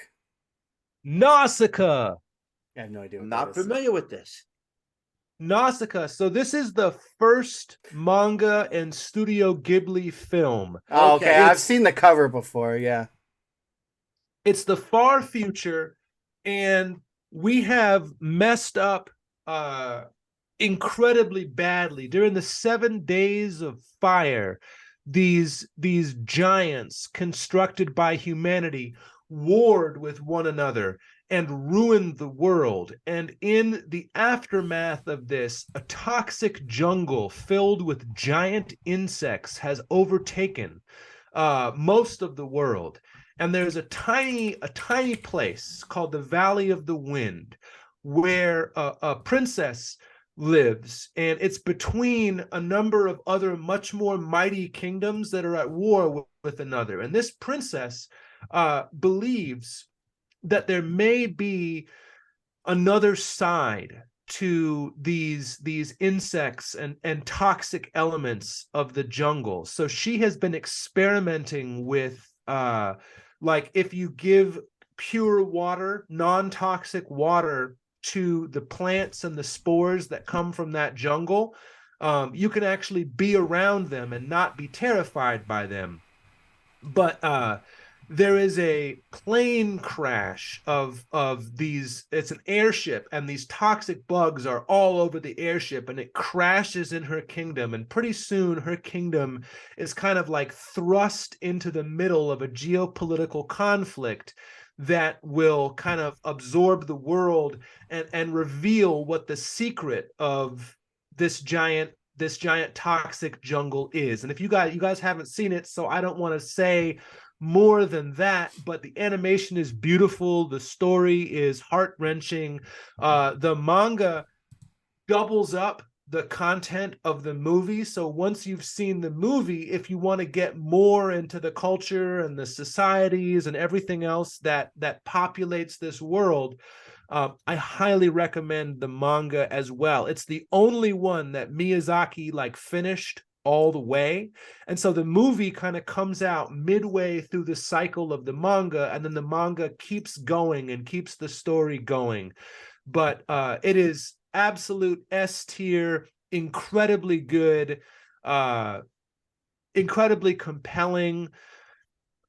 Nausicaa. I have no idea. I'm not familiar with this. Nausicaa. So this is the first manga and Studio Ghibli film. Oh, okay. Okay. I've seen the cover before. Yeah. It's the far future, and we have messed up incredibly badly during the 7 days of fire. These giants constructed by humanity warred with one another and ruined the world. And in the aftermath of this, a toxic jungle filled with giant insects has overtaken most of the world. And there's a tiny place called the Valley of the Wind, where a princess lives, and it's between a number of other much more mighty kingdoms that are at war with another. And this princess believes that there may be another side to these insects and toxic elements of the jungle. So she has been experimenting with like if you give pure water, non-toxic water to the plants and the spores that come from that jungle, you can actually be around them and not be terrified by them. But there is a plane crash of these. It's an airship, and these toxic bugs are all over the airship, and it crashes in her kingdom. And pretty soon her kingdom is kind of like thrust into the middle of a geopolitical conflict that will kind of absorb the world and reveal what the secret of this giant toxic jungle is. And if you guys haven't seen it, so I don't want to say more than that, but the animation is beautiful, the story is heart-wrenching. The manga doubles up the content of the movie, so once you've seen the movie, if you want to get more into the culture and the societies and everything else that populates this world, I highly recommend the manga as well. It's the only one that Miyazaki finished all the way, and so the movie kind of comes out midway through the cycle of the manga, and then the manga keeps going and keeps the story going. But it is absolute S tier, incredibly good, incredibly compelling.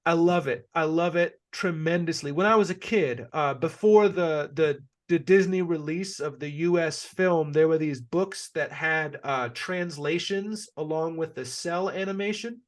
I love it tremendously. When I was a kid, before the Disney release of the US film, there were these books that had translations along with the cell animation.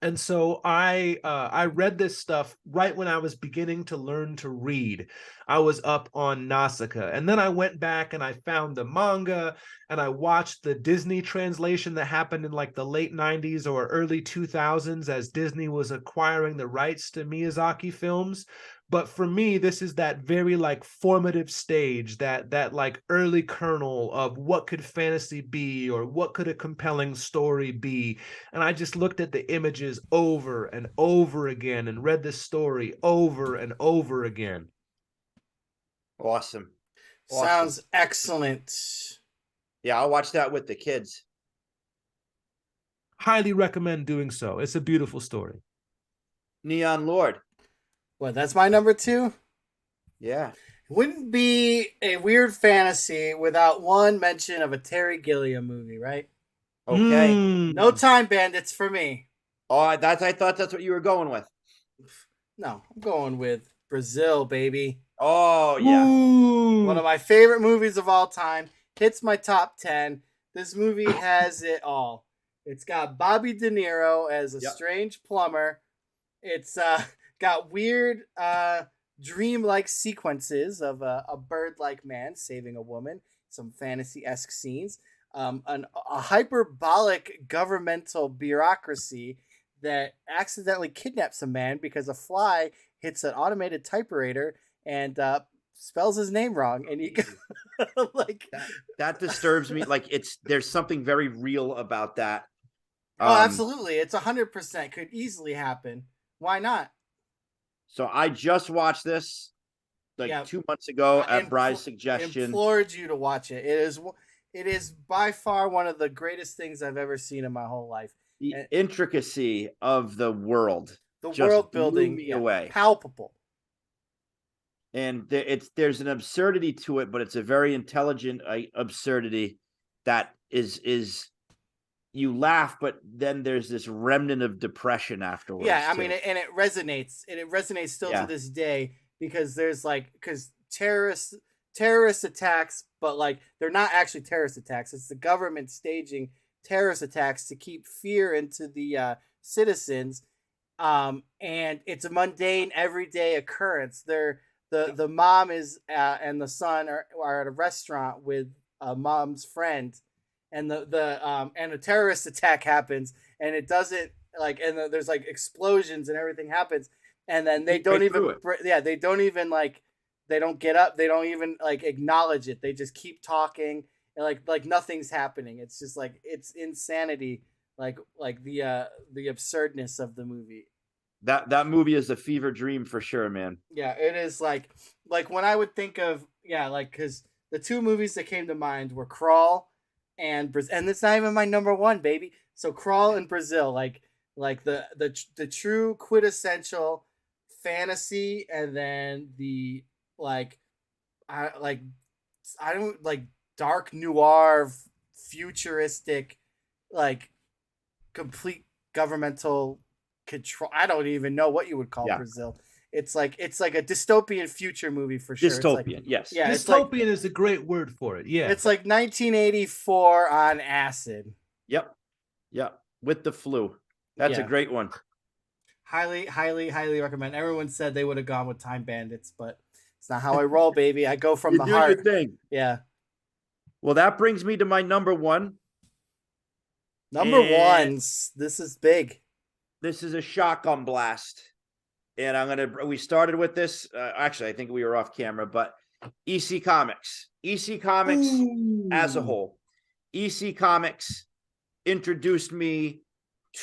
And so I read this stuff right when I was beginning to learn to read. I was up on Nausicaa. And then I went back and I found the manga, and I watched the Disney translation that happened in the late 90s or early 2000s as Disney was acquiring the rights to Miyazaki films. But for me, this is that very formative stage, that early kernel of what could fantasy be, or what could a compelling story be. And I just looked at the images over and over again and read this story over and over again. Awesome. Sounds excellent. Yeah, I'll watch that with the kids. Highly recommend doing so. It's a beautiful story. Neon Lord. Well, that's my number 2. Yeah. Wouldn't be a weird fantasy without one mention of a Terry Gilliam movie, right? Okay. No Time Bandits for me. Oh, I thought that's what you were going with. No, I'm going with Brazil, baby. Oh, yeah. Ooh. One of my favorite movies of all time. Hits my top 10. This movie has it all. It's got Bobby De Niro as a Yep. strange plumber. It's got weird dream-like sequences of a bird-like man saving a woman, some fantasy-esque scenes, a hyperbolic governmental bureaucracy that accidentally kidnaps a man because a fly hits an automated typewriter and spells his name wrong, and he like That disturbs me. Like there's something very real about that. oh, absolutely, it's 100% could easily happen. Why not? So I just watched this like Yeah. 2 months ago I at Bry's suggestion. Implored you to watch it. It is by far one of the greatest things I've ever seen in my whole life. The And intricacy of the world, the just world blew building, me away. palpable. And there's an absurdity to it, but it's a very intelligent absurdity that is you laugh, but then there's this remnant of depression afterwards. Yeah, I too. mean, and it resonates, still Yeah. to this day because there's because terrorist attacks, but like they're not actually terrorist attacks. It's the government staging terrorist attacks to keep fear into the citizens, and it's a mundane, everyday occurrence. The mom is and the son are at a restaurant with a mom's friend, and and a terrorist attack happens, and it doesn't there's like explosions and everything happens, and then they don't even they don't even they don't get up, they don't even acknowledge it. They just keep talking and like nothing's happening. It's just it's insanity, like the absurdness of the movie. That movie is a fever dream for sure, man. Yeah, it is like when I would think of because the two movies that came to mind were Crawl and Brazil, and it's not even my number one, baby. So Crawl and Brazil, like the true quintessential fantasy, and then the I don't dark noir, futuristic, complete governmental control. I don't even know what you would call Brazil. It's like a dystopian future movie for sure. Dystopian, yes. Yeah, dystopian is a great word for it. Yeah, it's like 1984 on acid. Yep. With the flu. That's a great one. Highly recommend. Everyone said they would have gone with Time Bandits, but it's not how I roll, baby. I go from the heart. Your thing. Yeah. Well, that brings me to my number one. Number ones. This is big. This is a shotgun blast. And we started with this. Actually, I think we were off camera, but EC Comics. EC Comics as a whole. EC Comics introduced me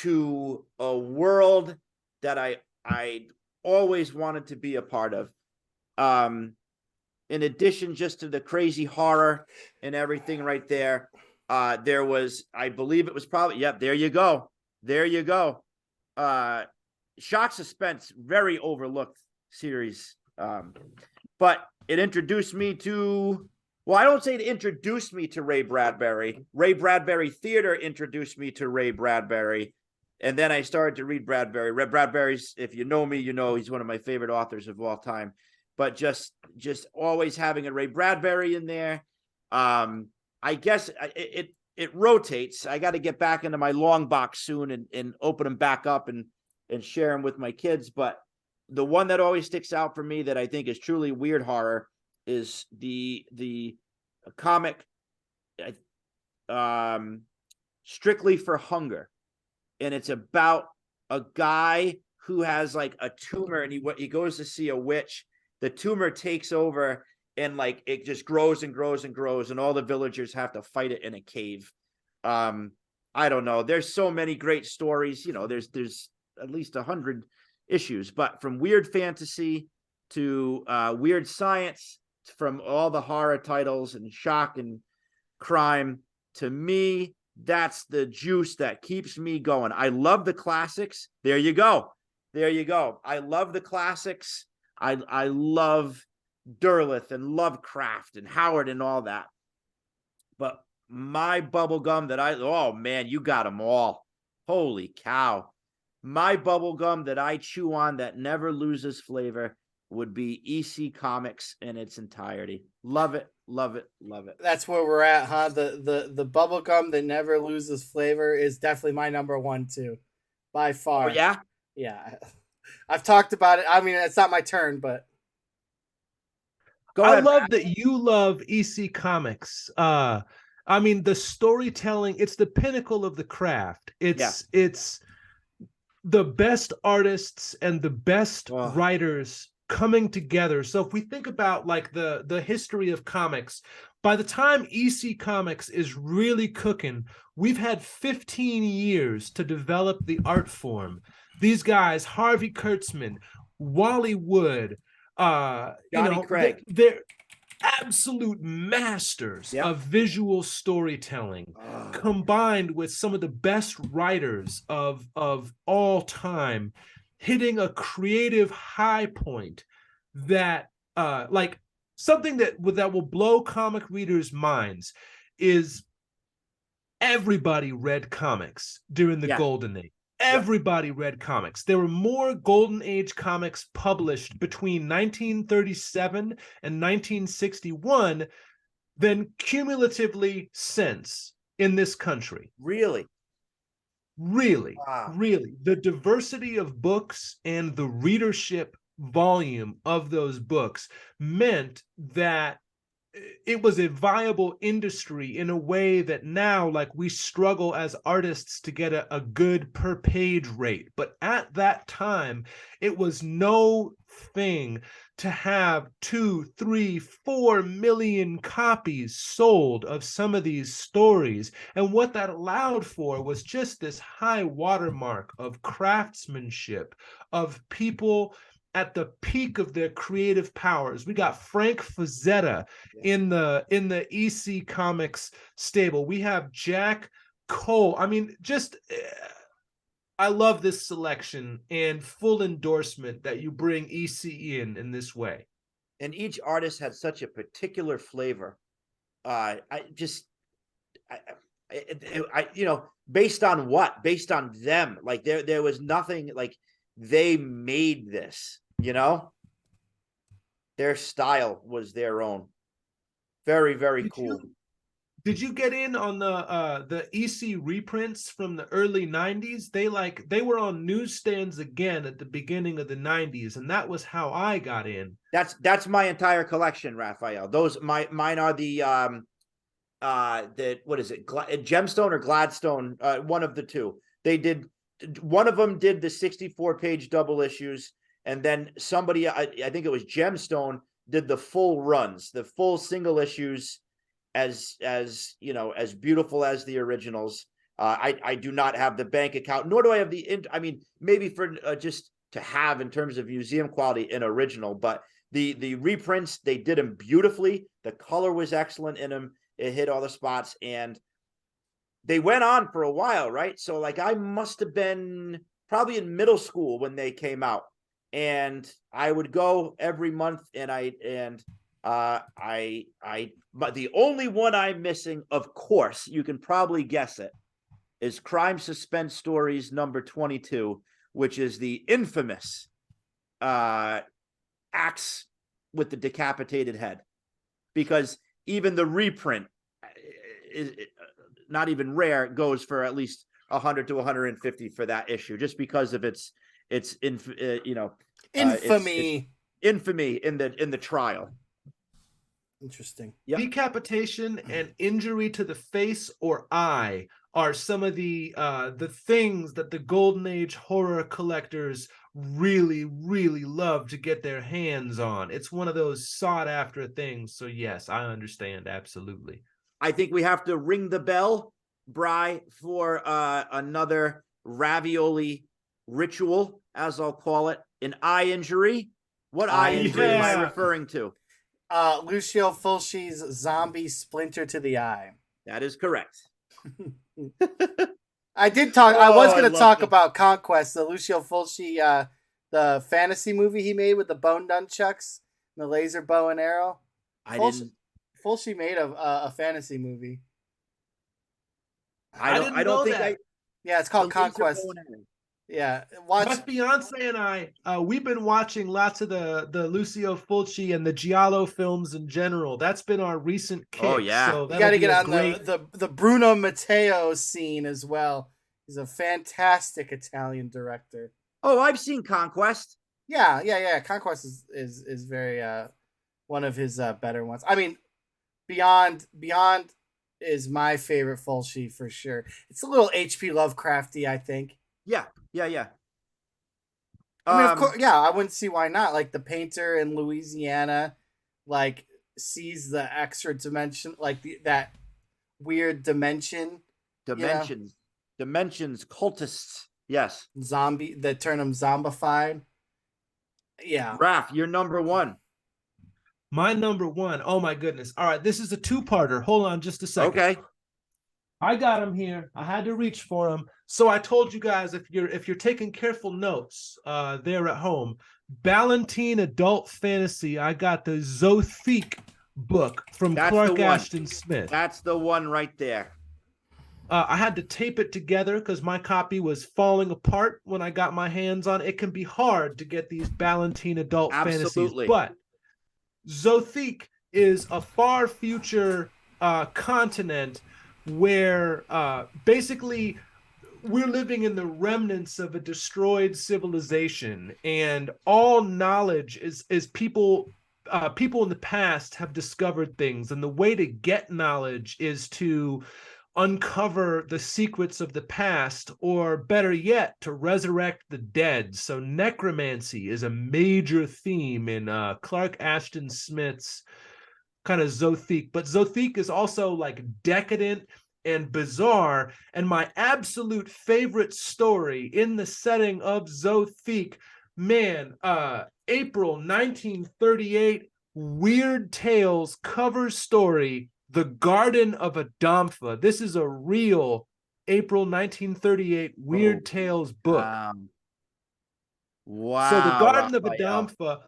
to a world that I always wanted to be a part of. In addition just to the crazy horror and everything right there, there was, I believe it was probably, there you go. Shock Suspense, very overlooked series. But it introduced me to, well, I don't say it introduced me to Ray Bradbury. Ray Bradbury Theater introduced me to Ray Bradbury. And then I started to read Bradbury. Ray Bradbury's, if you know me, you know he's one of my favorite authors of all time. But just always having a Ray Bradbury in there. I guess it rotates. I got to get back into my long box soon and open them back up and share them with my kids. But the one that always sticks out for me that I think is truly weird horror is the comic Strictly for Hunger. And it's about a guy who has like a tumor, and he goes to see a witch. The tumor takes over, and it just grows and grows and grows, and all the villagers have to fight it in a cave. I don't know. There's so many great stories. There's at least 100 issues, but from weird fantasy to weird science, from all the horror titles and shock and crime, to me, that's the juice that keeps me going. I love the classics. There you go. I love the classics. I love Derleth and Lovecraft and Howard and all that. But my bubblegum oh man, you got them all. Holy cow. My bubblegum that I chew on that never loses flavor. would be EC Comics in its entirety. Love it, love it, love it. That's where we're at, huh? The bubble gum that never loses flavor is definitely my number one too, by far. Oh yeah, yeah. I've talked about it. I mean, it's not my turn, but go I ahead. love that you love EC Comics. I mean, the storytelling, it's the pinnacle of the craft. It's the best artists and the best writers coming together. So if we think about like the history of comics, by the time EC Comics is really cooking, we've had 15 years to develop the art form. These guys, Harvey Kurtzman, Wally Wood, Johnny Craig. they're absolute masters of visual storytelling, combined with some of the best writers of all time, hitting a creative high point that like something that will blow comic readers' minds is everybody read comics during the Golden Age. Everybody read comics. There were more Golden Age comics published between 1937 and 1961 than cumulatively since in this country. Really? Really, Wow. really. The diversity of books and the readership volume of those books meant that it was a viable industry in a way that now, like, we struggle as artists to get a good per page rate. But at that time, it was no thing to have 2, 3, 4 million copies sold of some of these stories. And what that allowed for was just this high watermark of craftsmanship, of people at the peak of their creative powers. We got Frank Frazetta in the EC Comics stable. We have Jack Cole. I mean, just I love this selection and full endorsement that you bring EC in this way. And each artist had such a particular flavor. Based on what? Based on them. Like there was nothing like they made this, their style was their own. Very, very cool. Did you get in on the EC reprints from the early 90s? They were on newsstands again at the beginning of the 90s, and that was how I got in. That's my entire collection, Raphael. Those mine are the what is it? Gemstone or Gladstone, one of the two. One of them did the 64-page double issues, and then somebody, I think it was Gemstone, did the full runs, the full single issues, as beautiful as the originals. I do not have the bank account, nor do I have maybe for just to have in terms of museum quality an original, but the reprints, they did them beautifully. The color was excellent in them. It hit all the spots, and they went on for a while, right? So like I must have been probably in middle school when they came out, and I would go every month, but the only one I'm missing, of course, you can probably guess it, is Crime Suspense Stories number 22, which is the infamous axe with the decapitated head, because even the reprint is not even rare, goes for at least 100 to 150 for that issue, just because of its infamy. Infamy in the trial. Interesting. Yep. Decapitation and injury to the face or eye are some of the things that the Golden Age horror collectors really, really love to get their hands on. It's one of those sought after things. So yes, I understand absolutely. I think we have to ring the bell, Bri, for another ravioli ritual, as I'll call it, an eye injury. What eye injury am I referring to? Lucio Fulci's zombie splinter to the eye. That is correct. I did talk. I was going to talk about Conquest, the Lucio Fulci, the fantasy movie he made with the bone nunchucks, the laser bow and arrow. Fulci made a fantasy movie. I don't think. Yeah, it's called Conquest. Yeah, My watch. fiance and I, we've been watching lots of the Lucio Fulci and the Giallo films in general. That's been our recent kick. Oh, yeah. So You that'll got to be get a on great. the Bruno Matteo scene as well. He's a fantastic Italian director. Oh, I've seen Conquest. Yeah. Conquest is very one of his better ones. I mean, Beyond is my favorite Fulci for sure. It's a little H.P. Lovecrafty, I think. Yeah. I mean, of course, yeah, I wouldn't see why not. Like the painter in Louisiana, like sees the extra dimension, like that weird dimension. Dimensions, cultists. Yes. Zombie that turn him zombified. Yeah. Raph, you're number one. My number one. Oh my goodness. All right, this is a two-parter. Hold on just a second. Okay. I got him here. I had to reach for him. So I told you guys, if you're taking careful notes there at home, Ballantine Adult Fantasy, I got the Zothique book from Clark Ashton Smith. That's the one right there. I had to tape it together because my copy was falling apart when I got my hands on it. It can be hard to get these Ballantine Adult Fantasies, but Zothique is a far future continent where basically we're living in the remnants of a destroyed civilization, and all knowledge is people in the past have discovered things, and the way to get knowledge is to uncover the secrets of the past, or better yet, to resurrect the dead. So necromancy is a major theme in Clark Ashton Smith's kind of Zothique, but Zothique is also like decadent and bizarre. And my absolute favorite story in the setting of Zothique, man, April 1938, Weird Tales cover story, The Garden of Adamfa. This is a real April 1938 Weird Tales book. Wow. So The Garden of Adamfa,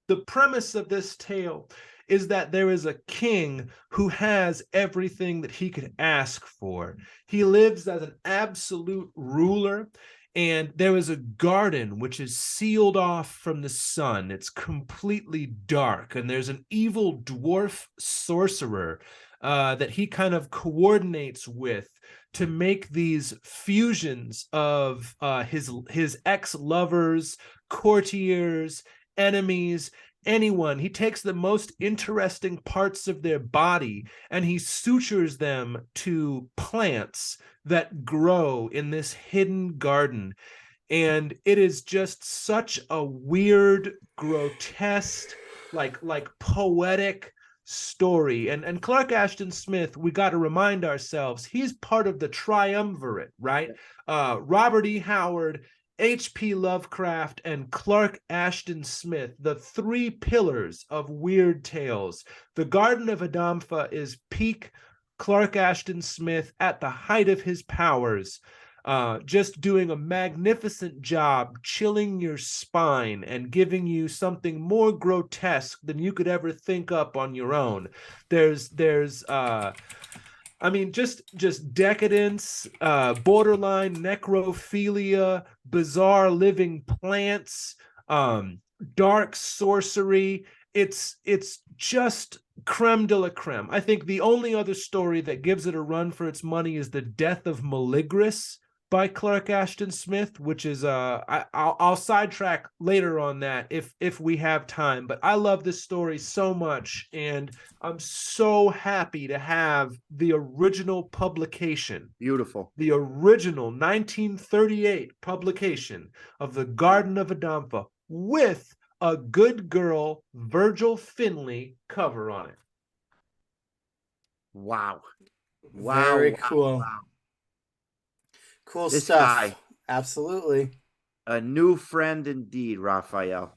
the premise of this tale is that there is a king who has everything that he could ask for. He lives as an absolute ruler, and there is a garden which is sealed off from the sun. It's completely dark, and there's an evil dwarf sorcerer that he kind of coordinates with to make these fusions of his ex-lovers, courtiers, enemies, anyone. He takes the most interesting parts of their body and he sutures them to plants that grow in this hidden garden. And it is just such a weird, grotesque, like poetic story. And Clark Ashton Smith, we got to remind ourselves, he's part of the triumvirate, right? Robert E. Howard, H.P. Lovecraft, and Clark Ashton Smith, the three pillars of Weird Tales. The Garden of Adamfa is peak Clark Ashton Smith at the height of his powers, just doing a magnificent job chilling your spine and giving you something more grotesque than you could ever think up on your own. There's I mean, just decadence, borderline necrophilia, bizarre living plants, dark sorcery. It's just creme de la creme. I think the only other story that gives it a run for its money is The Death of Maligrus by Clark Ashton Smith, which is I'll sidetrack later on that if we have time. But I love this story so much, and I'm so happy to have the original publication. Beautiful. The original 1938 publication of The Garden of Adamfa with a good girl Virgil Finlay cover on it. Wow. Very cool. Wow. Cool This stuff. guy. Absolutely. A new friend indeed, Raphael.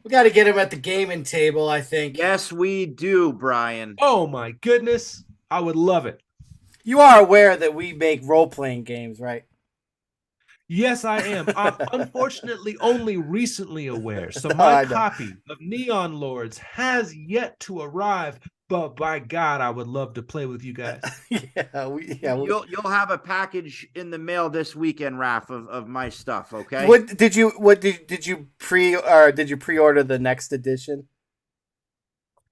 We got to get him at the gaming table, I think. Yes, we do, Brian. Oh my goodness. I would love it. You are aware that we make role-playing games, right? Yes, I am. I'm unfortunately only recently aware. So my copy of Neon Lords has yet to arrive, but by God, I would love to play with you guys. You'll have a package in the mail this weekend, Raph, of my stuff. Okay. What did you pre-order the next edition?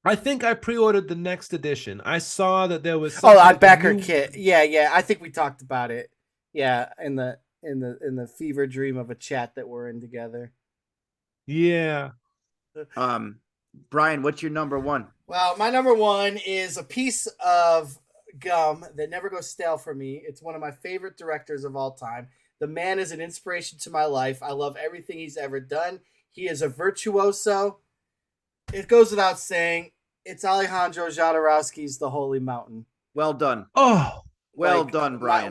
I think I pre-ordered the next edition. I saw that there was on Backer Kit. Yeah. I think we talked about it. Yeah, in the fever dream of a chat that we're in together. Yeah. Brian, what's your number one? Well, my number one is a piece of gum that never goes stale for me. It's one of my favorite directors of all time. The man is an inspiration to my life. I love everything he's ever done. He is a virtuoso. It goes without saying, it's Alejandro Jodorowsky's The Holy Mountain. Well done. Oh, well done, Brian.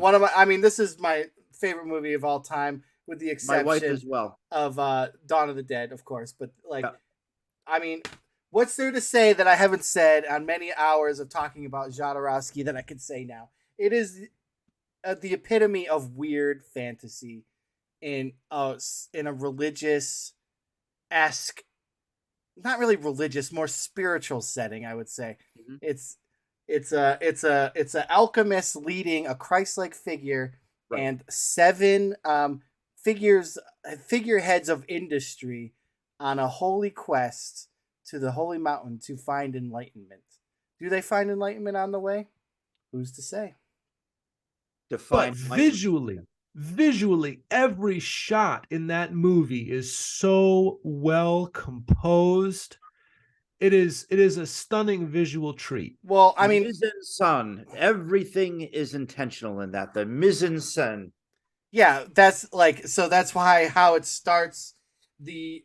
This is my favorite movie of all time, with the exception my wife as well. of Dawn of the Dead, of course. But what's there to say that I haven't said on many hours of talking about Jodorowsky that I could say now? It is the epitome of weird fantasy in a religious-esque, not really religious, more spiritual setting, I would say. Mm-hmm. It's a alchemist leading a Christ-like figure, right, and 7 figureheads of industry on a holy quest to the Holy Mountain to find enlightenment. Do they find enlightenment on the way? Who's to say? But visually, every shot in that movie is so well composed. It is a stunning visual treat. Well, I mean, mise-en-scène, everything is intentional in that. The mise-en-scène. Yeah, that's why how it starts. The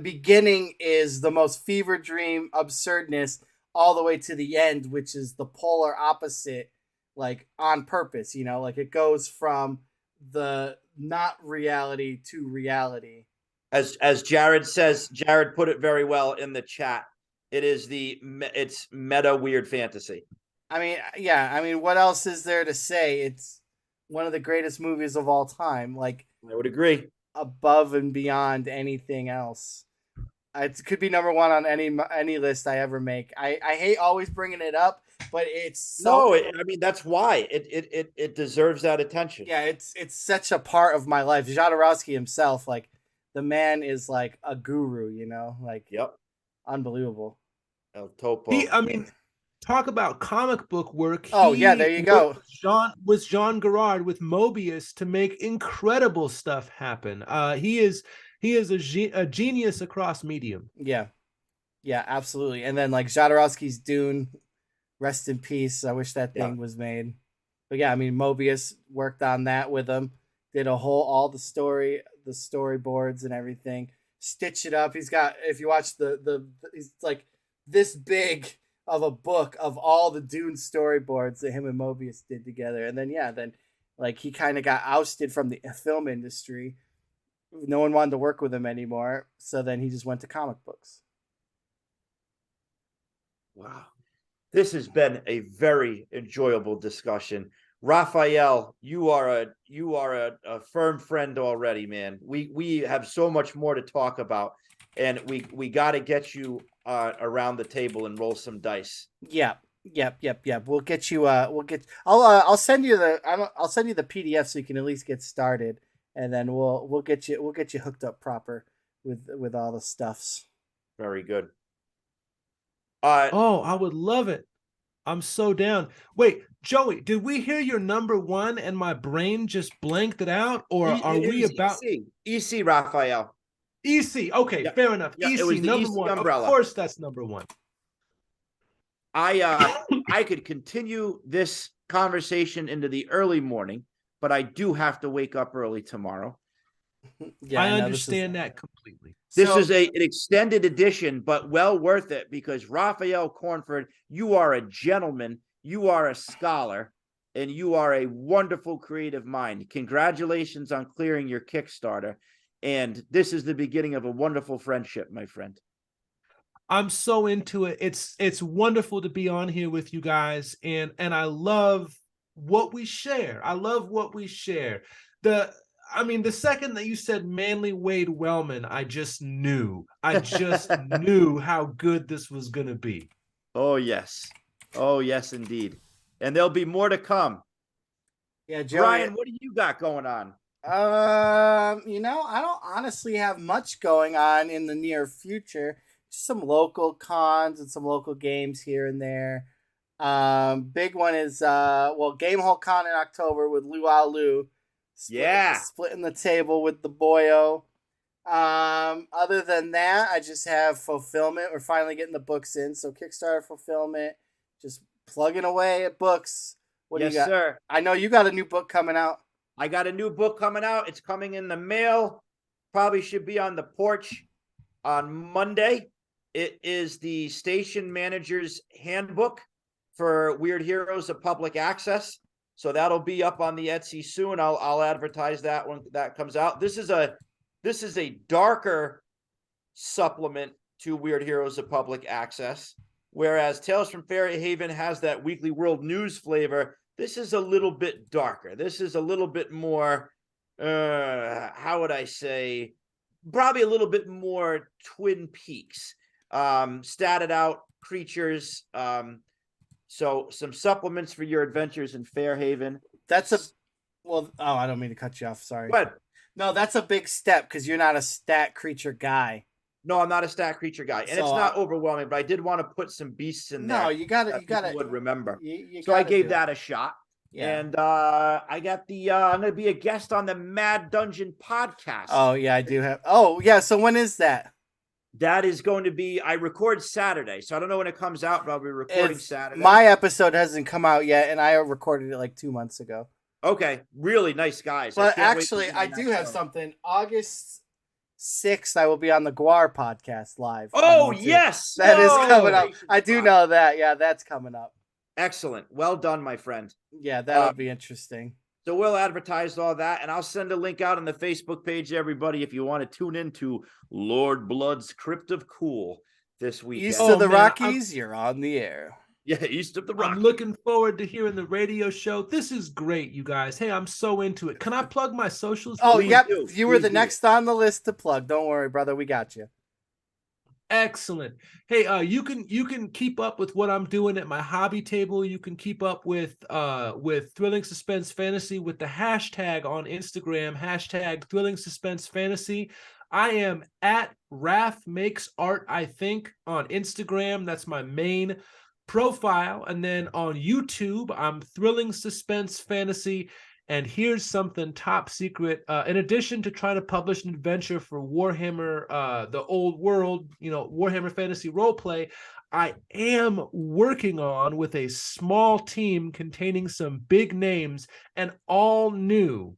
beginning is the most fever dream absurdness all the way to the end, which is the polar opposite, on purpose, it goes from the not reality to reality. As Jared says, Jared put it very well in the chat. It's meta weird fantasy. I mean, what else is there to say? It's one of the greatest movies of all time. I would agree. Above and beyond anything else. It could be number one on any list I ever make. I hate always bringing it up, but it's that's why it deserves that attention. Yeah, it's such a part of my life. Jodorowsky himself, the man is a guru, Yep, unbelievable. El Topo. Talk about comic book work. There you go. Jean Girard with Mobius to make incredible stuff happen. He is a genius across medium. Yeah, absolutely. And then Jodorowsky's Dune, rest in peace. I wish that thing was made. But yeah, Mobius worked on that with him. Did all the storyboards and everything. Stitched it up. He's got, if you watch he's this big of a book of all the Dune storyboards that him and Mobius did together. And then he kind of got ousted from the film industry. No one wanted to work with him anymore, so then he just went to comic books. Wow. This has been a very enjoyable discussion. Raphael, you are a firm friend already, man. We have so much more to talk about, and we got to get you around the table and roll some dice. Yep. We'll get you. I'll send you the PDF so you can at least get started, and then we'll get you hooked up proper with all the stuffs. Very good. I would love it. I'm so down. Wait, Joey, did we hear your number one and my brain just blanked it out, or are we about EC Raphael? EC. Okay, fair enough. Yeah, EC number EC one. umbrella. Of course, that's number one. I could continue this conversation into the early morning, but I do have to wake up early tomorrow. I understand that completely. This is an extended edition, but well worth it, because Raphael Cornford, you are a gentleman, you are a scholar, and you are a wonderful creative mind. Congratulations on clearing your Kickstarter. And this is the beginning of a wonderful friendship, my friend. I'm so into it. It's wonderful to be on here with you guys, and I love what we share. The second that you said Manly Wade Wellman, I just knew how good this was going to be. Oh, yes. Oh, yes, indeed. And there'll be more to come. Yeah, Joey. Brian, what do you got going on? I don't honestly have much going on in the near future. Just some local cons and some local games here and there. Big one is Game Hole Con in October with Luau Lu. Splitting the table with the boyo. Other than that, I just have fulfillment. We're finally getting the books in, so Kickstarter fulfillment, just plugging away at books. What do you got? Sir. I know you got a new book coming out. I got a new book coming out. It's coming in the mail. Probably should be on the porch on Monday. It is the Station Manager's Handbook for Weird Heroes of Public Access. So that'll be up on the Etsy soon. I'll advertise that when that comes out. This is a darker supplement to Weird Heroes of Public Access, whereas Tales from Fairy Haven has that weekly world news flavor. This is a little bit darker. This is a little bit more, how would I say, probably a little bit more Twin Peaks, statted out creatures. So some supplements for your adventures in Fairhaven. I don't mean to cut you off. Sorry. But no, that's a big step because you're not a stat creature guy. No, I'm not a stat creature guy, and it's not overwhelming. But I did want to put some beasts in there. No, you got to. Would remember. So I gave that a shot. Yeah. And I got I'm going to be a guest on the Mad Dungeon podcast. Oh yeah, I do have. Oh yeah. So when is that? That is going to be. I record Saturday, so I don't know when it comes out, but I'll be recording Saturday. My episode hasn't come out yet, and I recorded it like 2 months ago. Okay, really nice guys. But actually, I do have something. August 6th, I will be on the Guar podcast live. Oh, yes. That is coming up. I do know that. Yeah, that's coming up. Excellent. Well done, my friend. Yeah, that'll be interesting. So we'll advertise all that, and I'll send a link out on the Facebook page to everybody if you want to tune into Lord Blood's Crypt of Cool this weekend. East of the Rockies, you're on the air. Yeah, East of the Rockies. I'm looking forward to hearing the radio show. This is great, you guys. Hey, I'm so into it. Can I plug my socials? Oh, yep. You were the next on the list to plug. Don't worry, brother. We got you. Excellent. Hey, you can keep up with what I'm doing at my hobby table. You can keep up with Thrilling Suspense Fantasy with the hashtag on Instagram, hashtag Thrilling Suspense Fantasy. I am at Raph Makes Art, I think, on Instagram. That's my main profile. And then on YouTube, I'm Thrilling Suspense Fantasy. And here's something top secret. In addition to trying to publish an adventure for Warhammer, the old world, Warhammer Fantasy Roleplay, I am working on with a small team containing some big names and all new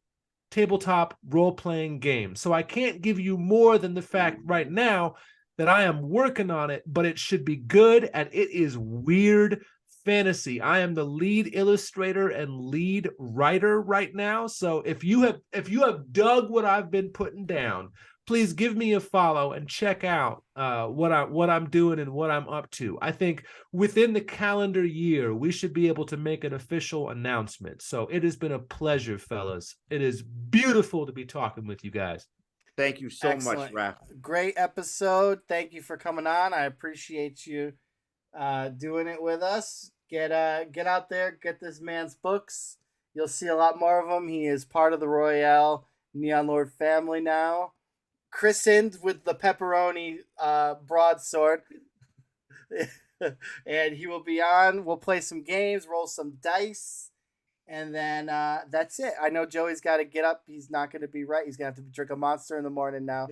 tabletop role-playing games. So I can't give you more than the fact right now that I am working on it, but it should be good, and it is weird fantasy. I am the lead illustrator and lead writer right now. So if you have dug what I've been putting down, please give me a follow and check out what I'm doing and what I'm up to. I think within the calendar year, we should be able to make an official announcement. So it has been a pleasure, fellas. It is beautiful to be talking with you guys. Thank you so much, Raph. Great episode. Thank you for coming on. I appreciate you doing it with us. Get out there, get this man's books. You'll see a lot more of them. He is part of the Royale Neon Lord family now. Christened with the pepperoni broadsword. And he will be on. We'll play some games, roll some dice, and then that's it. I know Joey's got to get up. He's not going to be right. He's going to have to drink a Monster in the morning now.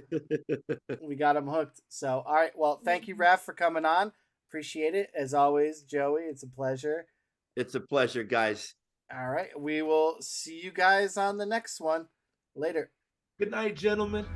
We got him hooked. So, all right. Well, thank you, Raph, for coming on. Appreciate it. As always, Joey, it's a pleasure. It's a pleasure, guys. All right. We will see you guys on the next one. Later. Good night, gentlemen.